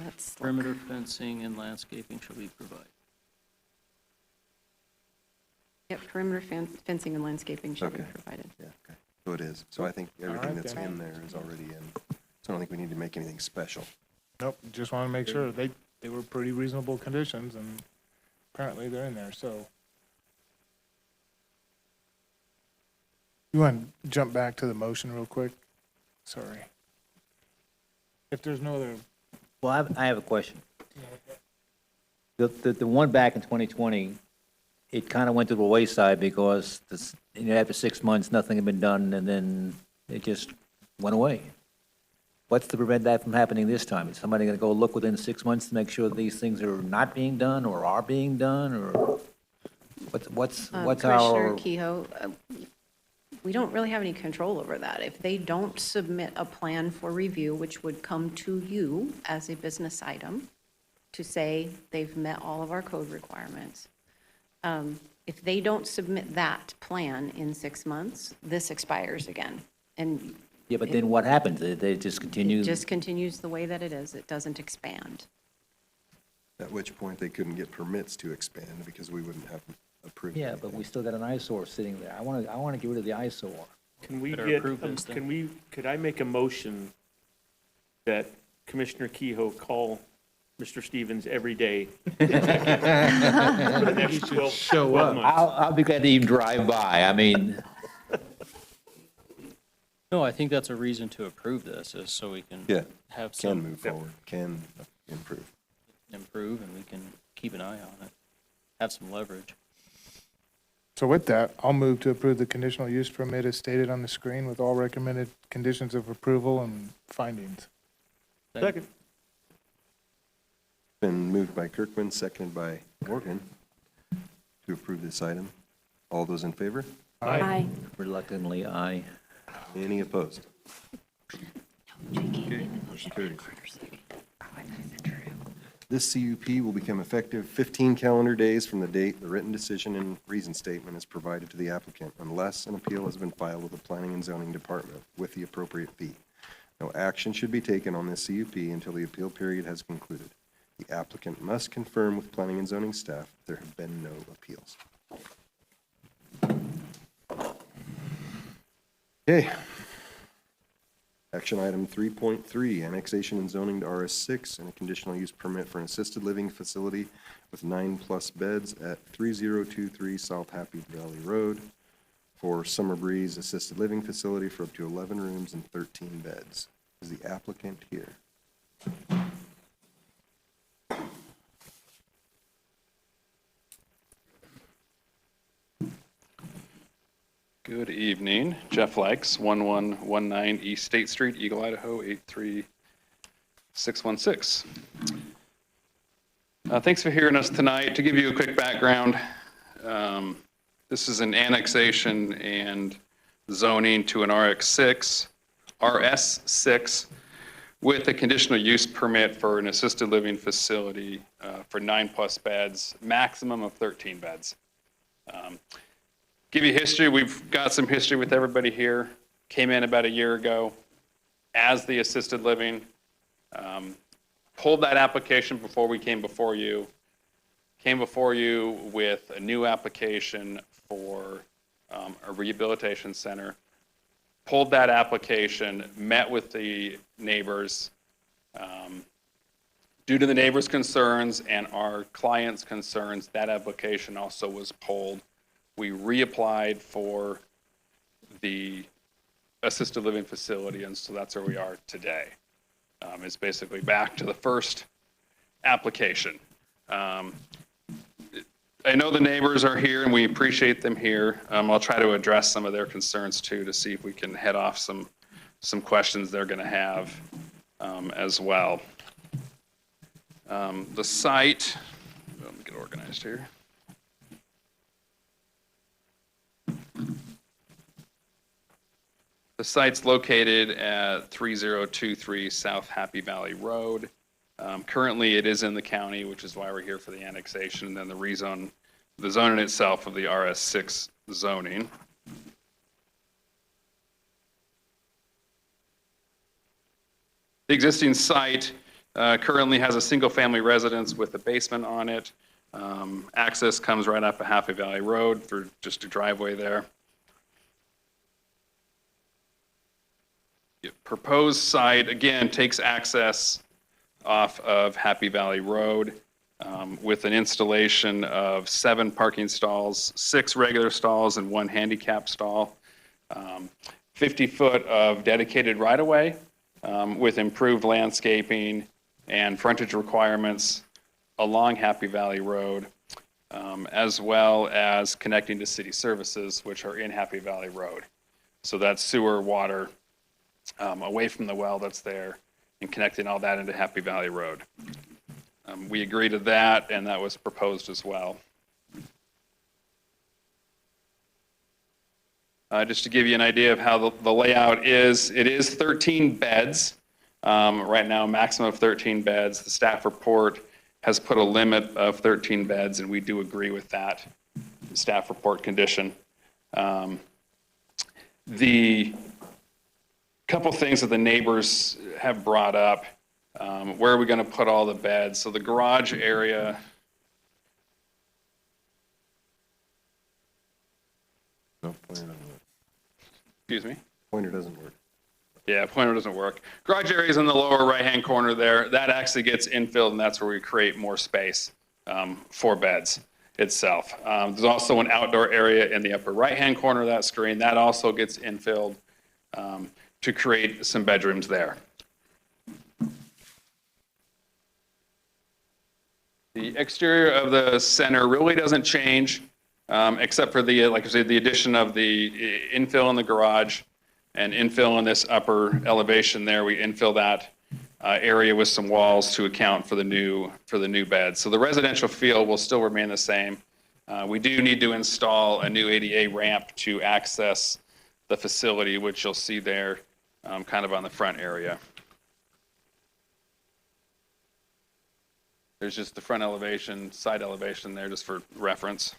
Let's look. Perimeter fencing and landscaping shall be provided. Yep, perimeter fencing and landscaping shall be Okay. provided. Yeah, okay. So it is. So I think everything right, that's then. in there is already in. So I don't think we need to make anything special. Nope, just want to make sure, they were pretty reasonable conditions, and apparently they're in there, so. You want to jump back to the motion real quick? Sorry. If there's no other, Well, I have a question. The one back in 2020, it kind of went to the wayside because after 6 months, nothing had been done, and then it just went away. What's to prevent that from happening this time? Is somebody going to go look within 6 months to make sure that these things are not being done or are being done, or what's our? Commissioner Kehoe, we don't really have any control over that. If they don't submit a plan for review, which would come to you as a business item to say they've met all of our code requirements, if they don't submit that plan in 6 months, this expires again. And Yeah, but then what happens? They just continue? it just continues the way that it is. It doesn't expand. At which point they couldn't get permits to expand because we wouldn't have approved. Yeah, but we still got an eyesore sitting there. I want to get rid of the eyesore. Can we Better get, approve this then. could I make a motion that Commissioner Kehoe call Mr. Stevens every day for the next 12 months? I'll be glad to even drive by. I mean, No, I think that's a reason to approve this, is so we can Yeah, have can some move forward, can improve. improve and we can keep an eye on it, have some leverage. so with that, I'll move to approve the conditional use permit as stated on the screen with all recommended conditions of approval and findings. Second. Been moved by Kirkman, seconded by Morgan to approve this item. All those in favor? Aye. reluctantly, I. Any opposed? Okay, motion carries. This CUP will become effective 15 calendar days from the date the written decision and reason statement is provided to the applicant unless an appeal has been filed with the Planning and Zoning Department with the appropriate fee. No action should be taken on this CUP until the appeal period has concluded. The applicant must confirm with Planning and Zoning staff if there have been no appeals. Okay. Action item 3.3, annexation and zoning to RS6 and a conditional use permit for an assisted living facility with 9+ beds at 3023 South Happy Valley Road for Summer Breeze Assisted Living Facility for up to 11 rooms and 13 beds. Is the applicant here? Good evening. Jeff Lex, 1119 East State Street, Eagle, Idaho, 83616. Thanks for hearing us tonight. To give you a quick background, this is an annexation and zoning to an RS6 with a conditional use permit for an assisted living facility for 9+ beds, maximum of 13 beds. Give you history, we've got some history with everybody here. Came in about a year ago as the assisted living. Pulled that application before we came before you. Came before you with a new application for a rehabilitation center. Pulled that application, met with the neighbors. Due to the neighbors' concerns and our clients' concerns, that application also was pulled. We reapplied for the assisted living facility, and so that's where we are today. It's basically back to the first application. I know the neighbors are here, and we appreciate them here. I'll try to address some of their concerns too, to see if we can head off some questions they're going to have as well. The site, let me get organized here. The site's located at 3023 South Happy Valley Road. Currently, it is in the county, which is why we're here for the annexation, and then the zoning itself of the RS6 zoning. The existing site currently has a single-family residence with a basement on it. Access comes right up a Happy Valley Road through just a driveway there. The proposed site, again, takes access off of Happy Valley Road with an installation of 7 parking stalls, 6 regular stalls, and 1 handicap stall. 50 foot of dedicated right-of-way with improved landscaping and frontage requirements along Happy Valley Road, as well as connecting to city services, which are in Happy Valley Road. So that's sewer, water, away from the well that's there, and connecting all that into Happy Valley Road. We agree to that, and that was proposed as well. Just to give you an idea of how the layout is, it is 13 beds. Right now, maximum of 13 beds. The staff report has put a limit of 13 beds, and we do agree with that staff report condition. The couple things that the neighbors have brought up, where are we going to put all the beds? So the garage area, No, pointer doesn't work. excuse me? Pointer doesn't work. Yeah, pointer doesn't work. Garage area is in the lower right-hand corner there. That actually gets infilled, and that's where we create more space for beds itself. There's also an outdoor area in the upper right-hand corner of that screen. That also gets infilled to create some bedrooms there. The exterior of the center really doesn't change, except for the, like I said, the addition of the infill in the garage and infill in this upper elevation there. We infill that area with some walls to account for the new beds. So the residential feel will still remain the same. We do need to install a new ADA ramp to access the facility, which you'll see there kind of on the front area. There's just the front elevation, side elevation there just for reference.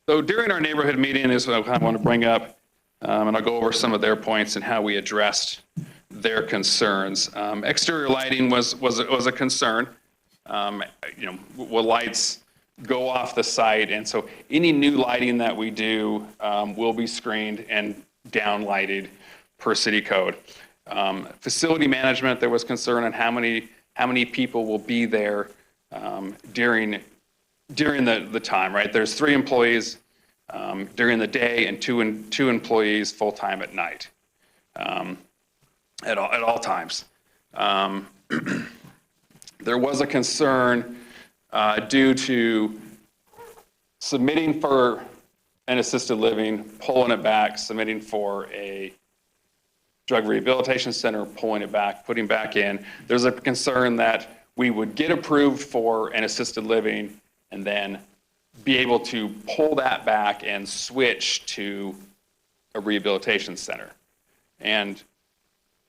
So during our neighborhood meeting is what I kind of want to bring up, and I'll go over some of their points and how we addressed their concerns. Exterior lighting was a concern. Will lights go off the site? And so any new lighting that we do will be screened and downlighted per city code. Facility management, there was concern on how many people will be there during the time, right? There's 3 employees during the day and two employees full-time at night, at all times. There was a concern due to submitting for an assisted living, pulling it back, submitting for a drug rehabilitation center, pulling it back, putting back in. There's a concern that we would get approved for an assisted living and then be able to pull that back and switch to a rehabilitation center. And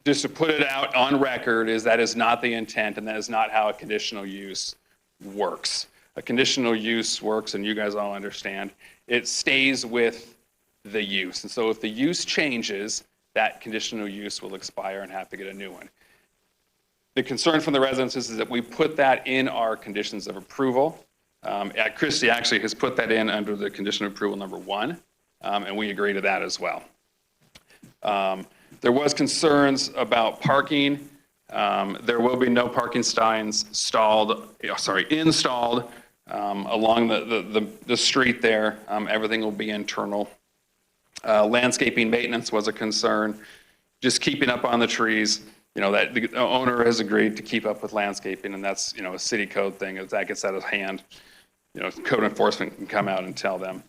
just to put it out on record is that is not the intent, and that is not how a conditional use works. A conditional use works, and you guys all understand, it stays with the use. And so if the use changes, that conditional use will expire and have to get a new one. The concern from the residents is that we put that in our conditions of approval. Christie actually has put that in under the condition of approval number 1, and we agree to that as well. There was concerns about parking. There will be no parking signs installed along the street there. Everything will be internal. Landscaping maintenance was a concern. Just keeping up on the trees. That the owner has agreed to keep up with landscaping, and that's, a city code thing. As that gets out of hand, code enforcement can come out and tell them.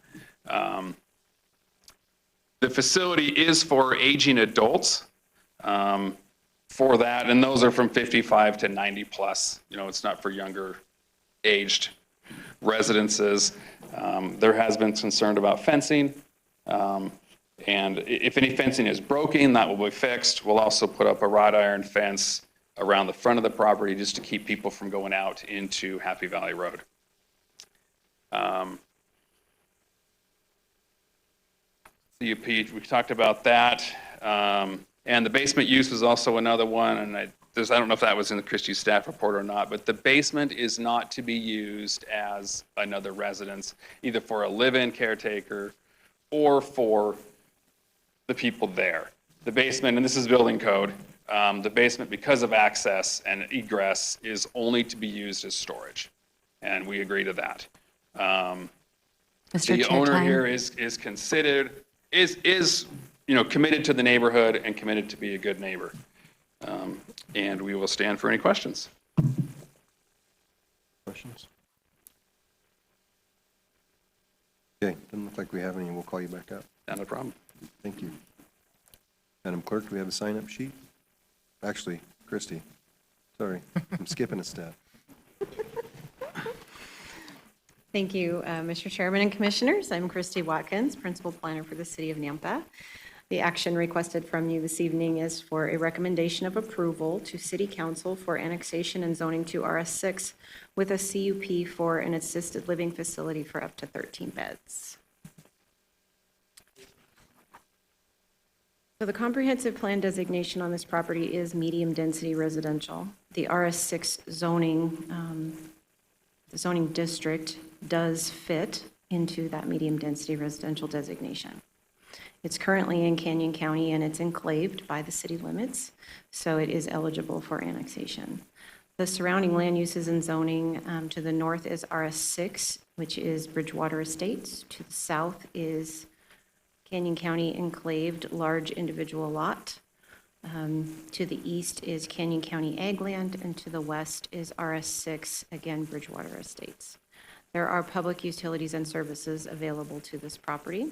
The facility is for aging adults for that, and those are from 55 to 90 plus. It's not for younger aged residences. There has been concern about fencing. And if any fencing is broken, that will be fixed. We'll also put up a wrought iron fence around the front of the property just to keep people from going out into Happy Valley Road. CUP, we talked about that. And the basement use was also another one. And I don't know if that was in the Christie staff report or not, but the basement is not to be used as another residence, either for a live-in caretaker or for the people there. The basement, and this is building code, the basement, because of access and egress, is only to be used as storage. And we agree to that. The owner here is considered, is committed to the neighborhood and committed to be a good neighbor. And we will stand for any questions. Questions? Okay, doesn't look like we have any. We'll call you back up. Not a problem. Thank you. Madam Clerk, do we have a sign-up sheet? Actually, Christie, sorry, I'm skipping a step. Thank you, Mr. Chairman and Commissioners. I'm Christy Watkins, Principal Planner for the City of Nampa. The action requested from you this evening is for a recommendation of approval to City Council for annexation and zoning to RS6 with a CUP for an assisted living facility for up to 13 beds. So the comprehensive plan designation on this property is medium-density residential. The RS6 zoning district does fit into that medium-density residential designation. It's currently in Canyon County, and it's enclaved by the city limits, so it is eligible for annexation. The surrounding land uses and zoning to the north is RS6, which is Bridgewater Estates. To the south is Canyon County enclaved large individual lot. To the east is Canyon County Ag Land, and to the west is RS6, again, Bridgewater Estates. There are public utilities and services available to this property.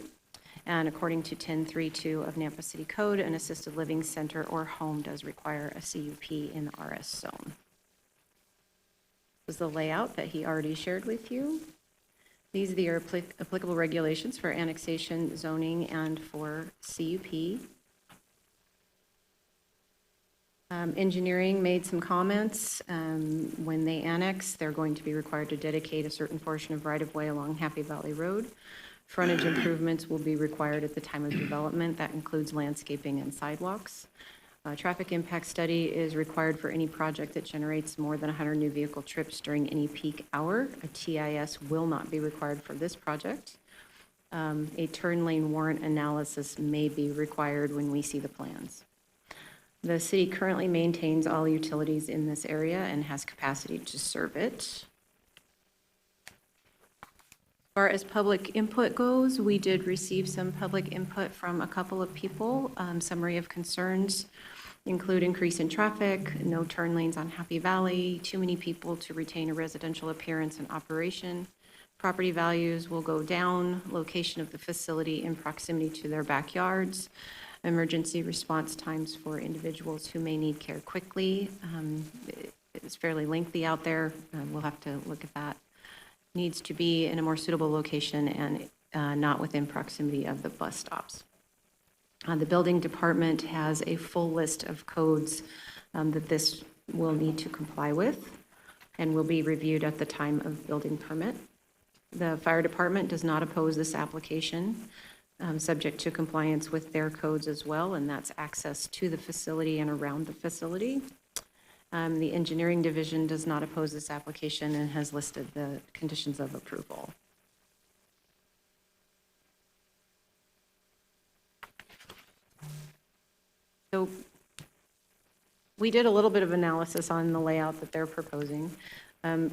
And according to 1032 of Nampa City Code, an assisted living center or home does require a CUP in the RS zone. This is the layout that he already shared with you. These are the applicable regulations for annexation, zoning, and for CUP. Engineering made some comments. When they annex, they're going to be required to dedicate a certain portion of right-of-way along Happy Valley Road. Frontage improvements will be required at the time of development. That includes landscaping and sidewalks. Traffic impact study is required for any project that generates more than 100 new vehicle trips during any peak hour. A TIS will not be required for this project. A turn lane warrant analysis may be required when we see the plans. The city currently maintains all utilities in this area and has capacity to serve it. As far as public input goes, we did receive some public input from a couple of people. Summary of concerns include increase in traffic, no turn lanes on Happy Valley, too many people to retain a residential appearance and operation. Property values will go down, location of the facility in proximity to their backyards, emergency response times for individuals who may need care quickly. It's fairly lengthy out there. We'll have to look at that. needs to be in a more suitable location and not within proximity of the bus stops. The building department has a full list of codes that this will need to comply with and will be reviewed at the time of building permit. The fire department does not oppose this application, subject to compliance with their codes as well, and that's access to the facility and around the facility. The engineering division does not oppose this application and has listed the conditions of approval. So we did a little bit of analysis on the layout that they're proposing.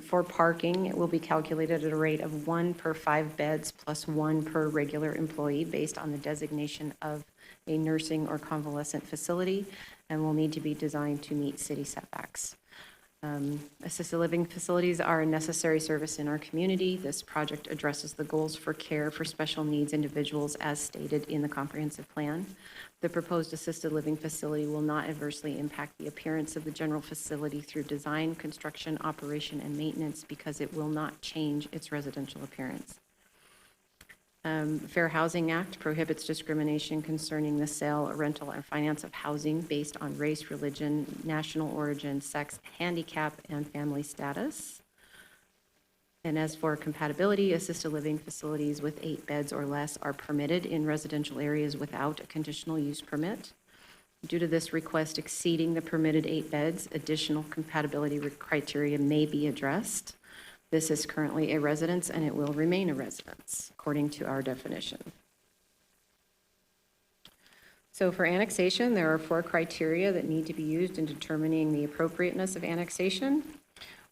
For parking, it will be calculated at a rate of 1 per 5 beds plus 1 per regular employee based on the designation of a nursing or convalescent facility and will need to be designed to meet city setbacks. Assisted living facilities are a necessary service in our community. This project addresses the goals for care for special needs individuals as stated in the comprehensive plan. The proposed assisted living facility will not adversely impact the appearance of the general facility through design, construction, operation, and maintenance because it will not change its residential appearance. Fair Housing Act prohibits discrimination concerning the sale, rental, or finance of housing based on race, religion, national origin, sex, handicap, and family status. And as for compatibility, assisted living facilities with 8 beds or less are permitted in residential areas without a conditional use permit. Due to this request exceeding the permitted 8 beds, additional compatibility criteria may be addressed. This is currently a residence and it will remain a residence according to our definition. So for annexation, there are 4 criteria that need to be used in determining the appropriateness of annexation.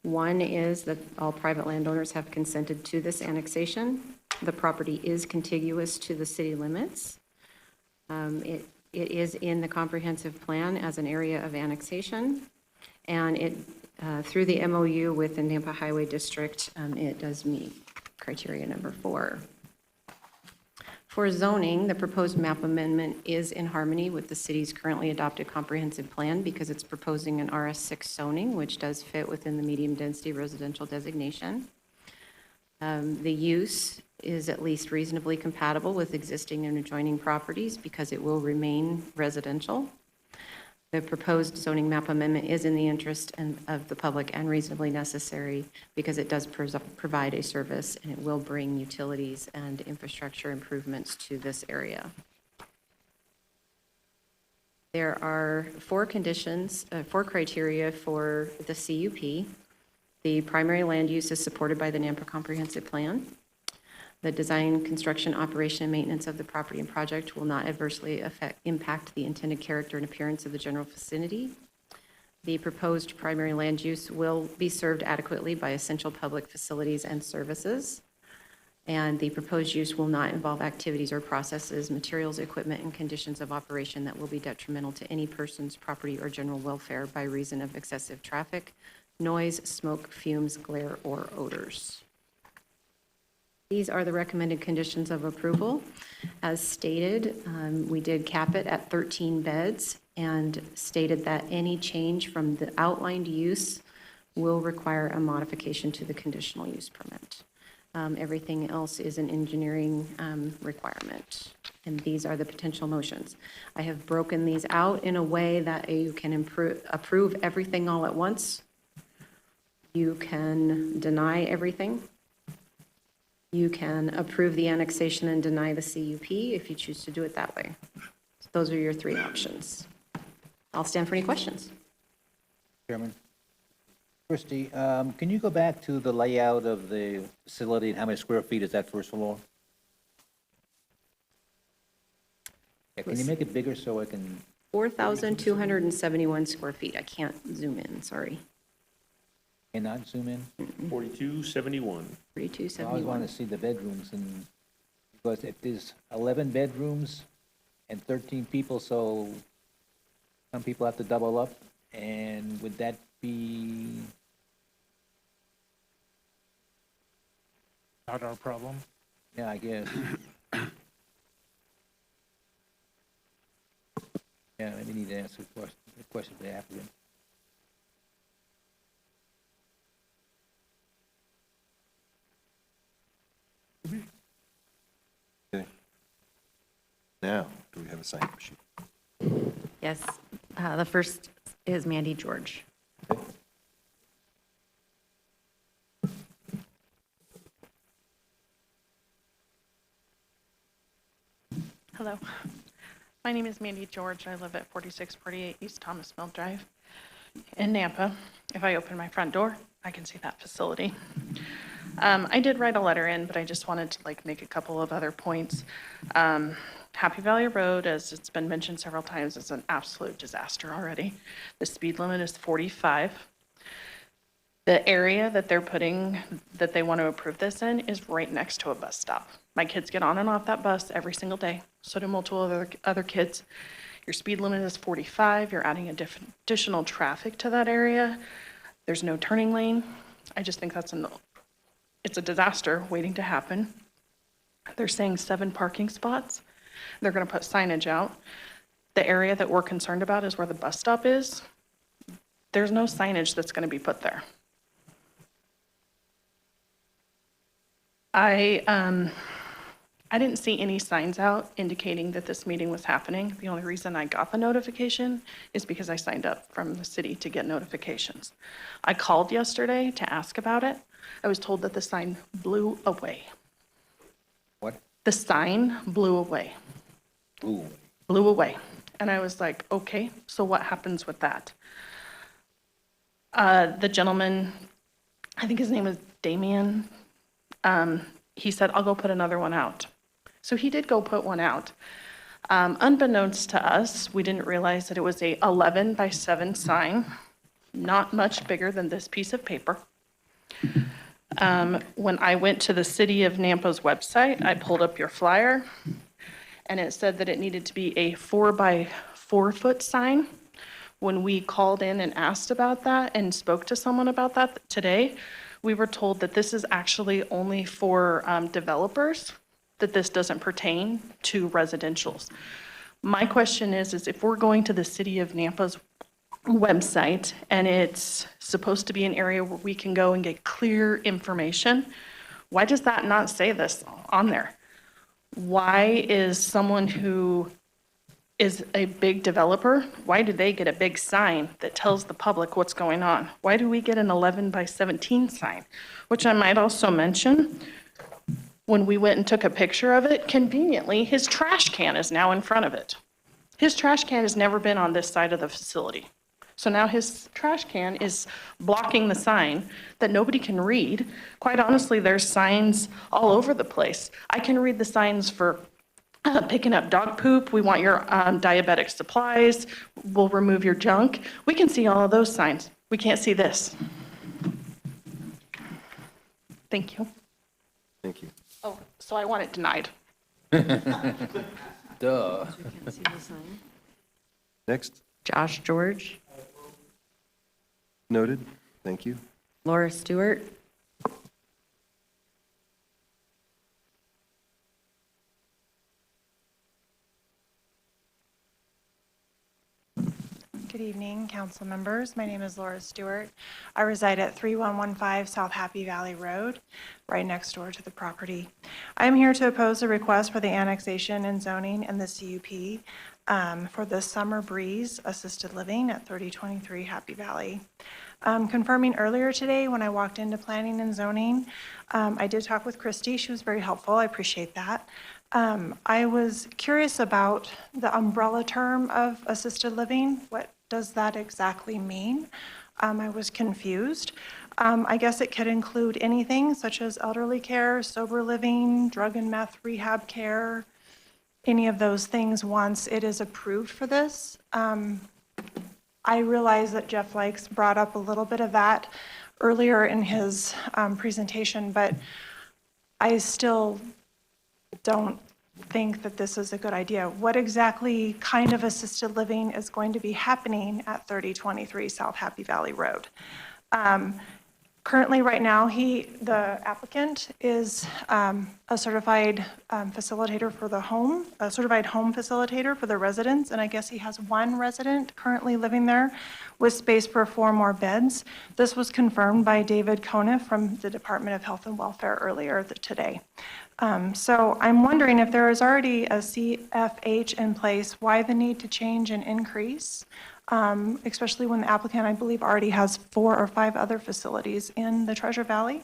One is that all private landowners have consented to this annexation. The property is contiguous to the city limits. It is in the comprehensive plan as an area of annexation, and it through the MOU with the Nampa Highway District, it does meet criteria number 4. For zoning, the proposed map amendment is in harmony with the city's currently adopted comprehensive plan because it's proposing an RS6 zoning, which does fit within the medium density residential designation. The use is at least reasonably compatible with existing and adjoining properties because it will remain residential. The proposed zoning map amendment is in the interest of the public and reasonably necessary because it does provide a service and it will bring utilities and infrastructure improvements to this area. There are 4 conditions, 4 criteria for the CUP. The primary land use is supported by the Nampa Comprehensive Plan. The design, construction, operation, and maintenance of the property and project will not adversely impact the intended character and appearance of the general vicinity. The proposed primary land use will be served adequately by essential public facilities and services. And the proposed use will not involve activities or processes, materials, equipment, and conditions of operation that will be detrimental to any person's property or general welfare by reason of excessive traffic, noise, smoke, fumes, glare, or odors. These are the recommended conditions of approval. As stated, we did cap it at 13 beds and stated that any change from the outlined use will require a modification to the conditional use permit. Everything else is an engineering requirement, and these are the potential motions. I have broken these out in a way that you can approve everything all at once. You can deny everything. You can approve the annexation and deny the CUP if you choose to do it that way. So those are your 3 options. I'll stand for any questions. Chairman. Christie, can you go back to the layout of the facility and how many square feet is that first floor? Yeah, can you make it bigger so I can? 4,271 square feet. I can't zoom in, sorry. Cannot zoom in? 4271. 4271. I always want to see the bedrooms, and because if there's 11 bedrooms and 13 people, so some people have to double up, and would that be? Not our problem. Yeah, I guess. Yeah, maybe need to answer the question to the applicant. Now, do we have a sign-up sheet? Yes, the first is Mandy George. Hello. My name is Mandy George. I live at 4648 East Thomas Mill Drive in Nampa. If I open my front door, I can see that facility. I did write a letter in, but I just wanted to make a couple of other points. Happy Valley Road, as it's been mentioned several times, is an absolute disaster already. The speed limit is 45. The area that they want to approve this in is right next to a bus stop. My kids get on and off that bus every single day. So do multiple other kids. Your speed limit is 45. You're adding additional traffic to that area. There's no turning lane. I just think it's a disaster waiting to happen. They're saying 7 parking spots. They're going to put signage out. The area that we're concerned about is where the bus stop is. There's no signage that's going to be put there. I didn't see any signs out indicating that this meeting was happening. The only reason I got the notification is because I signed up from the city to get notifications. I called yesterday to ask about it. I was told that the sign blew away. What? The sign blew away. Ooh. Blew away. And I was like, okay, so what happens with that? The gentleman, I think his name was Damien, he said, I'll go put another one out. So he did go put one out. Unbeknownst to us, we didn't realize that it was a 11 by 7 sign, not much bigger than this piece of paper. When I went to the City of Nampa's website, I pulled up your flyer, and it said that it needed to be a 4 by 4 foot sign. When we called in and asked about that and spoke to someone about that today, we were told that this is actually only for developers, that this doesn't pertain to residentials. My question is if we're going to the City of Nampa's website and it's supposed to be an area where we can go and get clear information, why does that not say this on there? Why is someone who is a big developer, why do they get a big sign that tells the public what's going on? Why do we get an 11 by 17 sign? Which I might also mention, when we went and took a picture of it, conveniently, his trash can is now in front of it. His trash can has never been on this side of the facility. So now his trash can is blocking the sign that nobody can read. Quite honestly, there's signs all over the place. I can read the signs for picking up dog poop, we want your diabetic supplies, we'll remove your junk. We can see all of those signs. We can't see this. Thank you. Thank you. Oh, so I want it denied. Duh. Next, Josh George, noted. Thank you. Laura Stewart, Good evening, council members. My name is Laura Stewart. I reside at 3115 South Happy Valley Road, right next door to the property. I am here to oppose a request for the annexation and zoning in the CUP for the Summer Breeze Assisted Living at 3023 Happy Valley. Confirming earlier today when I walked into planning and zoning, I did talk with Christy. She was very helpful. I appreciate that. I was curious about the umbrella term of assisted living. What does that exactly mean? I was confused. I guess it could include anything such as elderly care, sober living, drug and meth rehab care, any of those things once it is approved for this. I realize that Jeff Likes brought up a little bit of that earlier in his presentation, but I still don't think that this is a good idea. What exactly kind of assisted living is going to be happening at 3023 South Happy Valley Road? Currently, right now, the applicant is a certified facilitator for the home, a certified home facilitator for the residents, and I guess he has one resident currently living there with space for 4 more beds. This was confirmed by David Coniff from the Department of Health and Welfare earlier today. So I'm wondering if there is already a CFH in place, why the need to change and increase? Especially when the applicant, I believe, already has 4 or 5 other facilities in the Treasure Valley.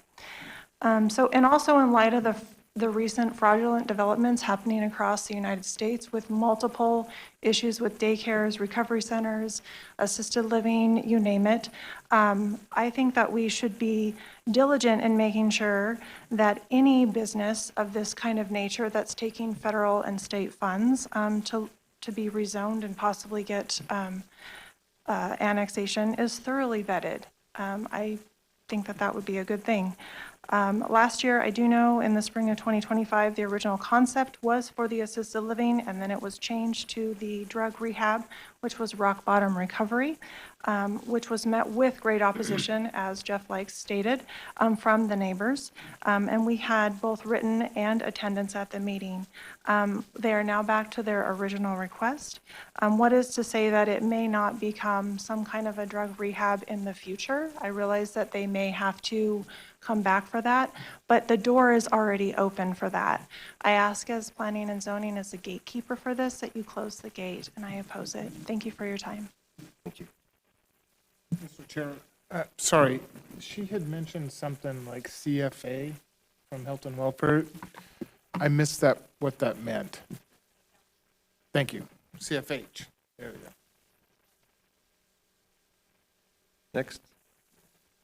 And also in light of the recent fraudulent developments happening across the United States with multiple issues with daycares, recovery centers, assisted living, you name it, I think that we should be diligent in making sure that any business of this kind of nature that's taking federal and state funds to be rezoned and possibly get annexation is thoroughly vetted. I think that that would be a good thing. Last year, I do know in the spring of 2025, the original concept was for the assisted living, and then it was changed to the drug rehab, which was rock bottom recovery, which was met with great opposition, as Jeff Likes stated, from the neighbors. And we had both written and attendance at the meeting. They are now back to their original request. What is to say that it may not become some kind of a drug rehab in the future? I realize that they may have to come back for that, but the door is already open for that. I ask as planning and zoning as the gatekeeper for this that you close the gate, and I oppose it. Thank you for your time. Thank you. Mr. Chair, sorry, she had mentioned something like CFA from Health and Welfare. I missed that, what that meant. Thank you. CFH. There we go. Next?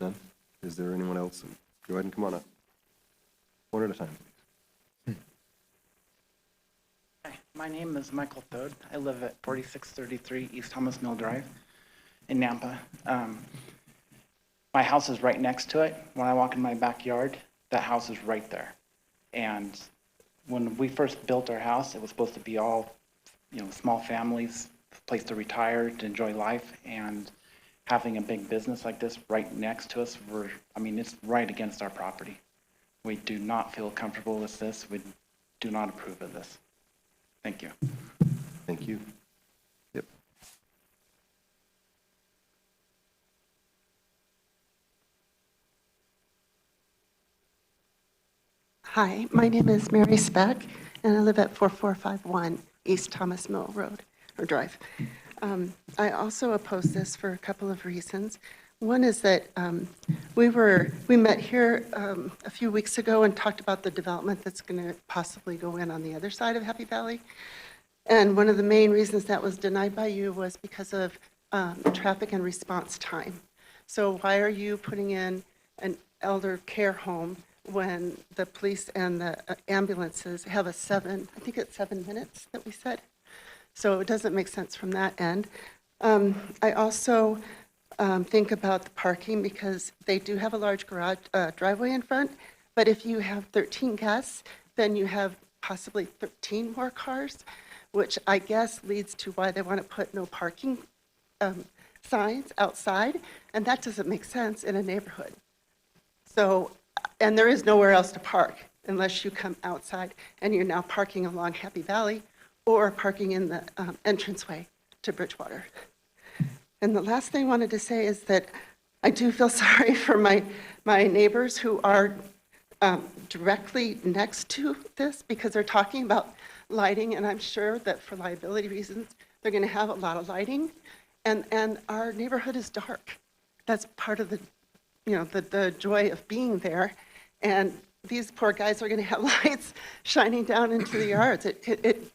None? Is there anyone else? Go ahead and come on up. One at a time, please. Hi, my name is Michael Thode. I live at 4633 East Thomas Mill Drive in Nampa. My house is right next to it. When I walk in my backyard, that house is right there. And when we first built our house, it was supposed to be all, small families, place to retire, to enjoy life. And having a big business like this right next to us, it's right against our property. We do not feel comfortable with this. We do not approve of this. Thank you. Thank you. Yep. Hi, my name is Mary Speck, and I live at 4451 East Thomas Mill Road, or Drive. I also oppose this for a couple of reasons. One is that we met here a few weeks ago and talked about the development that's going to possibly go in on the other side of Happy Valley. And one of the main reasons that was denied by you was because of traffic and response time. So why are you putting in an elder care home when the police and the ambulances have I think it's 7 minutes that we said? So it doesn't make sense from that end. I also think about the parking because they do have a large garage driveway in front, but if you have 13 guests, then you have possibly 13 more cars, which I guess leads to why they want to put no parking signs outside, and that doesn't make sense in a neighborhood. So, and there is nowhere else to park unless you come outside, and you're now parking along Happy Valley or parking in the entranceway to Bridgewater. And the last thing I wanted to say is that I do feel sorry for my neighbors who are directly next to this because they're talking about lighting, and I'm sure that for liability reasons, they're going to have a lot of lighting, and our neighborhood is dark. That's part of the joy of being there, and these poor guys are going to have lights shining down into the yards. It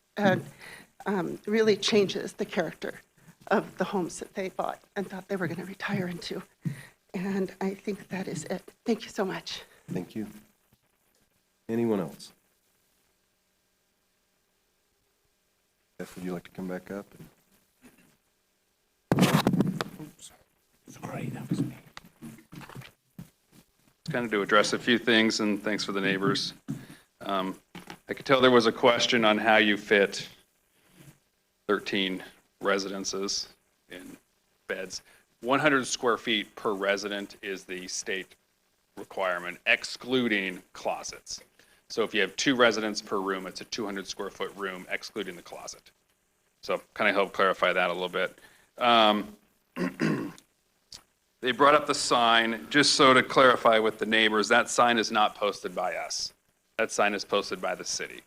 really changes the character of the homes that they bought and thought they were going to retire into. And I think that is it. Thank you so much. Thank you. Anyone else? Jeff, would you like to come back up? Oops. Sorry, that was me. Kind of to address a few things, and thanks for the neighbors. I could tell there was a question on how you fit 13 residences in beds. 100 square feet per resident is the state requirement excluding closets. So if you have 2 residents per room, it's a 200 square foot room excluding the closet. So kind of help clarify that a little bit. They brought up the sign, just so to clarify with the neighbors, that sign is not posted by us. That sign is posted by the city.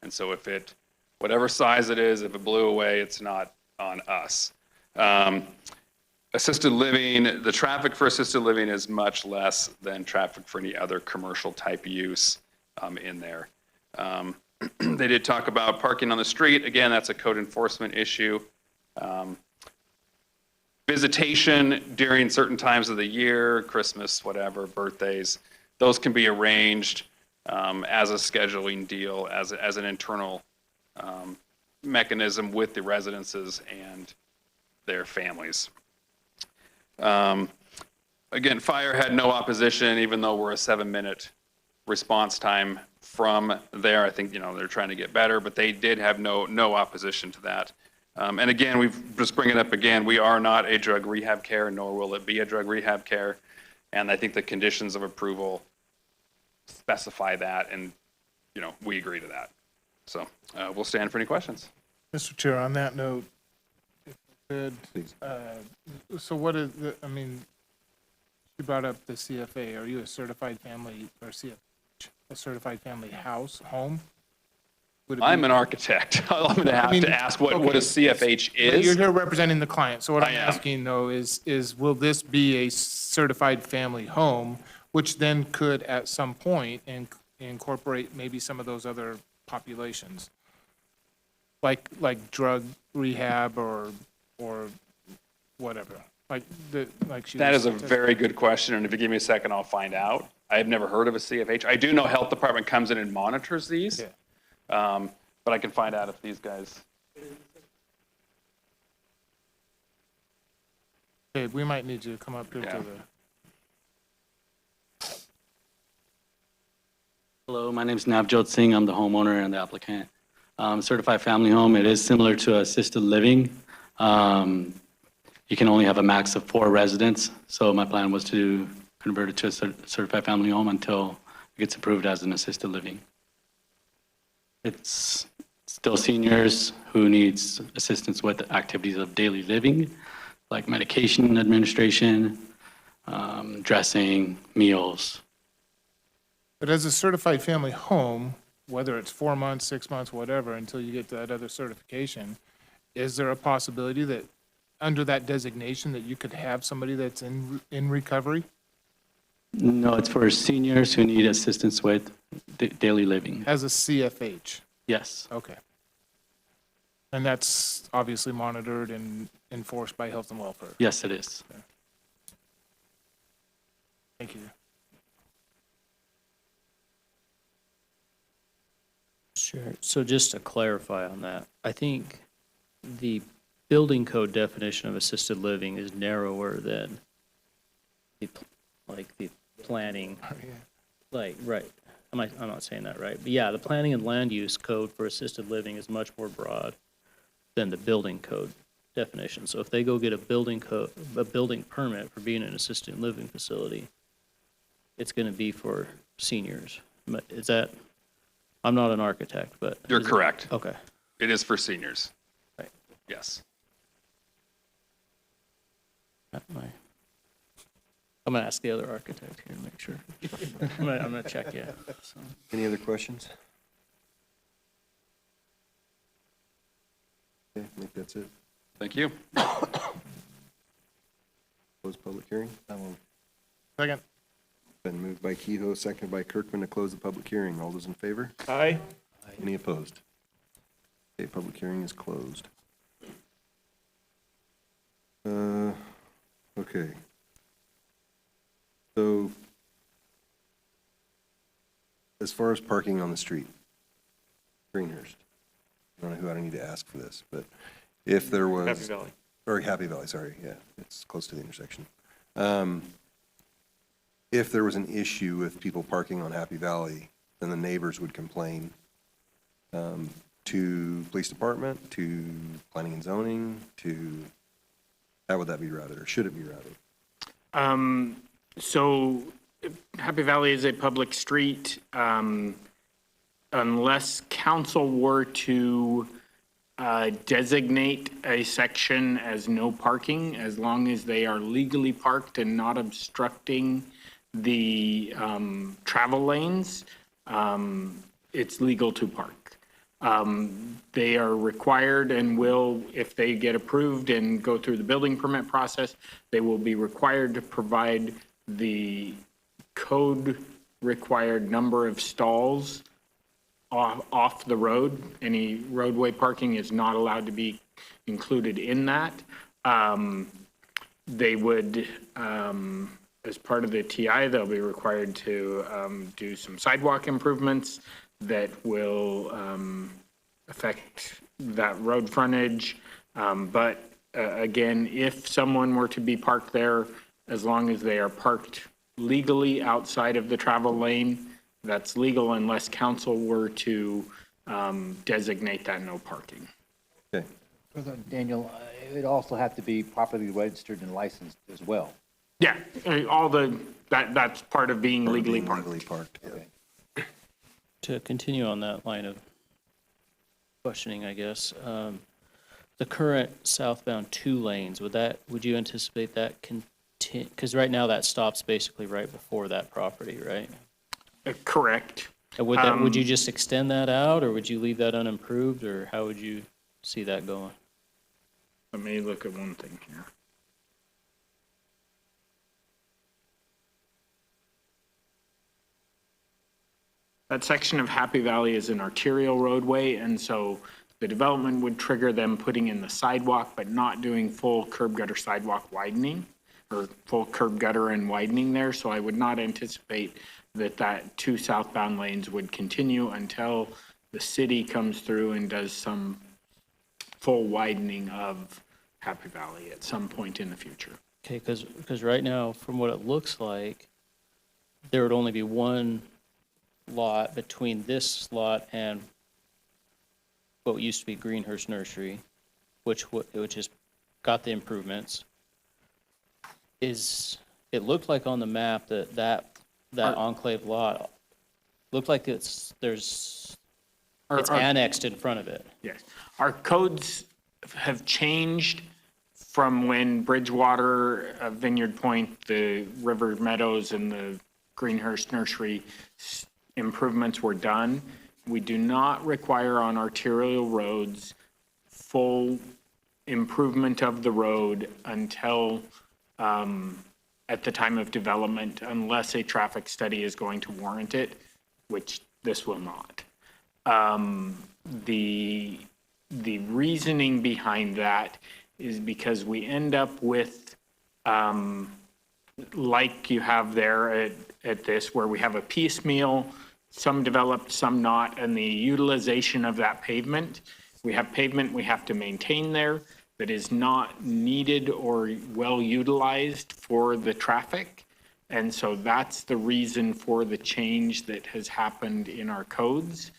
And so if it, whatever size it is, if it blew away, it's not on us. Assisted living, the traffic for assisted living is much less than traffic for any other commercial type use in there. They did talk about parking on the street. Again, that's a code enforcement issue. Visitation during certain times of the year, Christmas, whatever, birthdays, those can be arranged as a scheduling deal, as an internal mechanism with the residences and their families. Again, fire had no opposition, even though we're a 7-minute response time from there. I think, they're trying to get better, but they did have no opposition to that. And again, we've just bring it up again, we are not a drug rehab care, nor will it be a drug rehab care. And I think the conditions of approval specify that, and, we agree to that. So we'll stand for any questions. Mr. Chair, on that note, if I could, so what is the, you brought up the CFA. Are you a certified family, or CFH, a certified family home? I'm an architect. I'm going to have to ask what a CFH But is. you're here representing the client, so what I I'm am. asking though is will this be a certified family home, which then could at some point incorporate maybe some of those other populations? Like drug rehab or whatever, like she That was- is a very good question, and if you give me a second, I'll find out. I have never heard of a CFH. I do know health department comes in and monitors these, but I can find out if these guys. Okay, we might need you to come up here to the. Hello, my name is Navjot Singh. I'm the homeowner and the applicant. Certified family home, it is similar to assisted living. You can only have a max of 4 residents, so my plan was to convert it to a certified family home until it gets approved as an assisted living. It's still seniors who needs assistance with activities of daily living, like medication administration, dressing, meals. But as a certified family home, whether it's 4 months, 6 months, whatever, until you get that other certification, is there a possibility that under that designation that you could have somebody that's in recovery? No, it's for seniors who need assistance with daily living. As a CFH? Yes. Okay. And that's obviously monitored and enforced by health and welfare? Yes, it is. Okay. Thank you. Sure. So just to clarify on that, I think the building code definition of assisted living is narrower than the planning. Right. I'm not saying that right. But yeah, the planning and land use code for assisted living is much more broad than the building code definition. So if they go get a building permit for being an assisted living facility, it's going to be for seniors. But is that, I'm not an architect, but. You're correct. Okay. It is for seniors. Right. Yes. I'm going to ask the other architect here to make sure. I'm going to check, yeah. So. Any other questions? Okay, I think that's it. Thank you. Close public hearing. Second. Been moved by Kehoe, seconded by Kirkman to close the public hearing. All those in favor? Aye. Any opposed? Okay, public hearing is closed. Okay. So, as far as parking on the street, Greenhurst, I don't know who I need to ask for this, but if there was. Happy Valley. Or Happy Valley, sorry, yeah, it's close to the intersection. If there was an issue with people parking on Happy Valley, then the neighbors would complain to police department, to planning and zoning, to, how would that be routed, or should it be routed? So Happy Valley is a public street. Unless council were to designate a section as no parking, as long as they are legally parked and not obstructing the travel lanes, it's legal to park. They are required and will, if they get approved and go through the building permit process, they will be required to provide the code required number of stalls off the road. Any roadway parking is not allowed to be included in that. They would, as part of the TI, they'll be required to do some sidewalk improvements that will affect that road frontage. But again, if someone were to be parked there, as long as they are parked legally outside of the travel lane, that's legal unless council were to designate that no parking. Okay. Daniel, it would also have to be properly registered and licensed as well. Yeah, that's part of being legally parked. Yeah. To continue on that line of questioning, I guess, the current southbound 2 lanes, would you anticipate that because right now that stops basically right before that property, right? Correct. And would you just extend that out, or would you leave that unimproved, or how would you see that going? Let me look at one thing here. That section of Happy Valley is an arterial roadway, and so the development would trigger them putting in the sidewalk, but not doing full curb gutter sidewalk widening, or full curb gutter and widening there. So I would not anticipate that 2 southbound lanes would continue until the city comes through and does some full widening of Happy Valley at some point in the future. Okay, because right now, from what it looks like, there would only be one lot between this lot and what used to be Greenhurst Nursery, which has got the improvements. It looked like on the map that enclave lot looked like it's annexed in front of it. Yes. Our codes have changed from when Bridgewater, Vineyard Point, the River Meadows, and the Greenhurst Nursery improvements were done. We do not require on arterial roads full improvement of the road until at the time of development, unless a traffic study is going to warrant it, which this will not. The reasoning behind that is because we end up with, like you have there at this, where we have a piecemeal, some developed, some not, and the utilization of that pavement. We have pavement we have to maintain there that is not needed or well utilized for the traffic. And so that's the reason for the change that has happened in our codes.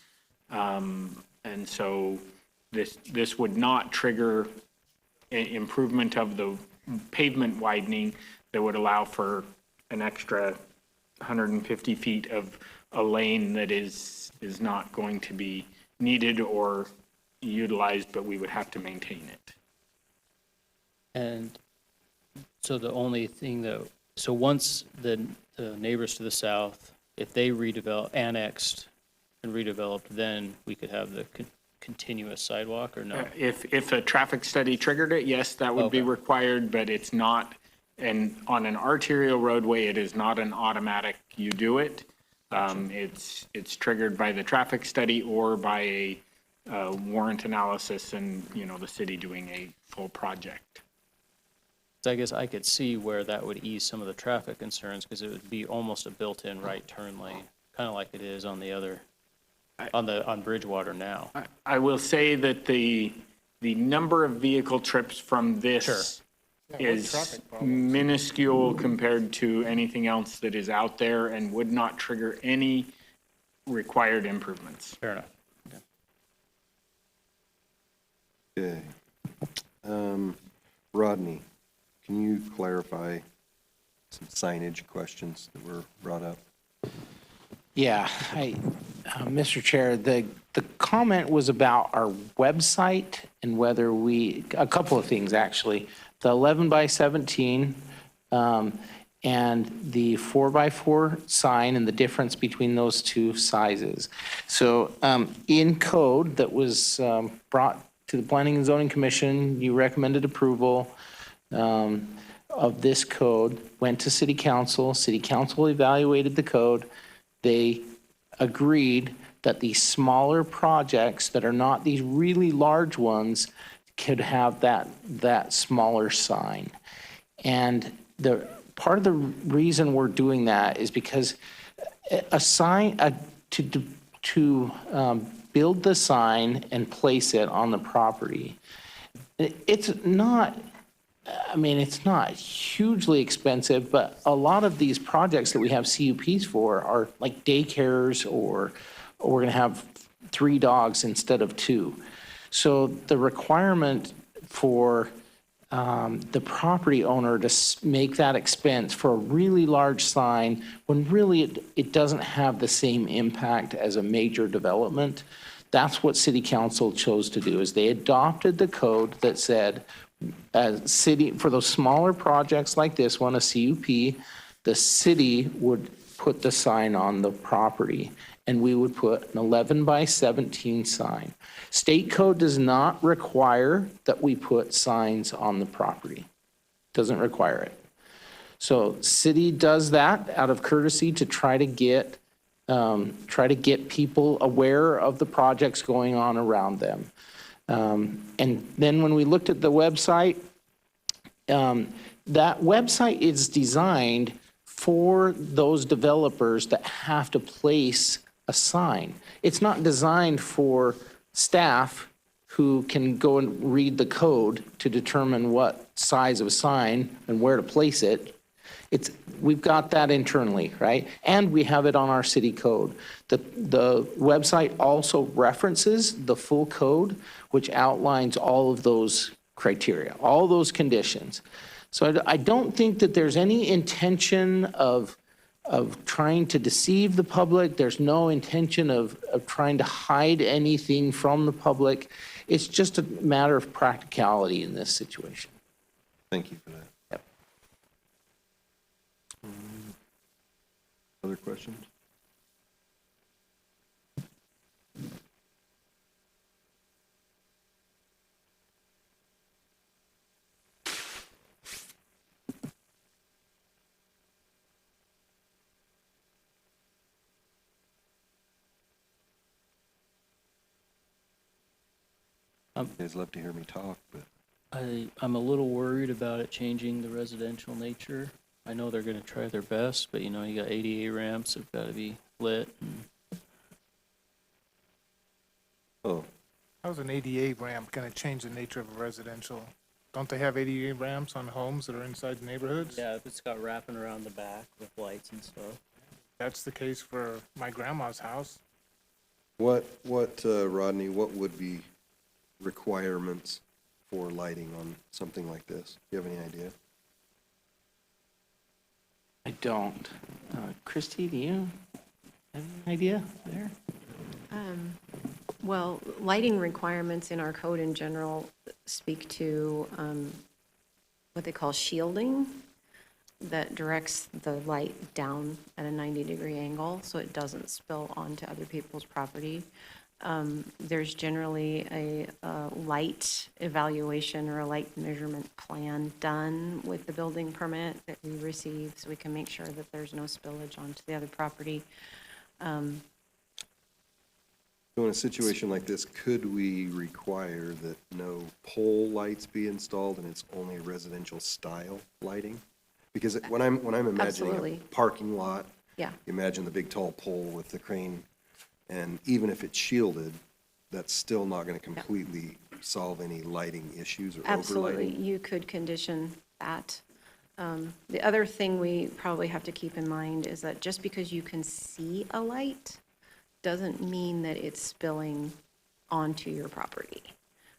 And so this would not trigger improvement of the pavement widening that would allow for an extra 150 feet of a lane that is not going to be needed or utilized, but we would have to maintain it. And so the only thing so once the neighbors to the south, if they annexed and redeveloped, then we could have the continuous sidewalk, or no? If a traffic study triggered it, yes, that would be required, but it's not, and on an arterial roadway, it is not an automatic, you do it. It's triggered by the traffic study or by a warrant analysis and, the city doing a full project. So I guess I could see where that would ease some of the traffic concerns, because it would be almost a built-in right turn lane, kind of like it is on the other, on Bridgewater now. I will say that the number of vehicle trips from this is minuscule compared to anything else that is out there and would not trigger any required improvements. Fair enough. Okay. Rodney, can you clarify some signage questions that were brought up. Yeah, Mr. Chair, the comment was about our website and whether a couple of things, actually. The 11 by 17 and the 4 by 4 sign and the difference between those two sizes. So in code that was brought to the Planning and Zoning Commission, you recommended approval of this code, went to City Council. City Council evaluated the code. They agreed that the smaller projects that are not these really large ones could have that smaller sign. And the part of the reason we're doing that is because a sign, to build the sign and place it on the property, it's not, I mean, it's not hugely expensive, but a lot of these projects that we have CUPs for are like daycares, or we're going to have 3 dogs instead of 2. So the requirement for the property owner to make that expense for a really large sign, when really it doesn't have the same impact as a major development, that's what City Council chose to do, is they adopted the code that said, for those smaller projects like this one, a CUP, the city would put the sign on the property, and we would put an 11 by 17 sign. State code does not require that we put signs on the property. Doesn't require it. So city does that out of courtesy to try to get people aware of the projects going on around them. And then when we looked at the website, that website is designed for those developers that have to place a sign. It's not designed for staff who can go and read the code to determine what size of a sign and where to place it. We've got that internally, right? And we have it on our city code. The website also references the full code, which outlines all of those criteria, all those conditions. So I don't think that there's any intention of trying to deceive the public. There's no intention of trying to hide anything from the public. It's just a matter of practicality in this situation. Thank you for that. Yep. Other questions? You guys love to hear me talk, but I'm a little worried about it changing the residential nature. I know they're going to try their best, but you know, you got ADA ramps that have got to be lit. How's an ADA ramp going to change the nature of a residential? Don't they have ADA ramps on homes that are inside the neighborhoods? Yeah, if it's got wrapping around the back with lights and stuff. That's the case for my grandma's house. Rodney, what would be requirements for lighting on something like this? Do you have any idea? I don't. Christy, do you have an idea there? Well, lighting requirements in our code in general speak to what they call shielding, that directs the light down at a 90-degree angle so it doesn't spill onto other people's property. There's generally a light evaluation or a light measurement plan done with the building permit that we receive, so we can make sure that there's no spillage onto the other property. So in a situation like this, could we require that no pole lights be installed and it's only residential style lighting? Because when I'm imagining Absolutely. a parking lot, Yeah. you imagine the big tall pole with the crane, and even if it's shielded, that's still not going to completely solve any lighting issues or Absolutely, overlighting. you could condition that. The other thing we probably have to keep in mind is that just because you can see a light doesn't mean that it's spilling onto your property.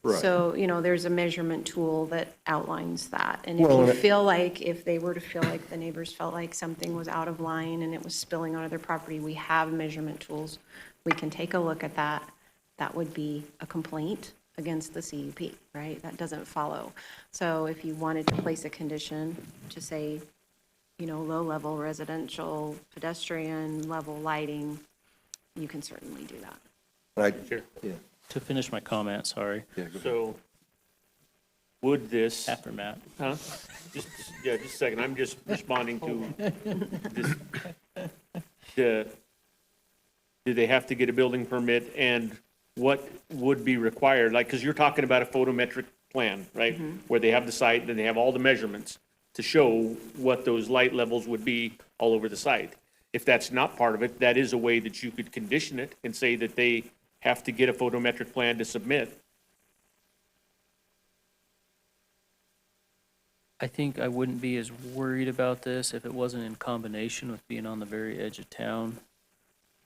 Right. So, there's a measurement tool that outlines that. And Well, and if they were to feel like the neighbors felt like something was out of line and it was spilling onto their property, we have measurement tools. We can take a look at that. That would be a complaint against the CUP, right? That doesn't follow. So if you wanted to place a condition to say, low-level residential, pedestrian level lighting, you can certainly do that. Sure. Yeah. To finish my comment, sorry. Yeah, go ahead. So would this, After Matt. huh? Just a second. I'm just responding to this. Do they have to get a building permit, and what would be required? Like, because you're talking about a photometric plan, right? Where they have the site and they have all the measurements to show what those light levels would be all over the site. If that's not part of it, that is a way that you could condition it and say that they have to get a photometric plan to submit. I think I wouldn't be as worried about this if it wasn't in combination with being on the very edge of town.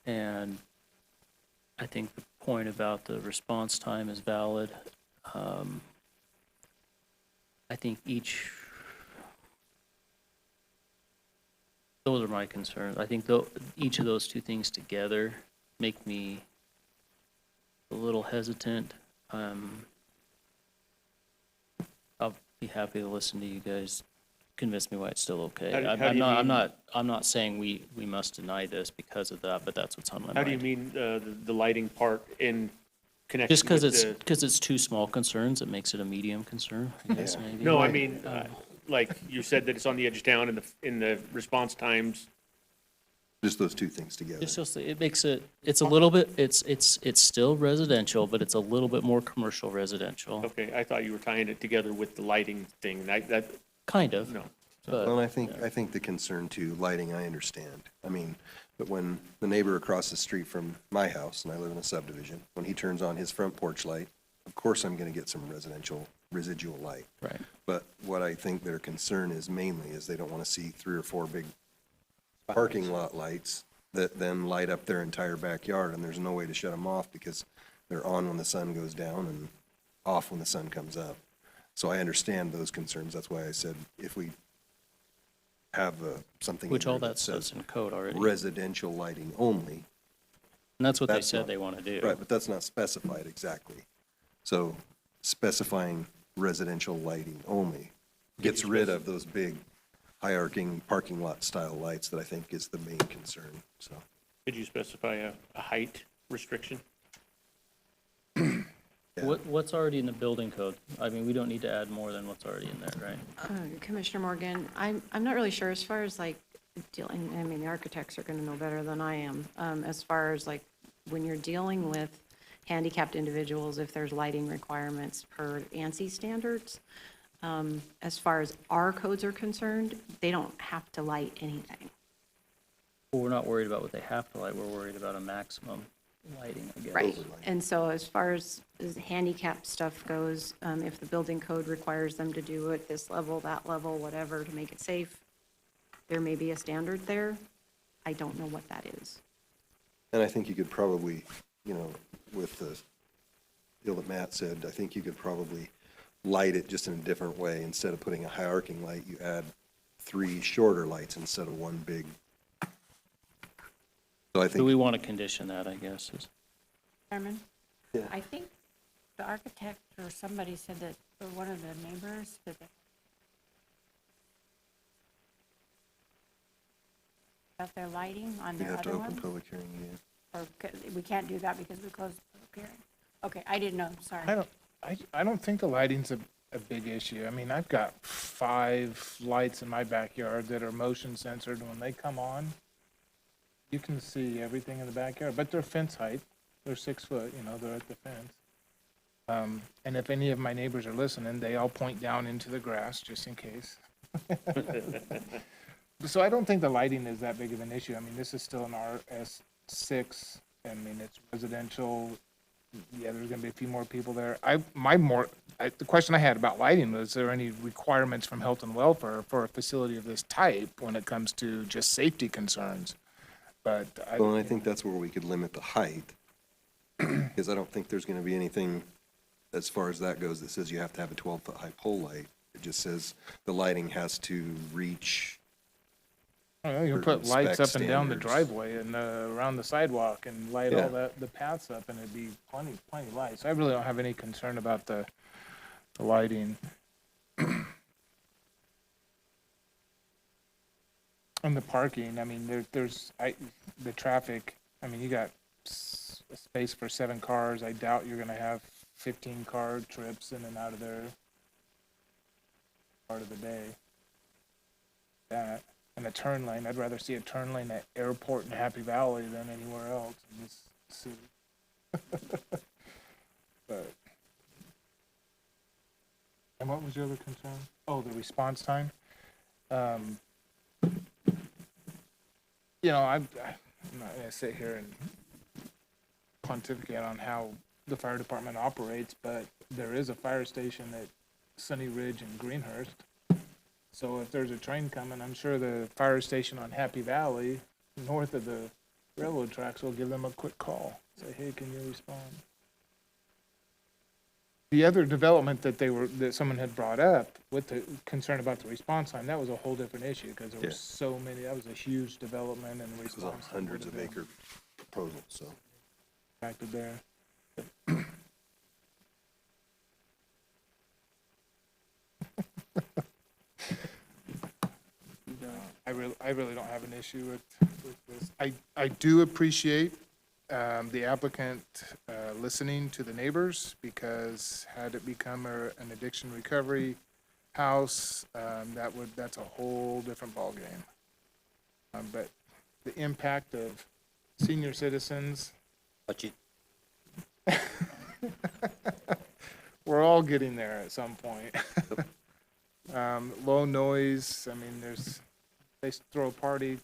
And I think the point about the response time is valid. I think those are my concerns. I think each of those two things together make me a little hesitant. I'll be happy to listen to you guys convince me why it's still okay. How do you I'm not saying we must deny this because of that, but that's what's on my mind. How do you mean the lighting part in connection Just because with it's two small concerns, it makes it a medium concern, I guess, maybe. No, I mean, like you said that it's on the edge of town in the response times. Just those two things together. It makes it's a little bit, it's still residential, but it's a little bit more commercial residential, Okay, I thought you were tying it together with the lighting thing. That, kind of. no. But Well, I think the concern too, lighting, I understand. I mean, but when the neighbor across the street from my house, and I live in a subdivision, when he turns on his front porch light, of course I'm gonna get some residual light. Right. But what I think their concern is mainly is they don't wanna see 3 or 4 big parking lot lights that then light up their entire backyard, and there's no way to shut them off because they're on when the sun goes down and off when the sun comes up. So I understand those concerns. That's why I said if we have something in Which all there that stuff's in code already. residential lighting only. And that's what they That's said not- they want to do. Right, but that's not specified exactly. So specifying residential lighting only gets rid of those big high arcing parking lot style lights that I think is the main concern, so. Could you specify a height restriction? What's already in the building code? I mean, we don't need to add more than what's already in there, right? Commissioner Morgan, I'm not really sure as far as like dealing, I mean, the architects are going to know better than I am. As far as like when you're dealing with handicapped individuals, if there's lighting requirements per ANSI standards, as far as our codes are concerned, they don't have to light anything. Well, we're not worried about what they have to light, we're worried about a maximum lighting, I guess. Right. And so as far as handicap stuff goes, if the building code requires them to do it this level, that level, whatever, to make it safe, there may be a standard there. I don't know what that is. And I think you could probably, with the deal that Matt said, I think you could probably light it just in a different way. Instead of putting a high arcing light, you add 3 shorter lights instead of 1 big. So I Do think, we want to condition that, I guess, is. Chairman? Yeah. I think the architect or somebody said that, or one of the neighbors, that about their lighting on we their have to other open ones? public hearing again. Or we can't do that because we closed the public hearing? Okay, I didn't know, sorry. I don't think the lighting's a big issue. I mean, I've got 5 lights in my backyard that are motion censored. When they come on, you can see everything in the backyard, but they're fence height. They're 6 foot, they're at the fence. And if any of my neighbors are listening, they all point down into the grass, just in case. So I don't think the lighting is that big of an issue. I mean, this is still an RS6. I mean, it's residential. Yeah, there's gonna be a few more people there. The question I had about lighting was, there any requirements from health and welfare for a facility of this type when it comes to just safety concerns? But Well, and I think that's where we could limit the height, because I don't think there's gonna be anything as far as that goes, that says you have to have a 12-foot high pole light. It just says the lighting has to reach, Oh, yeah, you can certain put lights up spec and down the standards. driveway and around the sidewalk and light Yeah. all the paths up, and it'd be plenty of lights. I really don't have any concern about the lighting. And the parking, I mean, the traffic, I mean, you got a space for 7 cars. I doubt you're gonna have 15-car trips in and out of there part of the day. That, and a turn lane, I'd rather see a turn lane at Airport and Happy Valley than anywhere else in this city. But, and what was your other concern? Oh, the response time? You know, I'm not gonna sit here and pontificate on how the fire department operates, but there is a fire station at Sunny Ridge and Greenhurst. So if there's a train coming, I'm sure the fire station on Happy Valley, north of the railroad tracks, will give them a quick call. Say, hey, can you respond? The other development that someone had brought up with the concern about the response time, that was a whole different issue, because there were Yeah. so many, that was a huge development, and the It was a response time hundreds of would've been acre proposal, so. impacted there. I really don't have an issue with this. I do appreciate the applicant listening to the neighbors, because had it become an addiction recovery house, that's a whole different ballgame. But the impact of senior citizens, But you, we're all getting there at some point. Low noise, I mean, they throw a party,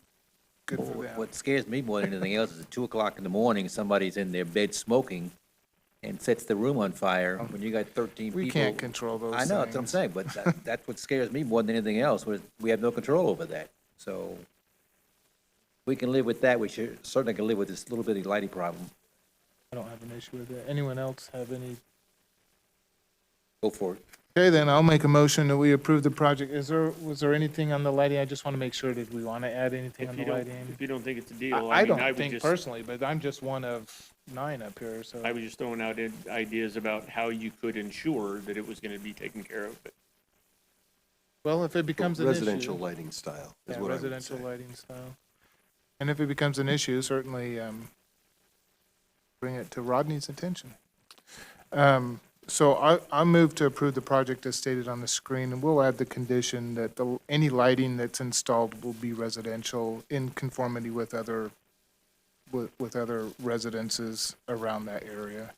good for them. what scares me more than anything else is at 2 o'clock in the morning, somebody's in their bed smoking and sets the room on fire when you got 13 people. We can't control those I know, that's what I'm things. saying, but that's what scares me more than anything else, we have no control over that. So we can live with that, we certainly can live with this little bitty lighting problem. I don't have an issue with it. Anyone else have any? Go for it. Okay, then I'll make a motion that we approve the project. Was there anything on the lighting? I just want to make sure, did we want to add anything on If you the don't, lighting? if you don't think it's a deal, I I mean, I don't would think just, personally, but I'm just one of 9 up here, so. I was just throwing out ideas about how you could ensure that it was gonna be taken care of, but Well, if it becomes an issue. Residential lighting style is Yeah, what I would residential say. lighting style. And if it becomes an issue, certainly bring it to Rodney's attention. So I move to approve the project as stated on the screen, and we'll add the condition that any lighting that's installed will be residential in conformity with other residences around that area.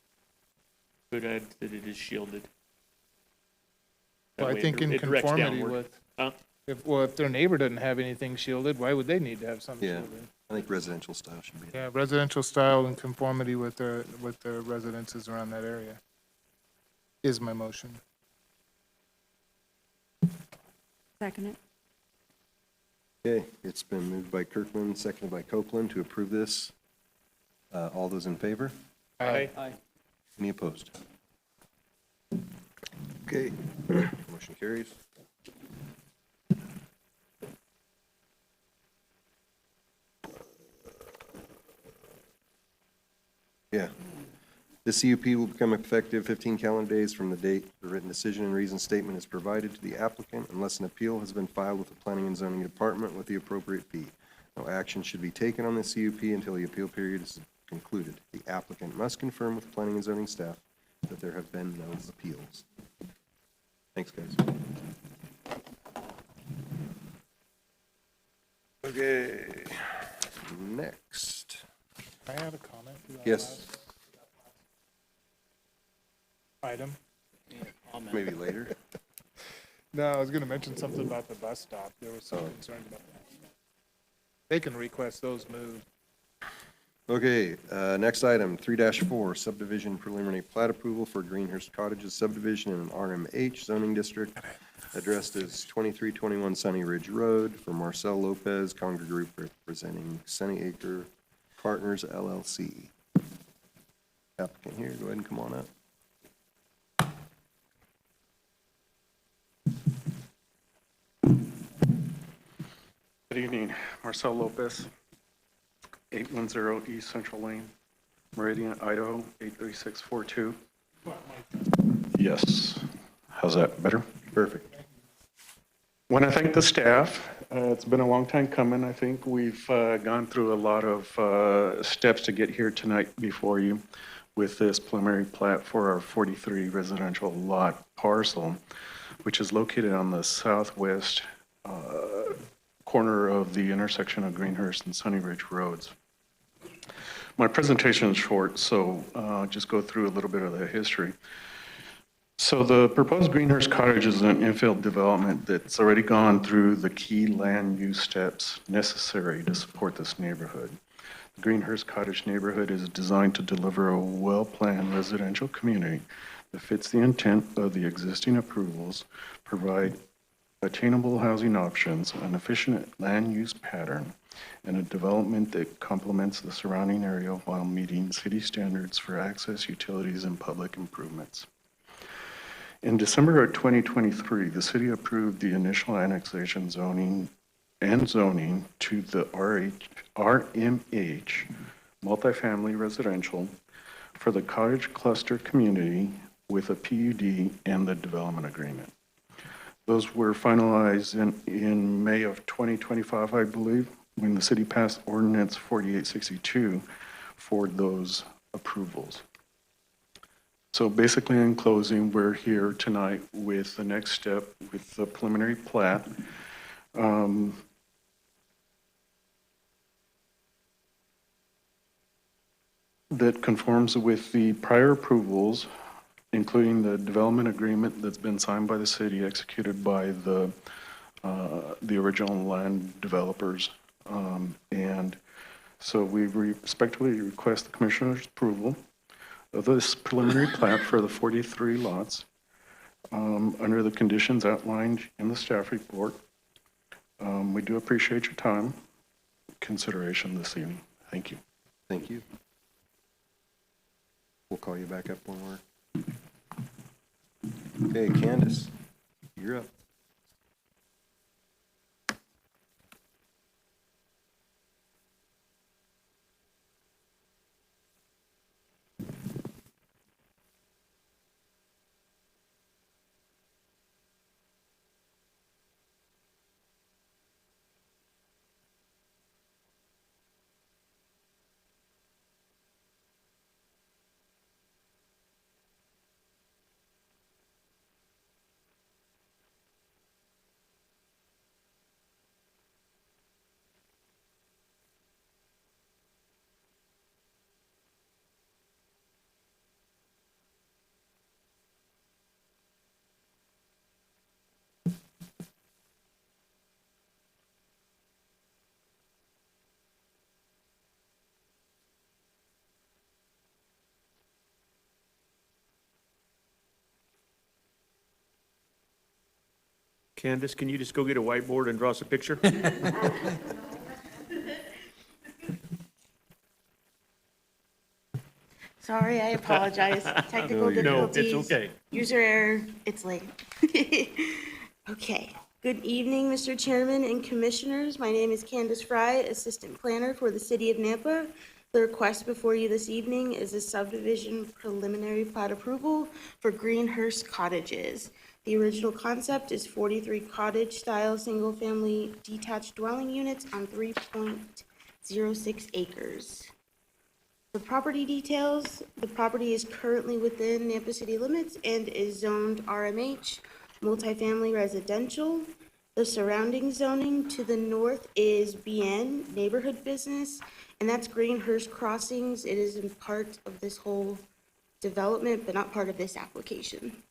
could add that it is shielded. That Well, I way think in it directs conformity downward. with, Huh? if their neighbor doesn't have anything shielded, why would they need to have something Yeah. shielded? I think residential style should be. Yeah, residential style in conformity with the residences around that area is my motion. Second it. Okay, it's been moved by Kirkman, seconded by Copeland to approve this. All those in favor? Aye. Any opposed? Okay, motion carries. Yeah. The CUP will become effective 15 calendar days from the date the written decision and reason statement is provided to the applicant unless an appeal has been filed with the Planning and Zoning Department with the appropriate fee. No action should be taken on the CUP until the appeal period is concluded. The applicant must confirm with the Planning and Zoning staff that there have been no appeals. Thanks, guys. Okay, next. I have a comment. to that Yes, last Item. maybe later. No, I was gonna mention something about the bus stop. There was some concern about that. They can request those moved. Okay, next item, 3-4, subdivision preliminary plat approval for Greenhurst Cottages subdivision in an RMH zoning district addressed as 2321 Sunny Ridge Road for Marcel Lopez, Conger Group representing Sunny Acre Partners LLC. Applicant here, go ahead and come on up. evening. Marcel Lopez, 810 East Central Lane, Meridian, Idaho, 83642. Yes. How's that? Better? Perfect. Want to thank the staff. It's been a long time coming. I think we've gone through a lot of steps to get here tonight before you with this preliminary plat for our 43 residential lot parcel, which is located on the southwest corner of the intersection of Greenhurst and Sunny Ridge Roads. My presentation is short, so just go through a little bit of the history. So the proposed Greenhurst Cottage is an infill development that's already gone through the key land use steps necessary to support this neighborhood. The Greenhurst Cottage neighborhood is designed to deliver a well-planned residential community that fits the intent of the existing approvals, provide attainable housing options, an efficient land use pattern, and a development that complements the surrounding area while meeting city standards for access, utilities, and public improvements. In December of 2023, the city approved the initial annexation zoning to the RMH multifamily residential for the cottage cluster community with a PUD and the development agreement. Those were finalized in May of 2025, I believe, when the city passed Ordinance 4862 for those approvals. So basically, in closing, we're here tonight with the next step with the preliminary plat. That conforms with the prior approvals, including the development agreement that's been signed by the city, executed by the original land developers. And so we respectfully request the commissioner's approval of this preliminary plat for the 43 lots under the conditions outlined in the staff report. We do appreciate your time, consideration this evening. Thank you. Thank you. We'll call you back up when we're... Okay, Candace, you're up. Candace, can you just go get a whiteboard and draw us a picture? Sorry, I apologize. Technical No, difficulties. it's okay. User error, it's late. Okay. Good evening, Mr. Chairman and Commissioners. My name is Candace Fry, Assistant Planner for the City of Nampa. The request before you this evening is a subdivision preliminary plat approval for Greenhurst Cottages. The original concept is 43 cottage-style, single-family detached dwelling units on 3.06 acres. The property details: the property is currently within Nampa city limits and is zoned RMH, multifamily residential. The surrounding zoning to the north is BN, neighborhood business, and that's Greenhurst Crossings. It is in part of this whole development, but not part of this application.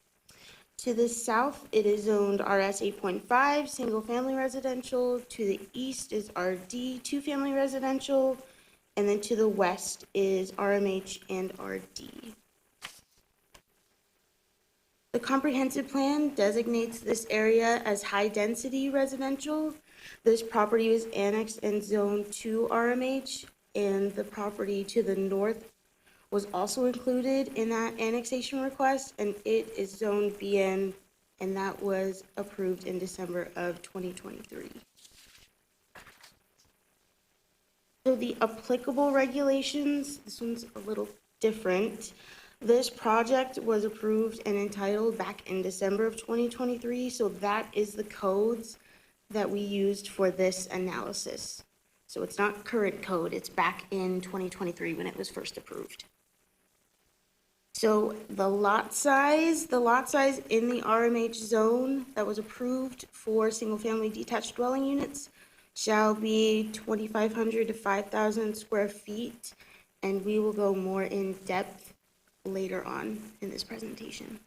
To the south, it is zoned RS 8.5, single-family residential. To the east is RD, two-family residential. And then to the west is RMH and RD. The comprehensive plan designates this area as high-density residential. This property was annexed and zoned to RMH, and the property to the north was also included in that annexation request, and it is zoned BN, and that was approved in December of 2023. So the applicable regulations, this one's a little different. This project was approved and entitled back in December of 2023, so that is the codes that we used for this analysis. So it's not current code, it's back in 2023 when it was first approved. So the lot size in the RMH zone that was approved for single-family detached dwelling units shall be 2,500 to 5,000 square feet, and we will go more in depth later on in this presentation.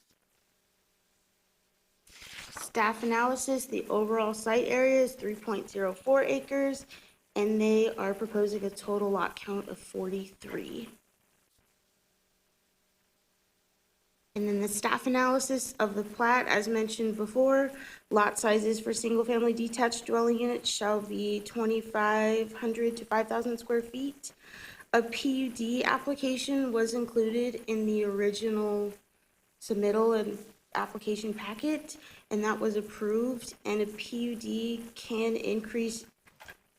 Staff analysis, the overall site area is 3.04 acres, and they are proposing a total lot count of 43. And then the staff analysis of the plat, as mentioned before, lot sizes for single-family detached dwelling units shall be 2,500 to 5,000 square feet. A PUD application was included in the original submittal and application packet, and that was approved, and a PUD can increase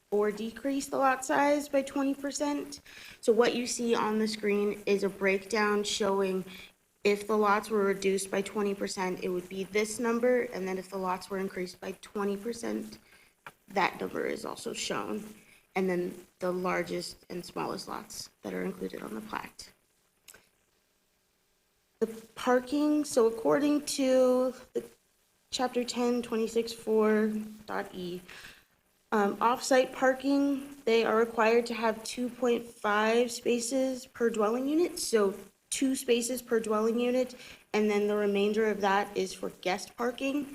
or decrease the lot size by 20%. So what you see on the screen is a breakdown showing if the lots were reduced by 20%, it would be this number, and then if the lots were increased by 20%, that number is also shown. And then the largest and smallest lots that are included on the plat. The parking, so according to the Chapter 10, 26.4.e, off-site parking, they are required to have 2.5 spaces per dwelling unit, so 2 spaces per dwelling unit, and then the remainder of that is for guest parking.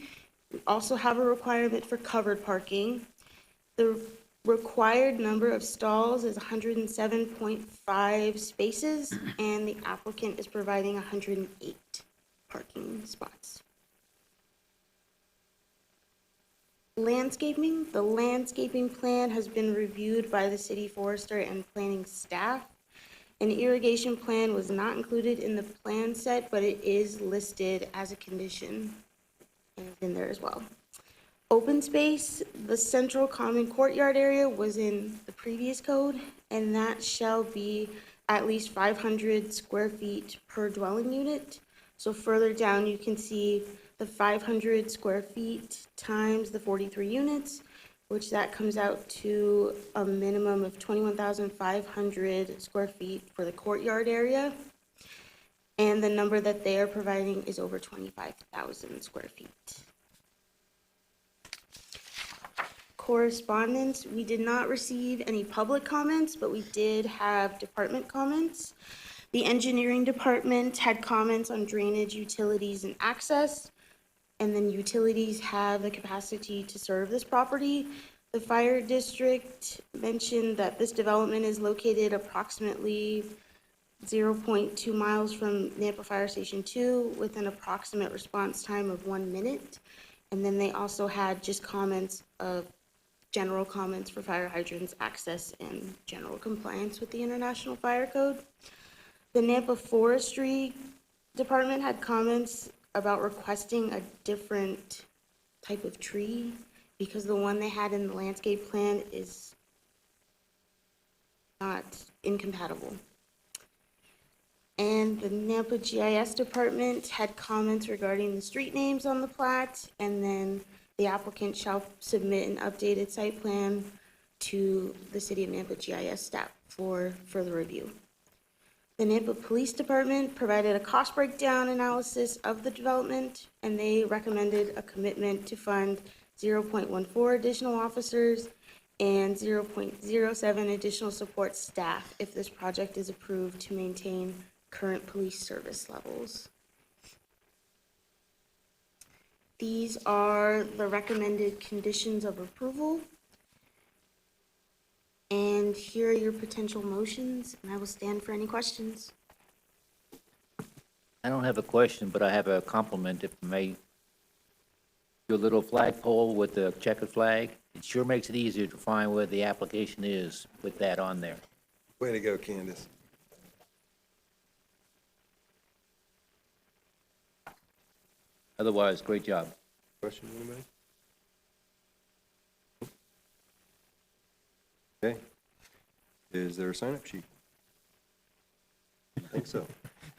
We also have a requirement for covered parking. The required number of stalls is 107.5 spaces, and the applicant is providing 108 parking spots. Landscaping, the landscaping plan has been reviewed by the city forester and planning staff. An irrigation plan was not included in the plan set, but it is listed as a condition and it's in there as well. Open space, the central common courtyard area was in the previous code, and that shall be at least 500 square feet per dwelling unit. So further down, you can see the 500 square feet times the 43 units, which that comes out to a minimum of 21,500 square feet for the courtyard area. And the number that they are providing is over 25,000 square feet. Correspondence, we did not receive any public comments, but we did have department comments. The engineering department had comments on drainage, utilities, and access. And then utilities have the capacity to serve this property. The fire district mentioned that this development is located approximately 0.2 miles from Nampa Fire Station 2 with an approximate response time of 1 minute. And then they also had just comments of general comments for fire hydrants, access, and general compliance with the International Fire Code. The Nampa Forestry Department had comments about requesting a different type of tree because the one they had in the landscape plan is not incompatible. And the Nampa GIS department had comments regarding the street names on the plat, and then the applicant shall submit an updated site plan to the City of Nampa GIS staff for further review. The Nampa Police Department provided a cost breakdown analysis of the development, and they recommended a commitment to fund 0.14 additional officers and 0.07 additional support staff if this project is approved to maintain current police service levels. These are the recommended conditions of approval. And here are your potential motions, and I will stand for any questions. I don't have a question, but I have a compliment, if I may. Your little flagpole with the checkered flag, it sure makes it easier to find where the application is with that on there. Way to go, Candace. Otherwise, great job. Question, anybody? Okay. Is there a sign-up sheet? I think so.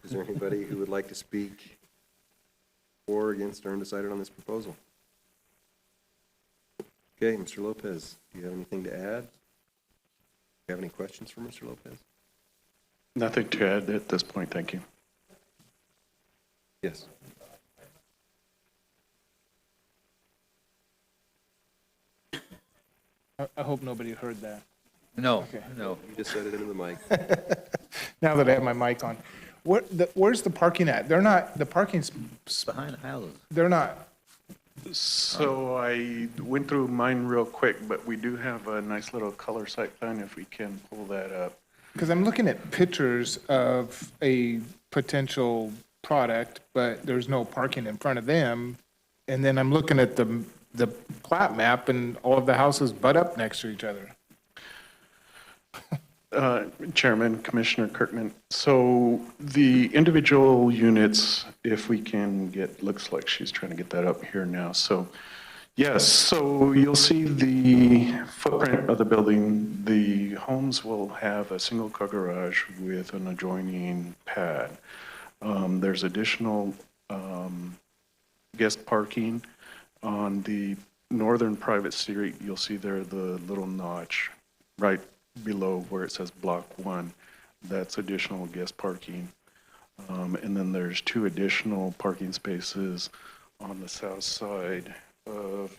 Is there anybody who would like to speak for or against or undecided on this proposal? Okay, Mr. Lopez, do you have anything to add? Do you have any questions for Mr. Lopez? Nothing to add at this point, thank you. Yes. I hope nobody heard that. No, Okay. no. You just said it into the mic. Now that I have my mic on. Where's the parking at? They're not, the parking's, Behind the houses. they're not, So I went through mine real quick, but we do have a nice little color site plan if we can pull that up. because I'm looking at pictures of a potential product, but there's no parking in front of them. And then I'm looking at the plat map and all of the houses butt up next to each other. Chairman, Commissioner Kirkman, so the individual units, if we can get, looks like she's trying to get that up here now. So, yes, so you'll see the footprint of the building. The homes will have a single-car garage with an adjoining pad. There's additional guest parking on the northern private street. You'll see there the little notch right below where it says Block 1. That's additional guest parking. And then there's 2 additional parking spaces on the south side of,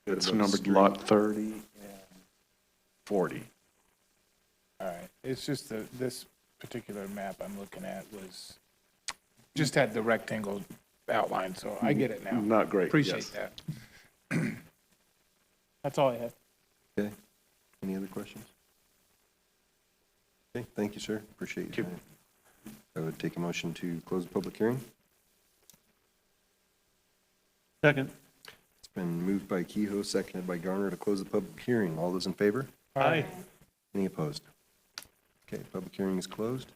it's numbered Lot 30 and 40. All right, it's just that this particular map I'm looking at was, just had the rectangle outline, so I get it now. Not great, Appreciate yes. that. That's all I have. Okay. Any other questions? Okay, thank you, sir. Appreciate your time. I would take a motion to close the public hearing. Second. It's been moved by Kehoe, seconded by Garner to close the public hearing. All those in favor? Aye. Any opposed? Okay, public hearing is closed.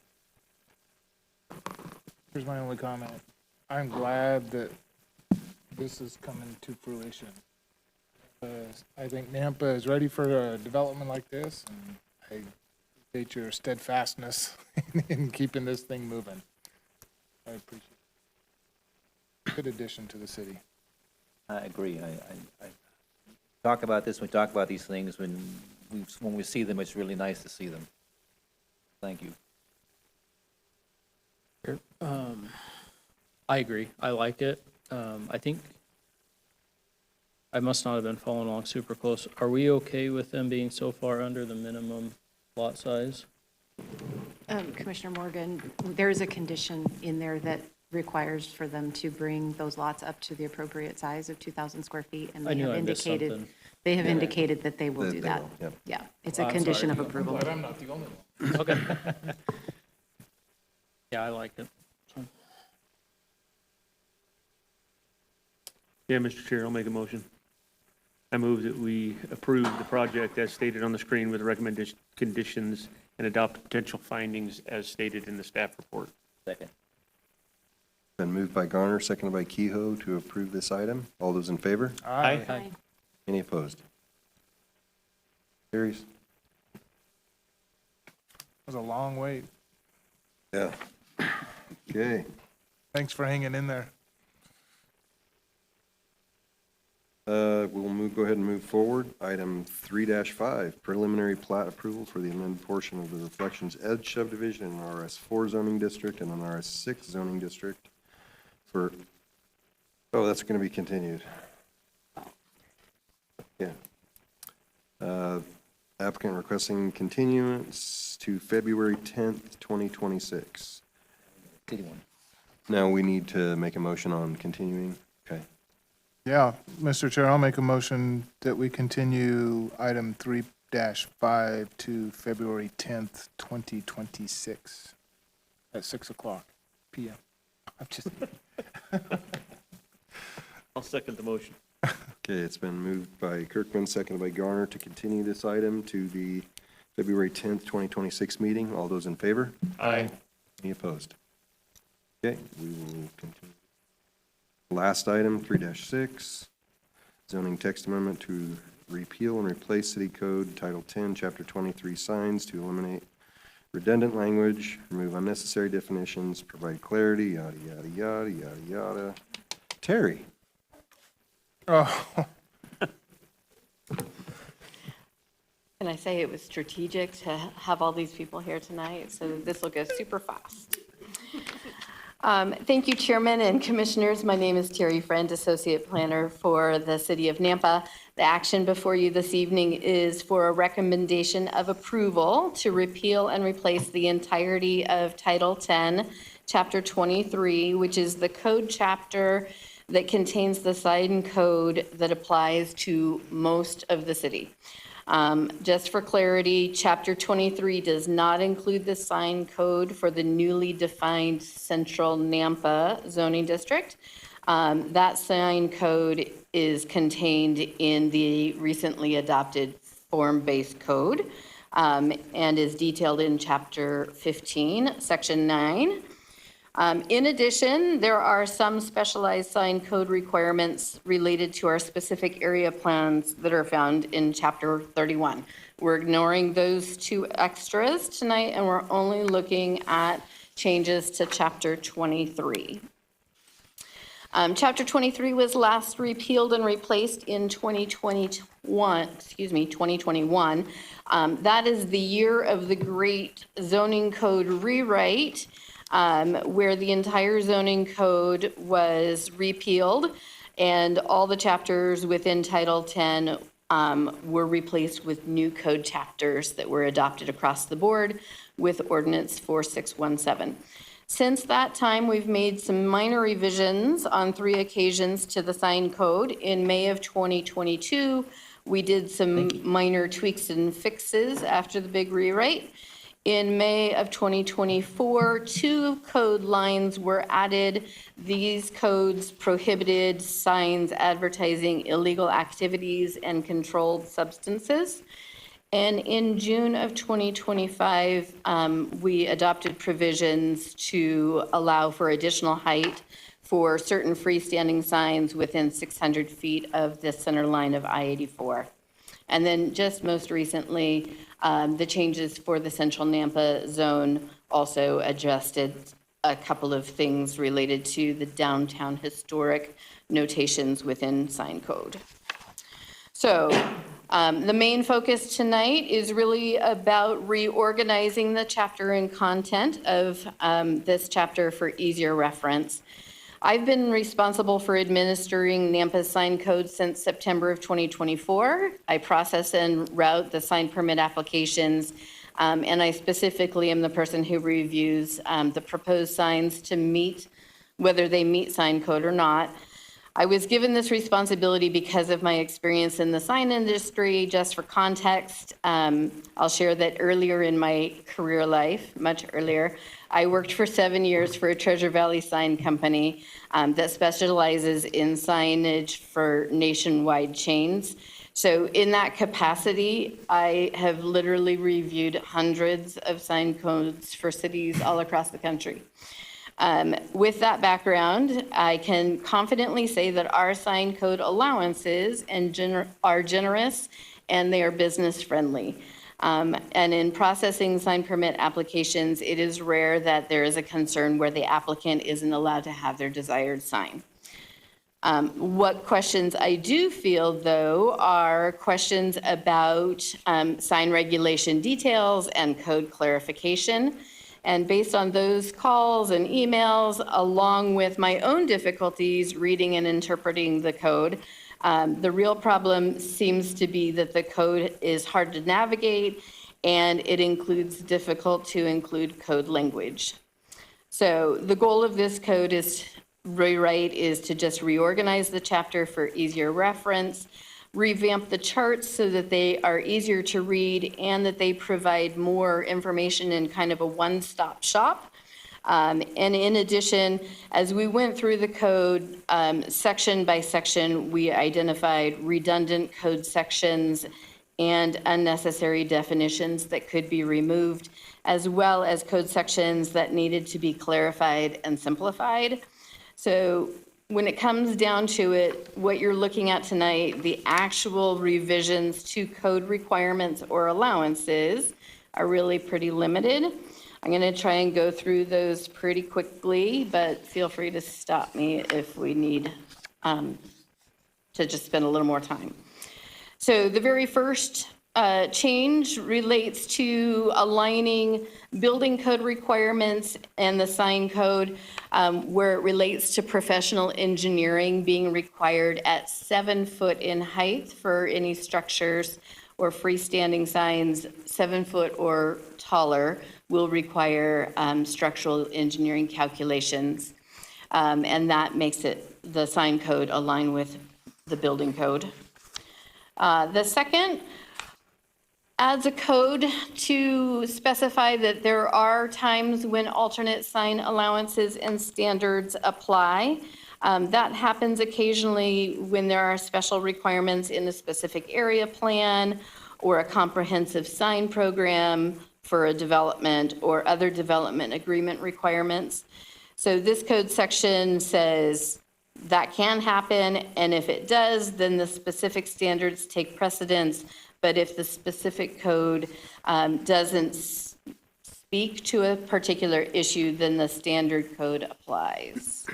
Here's my only comment. I'm glad that this is coming to fruition. I think Nampa is ready for a development like this, and I appreciate your steadfastness in keeping this thing moving. I appreciate it. Good addition to the city. I agree. I talk about this, we talk about these things, when we see them, it's really nice to see them. Thank you. I agree. I like it. I think I must not have been following along super close. Are we okay with them being so far under the minimum lot size? Commissioner Morgan, there is a condition in there that requires for them to bring those lots up to the appropriate size of 2,000 square feet, and I knew I missed something. they have indicated that they will That do they that. will, yep. Yeah, it's a I'm condition sorry. of approval. But I'm not the only one. Okay. Yeah, I like it. Yeah, Mr. Chair, I'll make a motion. I move that we approve the project as stated on the screen with recommended conditions and adopt potential findings as stated in the staff report. Second. Been moved by Garner, seconded by Kehoe to approve this item. All those in favor? Aye. Any opposed? Carries. It was a long wait. Yeah. Okay. Thanks for hanging in there. We'll go ahead and move forward. Item 3-5, preliminary plat approval for the amended portion of the Reflections Edge subdivision in an RS4 zoning district and an RS6 zoning district for, oh, that's going to be continued. Yeah. Applicant requesting continuance to February 10th, 2026. Now we need to make a motion on continuing. Okay. Yeah, Mr. Chair, I'll make a motion that we continue item 3-5 to February 10th, 2026 at 6:00 PM. I'm just, I'll second the motion. Okay, it's been moved by Kirkman, seconded by Garner to continue this item to the February 10th, 2026 meeting. All those in favor? Aye. Any opposed? Okay, we will continue. Last item, 3-6, zoning text amendment to repeal and replace City Code Title 10, Chapter 23 signs to eliminate redundant language, remove unnecessary definitions, provide clarity, yada, yada, yada, yada, yada. Terry? Oh, Can I say it was strategic to have all these people here tonight, so this will go super fast. Thank you, Chairman and Commissioners. My name is Terry Friend, Associate Planner for the City of Nampa. The action before you this evening is for a recommendation of approval to repeal and replace the entirety of Title 10, Chapter 23, which is the code chapter that contains the sign code that applies to most of the city. Just for clarity, Chapter 23 does not include the sign code for the newly defined Central Nampa zoning district. That sign code is contained in the recently adopted form-based code and is detailed in Chapter 15, Section 9. In addition, there are some specialized sign code requirements related to our specific area plans that are found in Chapter 31. We're ignoring those two extras tonight, and we're only looking at changes to Chapter 23. Chapter 23 was last repealed and replaced in 2021. That is the year of the great zoning code rewrite, where the entire zoning code was repealed and all the chapters within Title 10 were replaced with new code chapters that were adopted across the board with Ordinance 4617. Since that time, we've made some minor revisions on 3 occasions to the sign code. In May of 2022, we did some minor tweaks and fixes after the big rewrite. In May of 2024, 2 code lines were added. These codes prohibited signs advertising illegal activities and controlled substances. And in June of 2025, we adopted provisions to allow for additional height for certain freestanding signs within 600 feet of the center line of I-84. And then just most recently, the changes for the Central Nampa zone also adjusted a couple of things related to the downtown historic notations within sign code. So the main focus tonight is really about reorganizing the chapter and content of this chapter for easier reference. I've been responsible for administering Nampa's sign code since September of 2024. I process and route the sign permit applications, and I specifically am the person who reviews the proposed signs to meet, whether they meet sign code or not. I was given this responsibility because of my experience in the sign industry. Just for context, I'll share that earlier in my career life, much earlier, I worked for 7 years for a Treasure Valley sign company that specializes in signage for nationwide chains. So in that capacity, I have literally reviewed hundreds of sign codes for cities all across the country. With that background, I can confidently say that our sign code allowances are generous and they are business friendly. And in processing sign permit applications, it is rare that there is a concern where the applicant isn't allowed to have their desired sign. What questions I do field, though, are questions about sign regulation details and code clarification. And based on those calls and emails, along with my own difficulties reading and interpreting the code, the real problem seems to be that the code is hard to navigate and it includes difficult to include code language. So the goal of this code rewrite is to just reorganize the chapter for easier reference, revamp the charts so that they are easier to read and that they provide more information in kind of a one-stop shop. And in addition, as we went through the code section by section, we identified redundant code sections and unnecessary definitions that could be removed, as well as code sections that needed to be clarified and simplified. So when it comes down to it, what you're looking at tonight, the actual revisions to code requirements or allowances are really pretty limited. I'm going to try and go through those pretty quickly, but feel free to stop me if we need to just spend a little more time. So the very first change relates to aligning building code requirements and the sign code where it relates to professional engineering being required at 7 foot in height for any structures or freestanding signs. 7 foot or taller will require structural engineering calculations. And that makes it, the sign code, align with the building code. The second adds a code to specify that there are times when alternate sign allowances and standards apply. That happens occasionally when there are special requirements in a specific area plan or a comprehensive sign program for a development or other development agreement requirements. So this code section says that can happen, and if it does, then the specific standards take precedence. But if the specific code doesn't speak to a particular issue, then the standard code applies.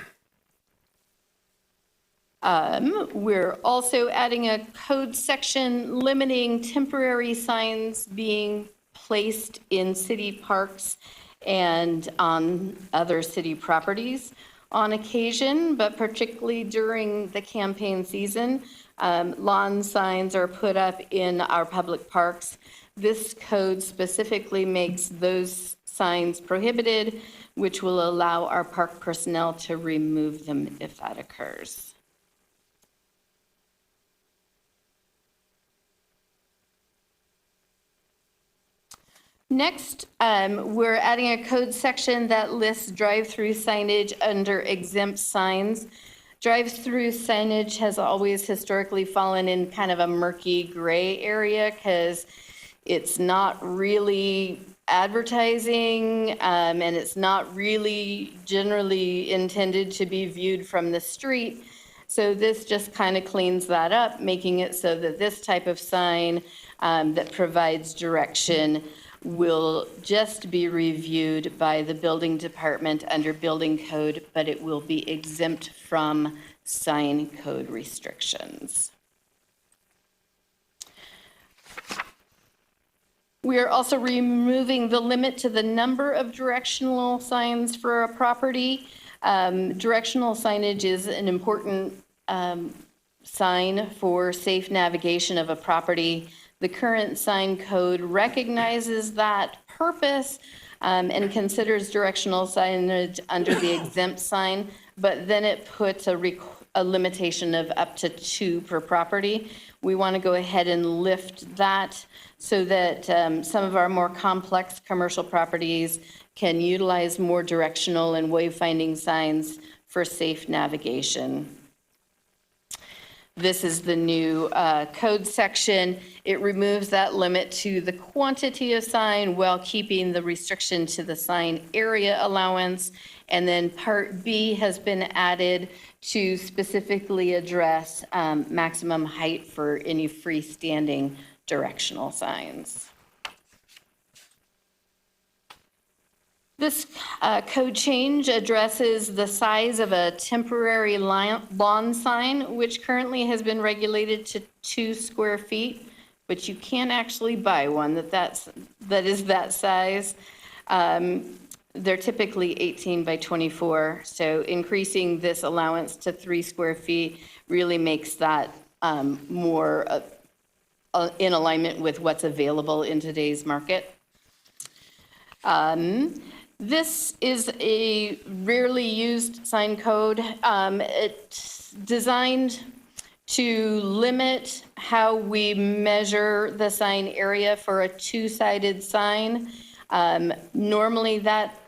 We're also adding a code section limiting temporary signs being placed in city parks and on other city properties on occasion, but particularly during the campaign season. Lawn signs are put up in our public parks. This code specifically makes those signs prohibited, which will allow our park personnel to remove them if that occurs. Next, we're adding a code section that lists drive-through signage under exempt signs. Drive-through signage has always historically fallen in kind of a murky gray area because it's not really advertising and it's not really generally intended to be viewed from the street. So this just kind of cleans that up, making it so that this type of sign that provides direction will just be reviewed by the building department under building code, but it will be exempt from sign code restrictions. We are also removing the limit to the number of directional signs for a property. Directional signage is an important sign for safe navigation of a property. The current sign code recognizes that purpose and considers directional signage under the exempt sign, but then it puts a limitation of up to 2 per property. We want to go ahead and lift that so that some of our more complex commercial properties can utilize more directional and wayfinding signs for safe navigation. This is the new code section. It removes that limit to the quantity of sign while keeping the restriction to the sign area allowance. And then Part B has been added to specifically address maximum height for any freestanding directional signs. This code change addresses the size of a temporary lawn sign, which currently has been regulated to 2 square feet, but you can't actually buy one that is that size. They're typically 18 by 24, so increasing this allowance to 3 square feet really makes that more in alignment with what's available in today's market. This is a rarely used sign code. It's designed to limit how we measure the sign area for a 2-sided sign. Normally that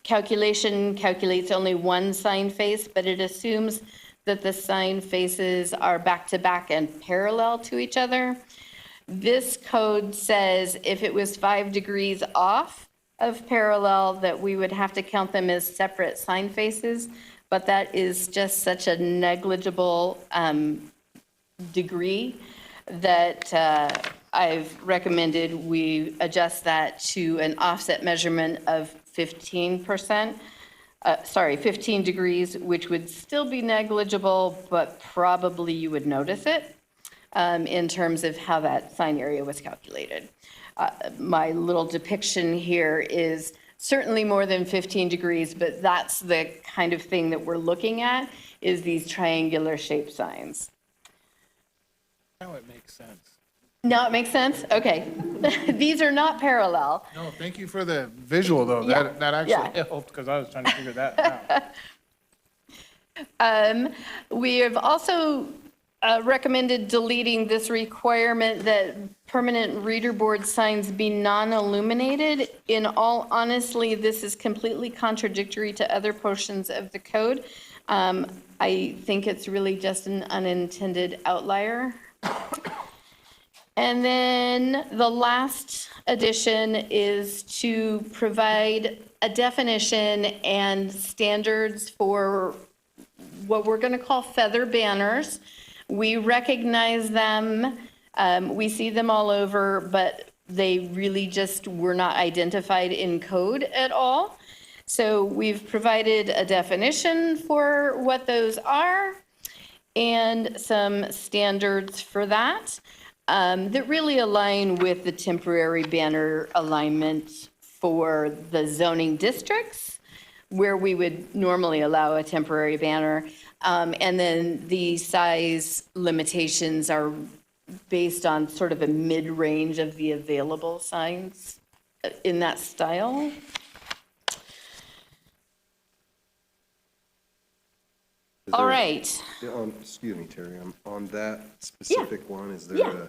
calculation calculates only 1 sign face, but it assumes that the sign faces are back-to-back and parallel to each other. This code says if it was 5 degrees off of parallel, that we would have to count them as separate sign faces, but that is just such a negligible degree that I've recommended we adjust that to an offset measurement of 15%. 15 degrees, which would still be negligible, but probably you would notice it in terms of how that sign area was calculated. My little depiction here is certainly more than 15 degrees, but that's the kind of thing that we're looking at, is these triangular shaped signs. Now it makes sense. Now it makes sense? Okay. These are not parallel. No, thank you for the visual, though. Yeah, That actually yeah. helped, because I was trying to figure that out. We have also recommended deleting this requirement that permanent reader board signs be non-illuminated. In all honesty, this is completely contradictory to other portions of the code. I think it's really just an unintended outlier. And then the last addition is to provide a definition and standards for what we're going to call feather banners. We recognize them, we see them all over, but they really just were not identified in code at all. So we've provided a definition for what those are and some standards for that. That really align with the temporary banner alignment for the zoning districts, where we would normally allow a temporary banner. And then the size limitations are based on sort of a mid-range of the available signs in that style. All right. Excuse me, Terry, on that specific one, is there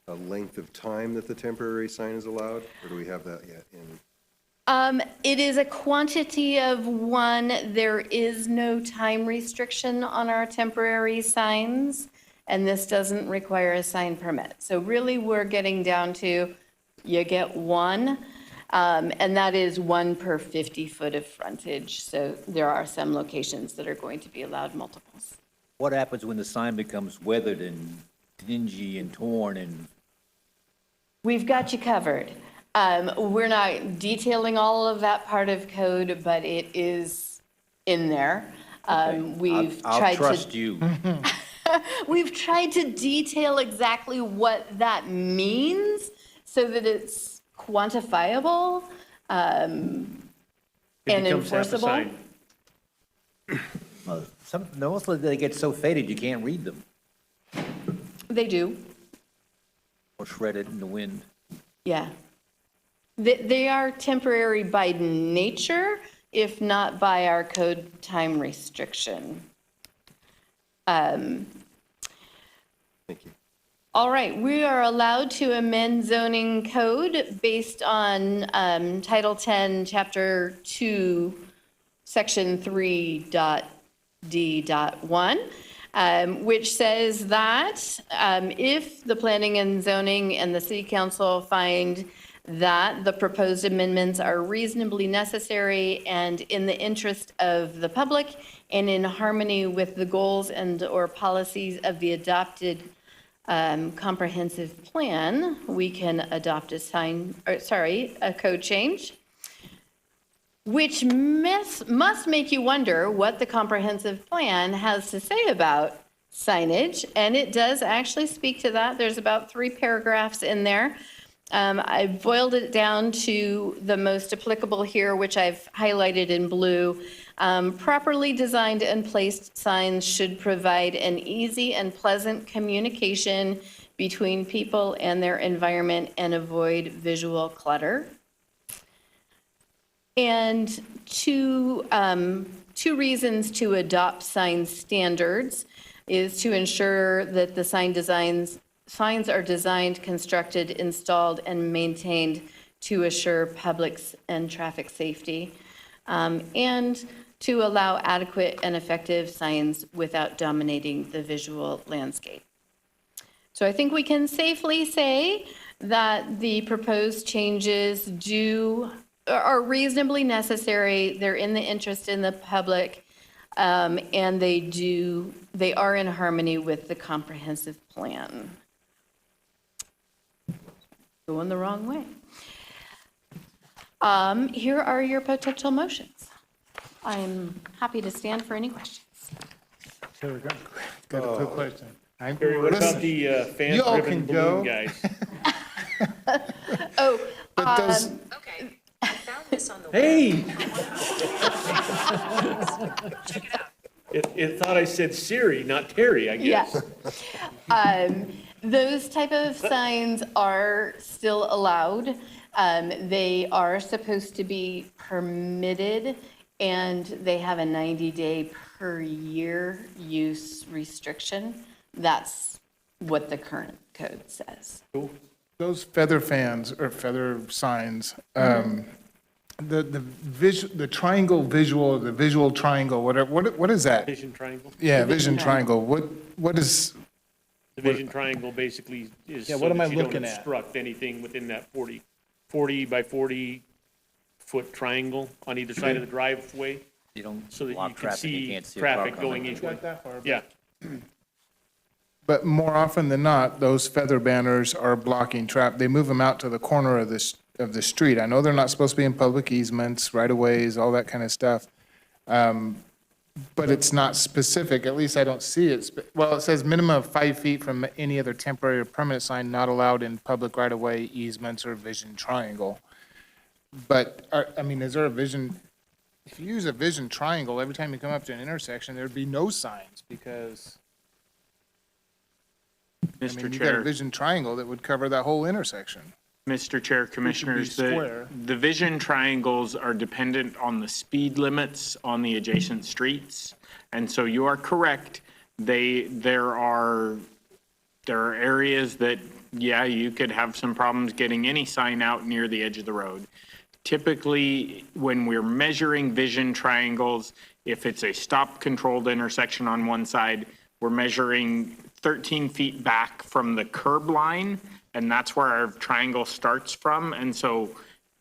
a length of time that the temporary sign is allowed, or do we have that yet in? It is a quantity of one. There is no time restriction on our temporary signs, and this doesn't require a sign permit. So really, we're getting down to, you get one, and that is 1 per 50 foot of frontage. So there are some locations that are going to be allowed multiples. What happens when the sign becomes weathered and dingy and torn and? We've got you covered. We're not detailing all of that part of code, but it is in there. We've I'll tried trust to, you. we've tried to detail exactly what that means so that it's quantifiable and enforceable. Well, mostly they get so faded you can't read them, They do, or shredded in the wind. yeah. They are temporary by nature, if not by our code time restriction. Thank you. All right, we are allowed to amend zoning code based on Title 10, Chapter 2, Section 3.d.1, which says that if the planning and zoning and the city council find that the proposed amendments are reasonably necessary and in the interest of the public and in harmony with the goals and/or policies of the adopted comprehensive plan, we can adopt a code change, which must make you wonder what the comprehensive plan has to say about signage, and it does actually speak to that. There's about 3 paragraphs in there. I boiled it down to the most applicable here, which I've highlighted in blue. Properly designed and placed signs should provide an easy and pleasant communication between people and their environment and avoid visual clutter. And two reasons to adopt sign standards is to ensure that the signs are designed, constructed, installed, and maintained to assure public and traffic safety, and to allow adequate and effective signs without dominating the visual landscape. So I think we can safely say that the proposed changes are reasonably necessary. They're in the interest in the public. And they are in harmony with the comprehensive plan. Going the wrong way. Here are your potential motions. I'm happy to stand for any questions. So we got a quick question. Barry, what about the You all fan-driven can go. balloon guys? Oh, But does, Okay, I found this on the Hey! It thought I said Siri, not Terry, I guess. Those type of signs are still allowed. They are supposed to be permitted, and they have a 90-day per year use restriction. That's what the current code says. those feather fans or feather signs, the triangle visual, the visual triangle, whatever, what is that? Vision triangle? Yeah, vision triangle. What is, The vision triangle basically is Yeah, so what am that I you don't looking at? obstruct anything within that 40 by 40 foot triangle on either side of the driveway. You don't So that you block can traffic, you see can't see a car traffic coming. going each way. Got that far, but- Yeah. but more often than not, those feather banners are blocking traffic. They move them out to the corner of the street. I know they're not supposed to be in public easements, right-of-ways, all that kind of stuff. But it's not specific, at least I don't see it. Well, it says minimum of 5 feet from any other temporary or permanent sign not allowed in public right-of-way easements or vision triangle. But, I mean, is there a vision, if you use a vision triangle, every time you come up to an intersection, there'd be no signs because, I mean, Mr. you got a Chair, vision triangle that would cover that whole intersection. Mr. Chair, Commissioners, square. the vision triangles are dependent on the speed limits on the adjacent streets. And so you are correct. There are areas that, yeah, you could have some problems getting any sign out near the edge of the road. Typically, when we're measuring vision triangles, if it's a stop-controlled intersection on one side, we're measuring 13 feet back from the curb line, and that's where our triangle starts from. And so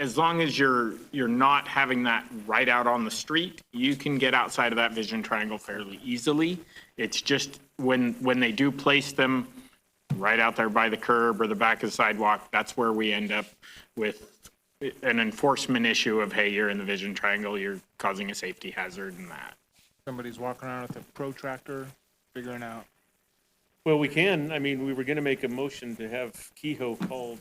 as long as you're not having that right out on the street, you can get outside of that vision triangle fairly easily. It's just when they do place them right out there by the curb or the back of the sidewalk, that's where we end up with an enforcement issue of, hey, you're in the vision triangle, you're causing a safety hazard and that. Somebody's walking around with a protractor figuring out. Well, we can, I mean, we were going to make a motion to have Kehoe called.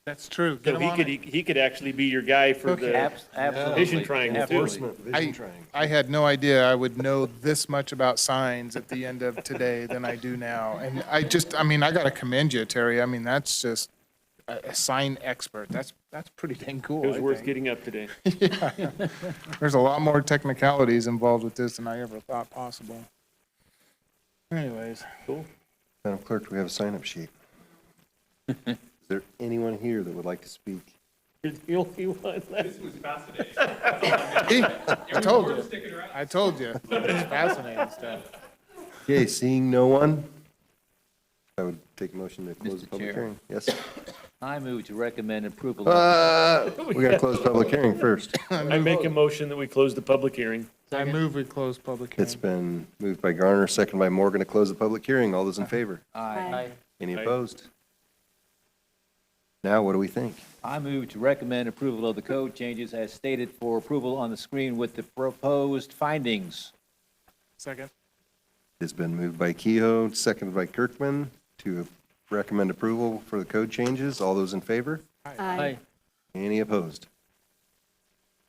That's true. So Get him on it. he could actually be your guy for Okay. the Absolutely. vision triangle too. I had no idea I would know this much about signs at the end of today than I do now. And I got to commend you, Terry. I mean, that's just a sign expert. That's pretty dang cool, It was I worth think. getting up today. There's a lot more technicalities involved with this than I ever thought possible. Anyways. Cool. Madam Clerk, do we have a sign-up sheet? Is there anyone here that would like to speak? You're the only one left. I told you. It's fascinating stuff. Okay, seeing no one, I would take a motion to close the Mr. public Chair. hearing. Yes. I move to recommend approval. We got to close public hearing first. I make a motion that we close the public hearing. I move we close public hearing. It's been moved by Garner, second by Morgan to close the public hearing. All those in favor? Aye. Any Aye. opposed? Now, what do we think? I move to recommend approval of the code changes as stated for approval on the screen with the proposed findings. Second. It's been moved by Kehoe, seconded by Kirkman to recommend approval for the code changes. All those in favor? Aye. Any opposed?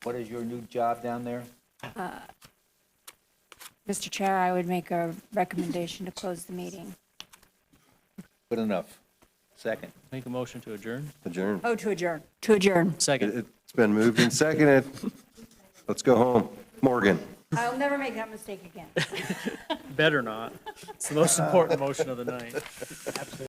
What is your new job down there? Mr. Chair, I would make a recommendation to close the meeting. Good enough. Second. Make a motion to adjourn? Adjourn. Oh, to adjourn. To adjourn. Second. It's been moved and seconded. Let's go home. Morgan. I'll never make that mistake again. Better not. It's the most important motion of the night.